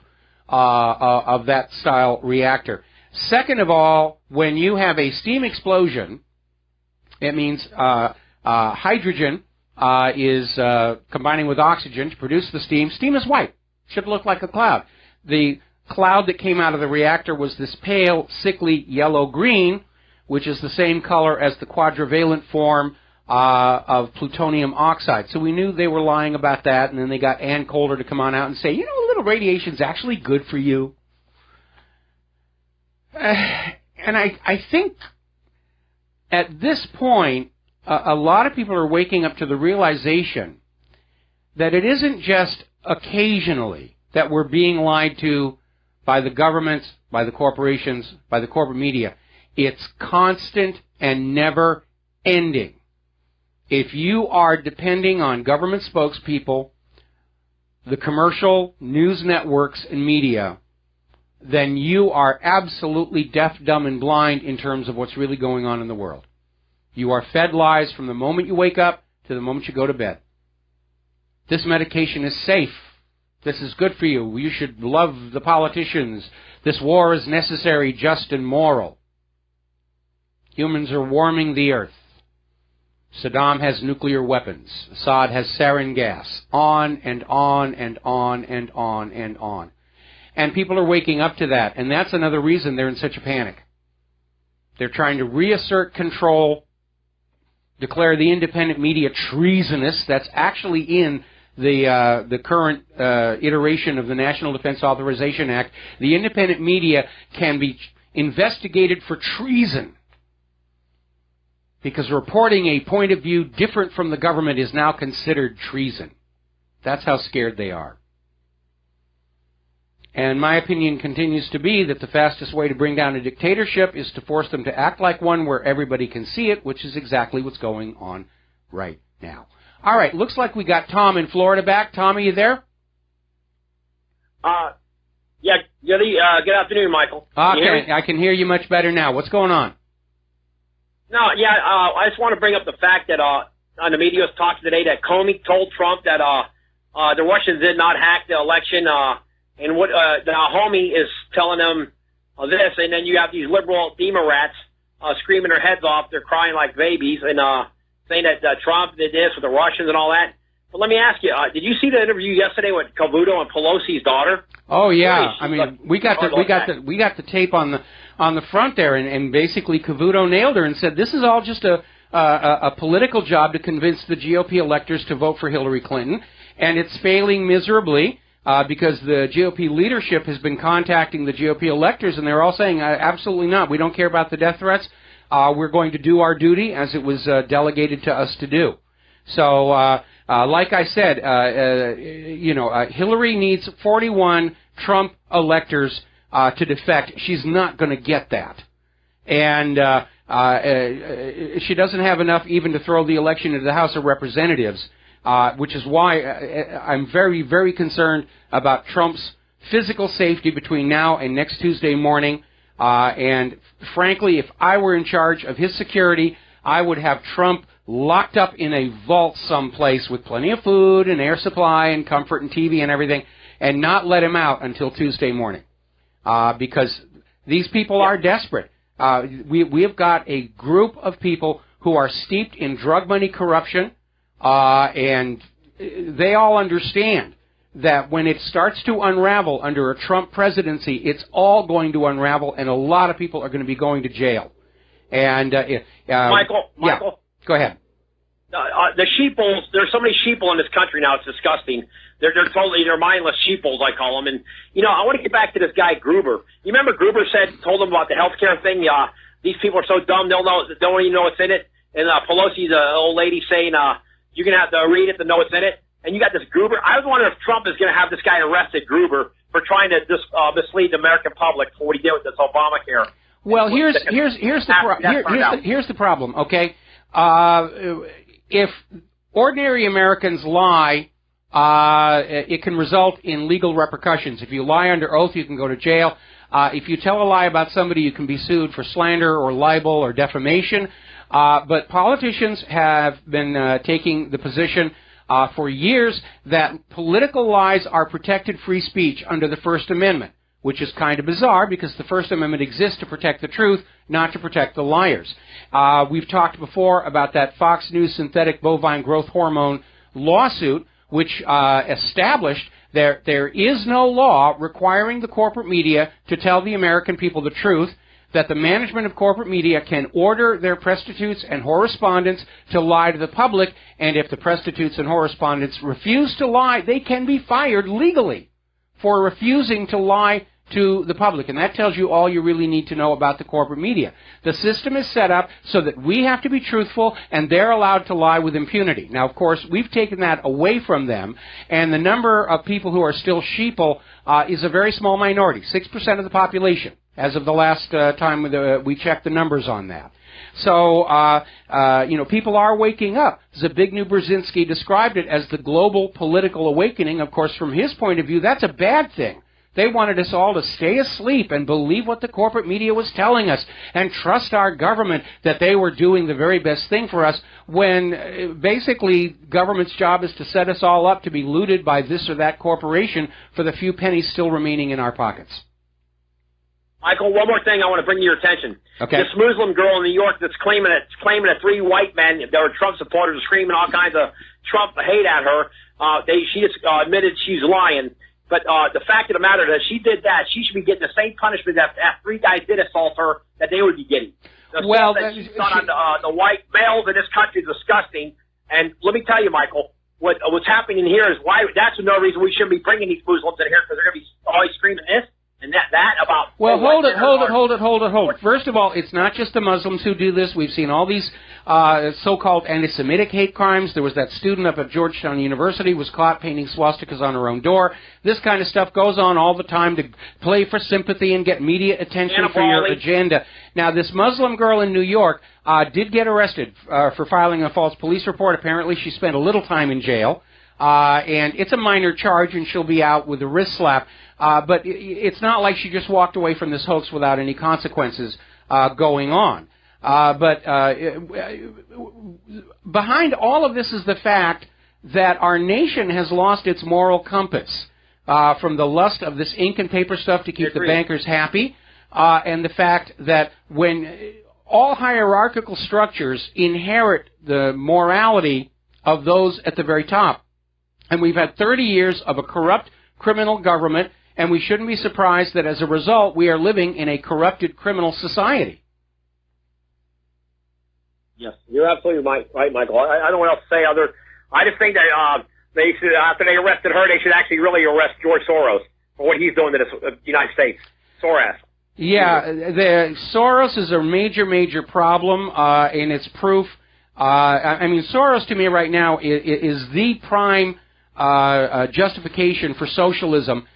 of that style reactor. Second of all, when you have a steam explosion, it means hydrogen is combining with oxygen to produce the steam. Steam is white. Should look like a cloud. The cloud that came out of the reactor was this pale, sickly yellow-green, which is the same color as the quadrivalent form of plutonium oxide. So we knew they were lying about that, and then they got Ann Coulter to come on out and say, a little radiation's actually good for you. And I think at this point, a lot of people are waking up to the realization that it isn't just occasionally that we're being lied to by the governments, by the corporations, by the corporate media. It's constant and never ending. If you are depending on government spokespeople, the commercial news networks and media, then you are absolutely deaf, dumb, and blind in terms of what's really going on in the world. You are fed lies from the moment you wake up to the moment you go to bed. This medication is safe. This is good for you. You should love the politicians. This war is necessary, just, and moral. Humans are warming the earth. Saddam has nuclear weapons. Assad has sarin gas. On and on and on and on and on. And people are waking up to that, and that's another reason they're in such a panic. They're trying to reassert control, declare the independent media treasonous. That's actually in the current iteration of the National Defense Authorization Act. The independent media can be investigated for treason because reporting a point of view different from the government is now considered treason. That's how scared they are. And my opinion continues to be that the fastest way to bring down a dictatorship is to force them to act like one where everybody can see it, which is exactly what's going on right now. All right, looks like we got Tom in Florida back. Tom, are you there? Yeah, good afternoon, Michael. Okay, I can hear you much better now. What's going on? No, yeah, I just want to bring up the fact that on the media was talking today that Comey told Trump that the Russians did not hack the election, and what the homie is telling them this, and then you have these liberal Democrats screaming their heads off. They're crying like babies and saying that Trump did this with the Russians and all that. But let me ask you, did you see the interview yesterday with Cavuto and Pelosi's daughter? Oh yeah, I mean we got the tape on the front there, and basically Cavuto nailed her and said this is all just a political job to convince the GOP electors to vote for Hillary Clinton, and it's failing miserably because the GOP leadership has been contacting the GOP electors, and they're all saying absolutely not. We don't care about the death threats. We're going to do our duty as it was delegated to us to do. So. Like I said, Hillary needs 41 Trump electors to defect. She's not going to get that. And she doesn't have enough even to throw the election into the House of Representatives, which is why I'm very, very concerned about Trump's physical safety between now and next Tuesday morning. And frankly, if I were in charge of his security, I would have Trump locked up in a vault someplace with plenty of food and air supply and comfort and TV and everything, and not let him out until Tuesday morning, because these people are desperate. We have got a group of people who are steeped in drug money corruption, and they all understand that when it starts to unravel under a Trump presidency, it's all going to unravel, and a lot of people are going to be going to jail. And Michael, yeah, go ahead. The sheeples, there's so many sheeple in this country now, it's disgusting. They're mindless sheeples, I call them. And, you know, I want to get back to this guy, Gruber. You remember Gruber told them about the health care thing? These people are so dumb, don't even know what's in it. And Pelosi's the old lady saying, you're going to have to read it to know what's in it. And you got this Gruber. I was wondering if Trump is going to have this guy arrested, Gruber, for trying to mislead the American public for what he did with this Obamacare. Well, here's the problem, okay? If ordinary Americans lie, it can result in legal repercussions. If you lie under oath, you can go to jail. If you tell a lie about somebody, you can be sued for slander or libel or defamation. But politicians have been taking the position for years that political lies are protected free speech under the First Amendment, which is kind of bizarre because the First Amendment exists to protect the truth, not to protect the liars. We've talked before about that Fox News synthetic bovine growth hormone lawsuit, which established there is no law requiring the corporate media to tell the American people the truth, that the management of corporate media can order their prostitutes and correspondents to lie to the public, and if the prostitutes and correspondents refuse to lie, they can be fired legally for refusing to lie to the public. And that tells you all you really need to know about the corporate media. The system is set up so that we have to be truthful and they're allowed to lie with impunity. Now, of course, we've taken that away from them, and the number of people who are still sheeple is a very small minority, 6% of the population, as of the last time we checked the numbers on that. So, people are waking up. Zbigniew Brzezinski described it as the global political awakening. Of course, from his point of view, that's a bad thing. They wanted us all to stay asleep and believe what the corporate media was telling us and trust our government that they were doing the very best thing for us, when basically government's job is to set us all up to be looted by this or that corporation for the few pennies still remaining in our pockets. Michael, one more thing I want to bring to your attention. Okay. This Muslim girl in New York that's claiming that 3 white men that were Trump supporters are screaming all kinds of Trump hate at her. She just admitted she's lying. But the fact of the matter is, she did that. She should be getting the same punishment that 3 guys did assault her that they would be getting. The stuff that she's done on the white males in this country is disgusting. And let me tell you, Michael, what's happening here is why that's another reason we shouldn't be bringing these Muslims in here, because they're going to be always screaming this and that about. Well, hold it. First of all, it's not just the Muslims who do this. We've seen all these so-called anti-Semitic hate crimes. There was that student up at Georgetown University was caught painting swastikas on her own door. This kind of stuff goes on all the time to play for sympathy and get media attention for your agenda. Now, this Muslim girl in New York did get arrested for filing a false police report. Apparently, she spent a little time in jail. And it's a minor charge, and she'll be out with a wrist slap. But it's not like she just walked away from this hoax without any consequences going on. But behind all of this is the fact that our nation has lost its moral compass from the lust of this ink and paper stuff to keep the bankers happy, and the fact that when all hierarchical structures inherit the morality of those at the very top. And we've had 30 years of a corrupt criminal government, and we shouldn't be surprised that as a result we are living in a corrupted criminal society. Yes, you're absolutely right, Michael. I don't know what else to say other. I just think that they should, after they arrested her, they should actually really arrest George Soros for what he's doing to the United States. Soros. Yeah, Soros is a major problem, and it's proof. I mean, Soros to me right now is the prime justification for socialism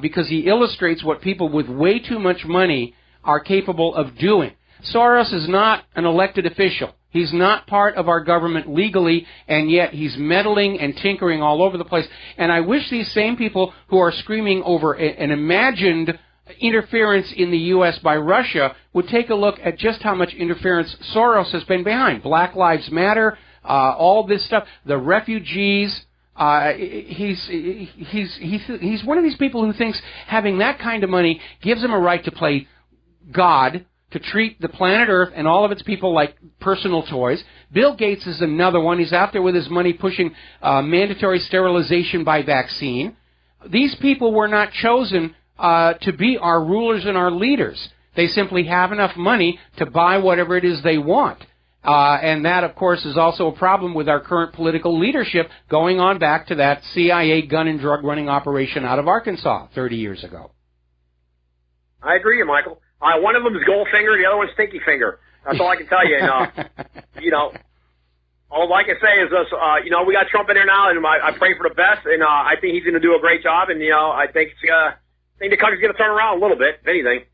because he illustrates what people with way too much money are capable of doing. Soros is not an elected official. He's not part of our government legally, and yet he's meddling and tinkering all over the place. And I wish these same people who are screaming over an imagined interference in the U.S. by Russia would take a look at just how much interference Soros has been behind. Black Lives Matter, all this stuff, the refugees. He's one of these people who thinks having that kind of money gives him a right to play God, to treat the planet Earth and all of its people like personal toys. Bill Gates is another one. He's out there with his money pushing mandatory sterilization by vaccine. These people were not chosen to be our rulers and our leaders. They simply have enough money to buy whatever it is they want. And that, of course, is also a problem with our current political leadership, going on back to that CIA gun and drug running operation out of Arkansas 30 years ago. I agree with you, Michael. One of them is Goldfinger, the other one's Stinky Finger. That's all I can tell you. And, you know, all I can say is this, you know, we got Trump in there now, and I pray for the best, and I think he's going to do a great job, and, you know, I think the country's going to turn around a little bit, if anything.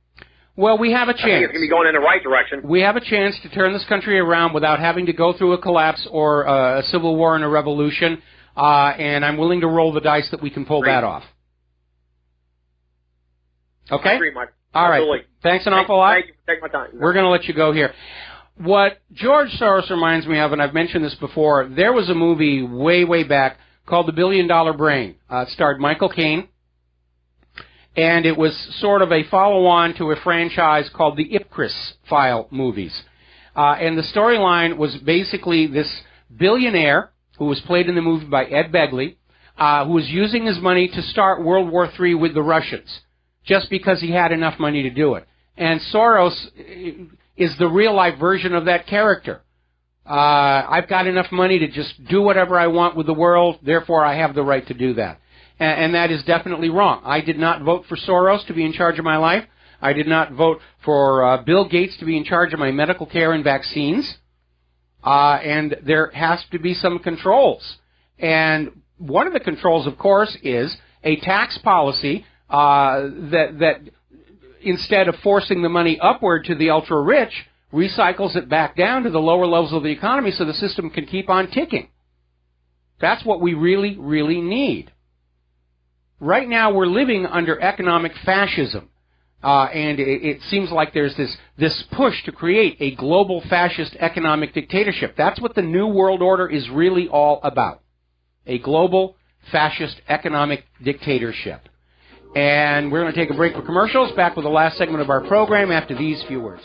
Well, we have a chance. I think it's going to be going in the right direction. We have a chance to turn this country around without having to go through a collapse or a civil war and a revolution, and I'm willing to roll the dice that we can pull that off. Okay? I agree, Mike. All right. Absolutely. Thanks an awful lot. Thank you for taking my time. We're going to let you go here. What George Soros reminds me of, and I've mentioned this before, there was a movie way, way back called The $1 Billion Brain. It starred Michael Caine, and it was sort of a follow-on to a franchise called the Ipcris File movies. And the storyline was basically this billionaire, who was played in the movie by Ed Begley, who was using his money to start World War III with the Russians, just because he had enough money to do it. And Soros is the real-life version of that character. I've got enough money to just do whatever I want with the world, therefore I have the right to do that. And that is definitely wrong. I did not vote for Soros to be in charge of my life. I did not vote for Bill Gates to be in charge of my medical care and vaccines. And there has to be some controls. And one of the controls, of course, is a tax policy that instead of forcing the money upward to the ultra-rich, recycles it back down to the lower levels of the economy so the system can keep on ticking. That's what we really, really need. Right now we're living under economic fascism, and it seems like there's this push to create a global fascist economic dictatorship. That's what the New World Order is really all about, a global fascist economic dictatorship. And we're going to take a break for commercials, back with the last segment of our program after these few words.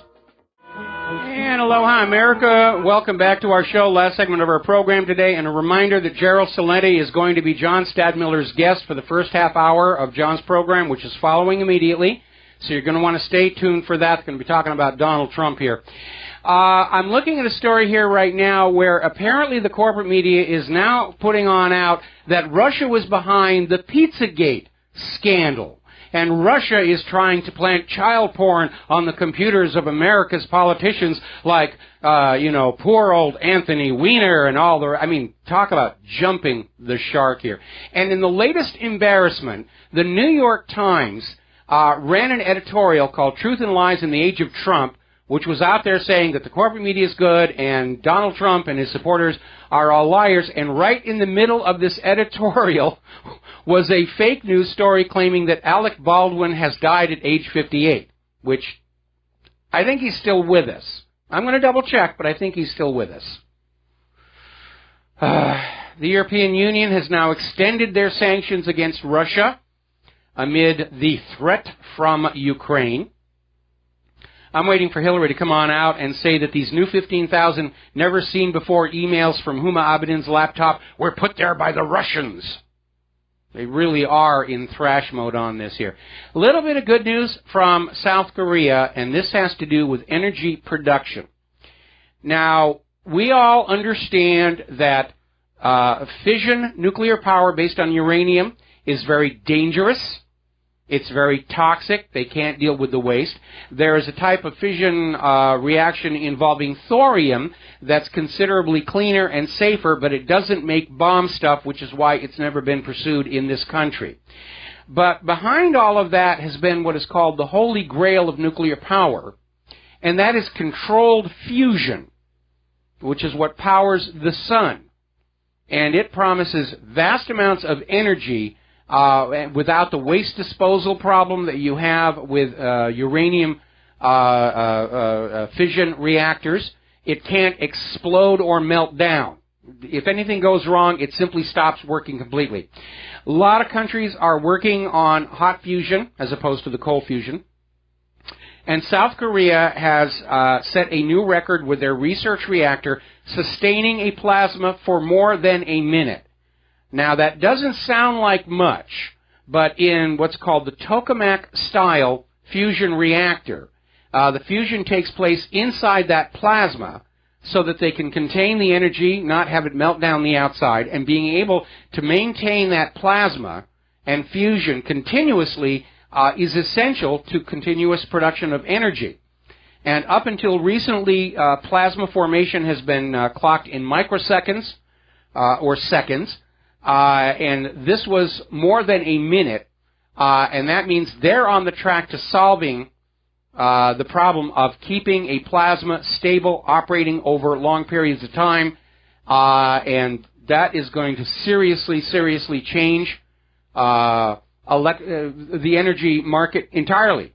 And aloha, America. Welcome back to our show, last segment of our program today. And a reminder that Gerald Salenti is going to be John Stadmiller's guest for the first half hour of John's program, which is following immediately. So you're going to want to stay tuned for that. We're going to be talking about Donald Trump here. I'm looking at a story here right now where apparently the corporate media is now putting on out that Russia was behind the Pizzagate scandal. And Russia is trying to plant child porn on the computers of America's politicians like, poor old Anthony Weiner and all the... I mean, talk about jumping the shark here. And in the latest embarrassment, the New York Times ran an editorial called Truth and Lies in the Age of Trump, which was out there saying that the corporate media is good and Donald Trump and his supporters are all liars. And right in the middle of this editorial was a fake news story claiming that Alec Baldwin has died at age 58, which I think he's still with us. I'm going to double check, but I think he's still with us. The European Union has now extended their sanctions against Russia amid the threat from Ukraine. I'm waiting for Hillary to come on out and say that these new 15,000 never-seen-before emails from Huma Abedin's laptop were put there by the Russians. They really are in thrash mode on this here. A little bit of good news from South Korea, and this has to do with energy production. Now, we all understand that fission nuclear power based on uranium is very dangerous. It's very toxic. They can't deal with the waste. There is a type of fission reaction involving thorium that's considerably cleaner and safer, but it doesn't make bomb stuff, which is why it's never been pursued in this country. But behind all of that has been what is called the holy grail of nuclear power, and that is controlled fusion, which is what powers the sun. And it promises vast amounts of energy without the waste disposal problem that you have with uranium fission reactors. It can't explode or melt down. If anything goes wrong, it simply stops working completely. A lot of countries are working on hot fusion as opposed to the cold fusion. And South Korea has set a new record with their research reactor sustaining a plasma for more than a minute. Now, that doesn't sound like much, but in what's called the tokamak-style fusion reactor. The fusion takes place inside that plasma so that they can contain the energy, not have it melt down the outside, and being able to maintain that plasma and fusion continuously is essential to continuous production of energy. And up until recently, plasma formation has been clocked in microseconds or seconds, and this was more than a minute, and that means they're on the track to solving the problem of keeping a plasma stable, operating over long periods of time, and that is going to seriously change the energy market entirely.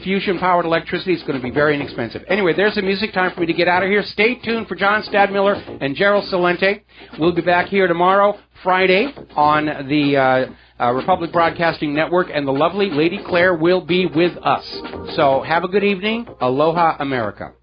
Fusion-powered electricity is going to be very inexpensive. Anyway, there's the music. Time for me to get out of here. Stay tuned for John Stadmiller and Gerald Salente. We'll be back here tomorrow, Friday, on the Republic Broadcasting Network, and the lovely Lady Claire will be with us. So have a good evening. Aloha, America.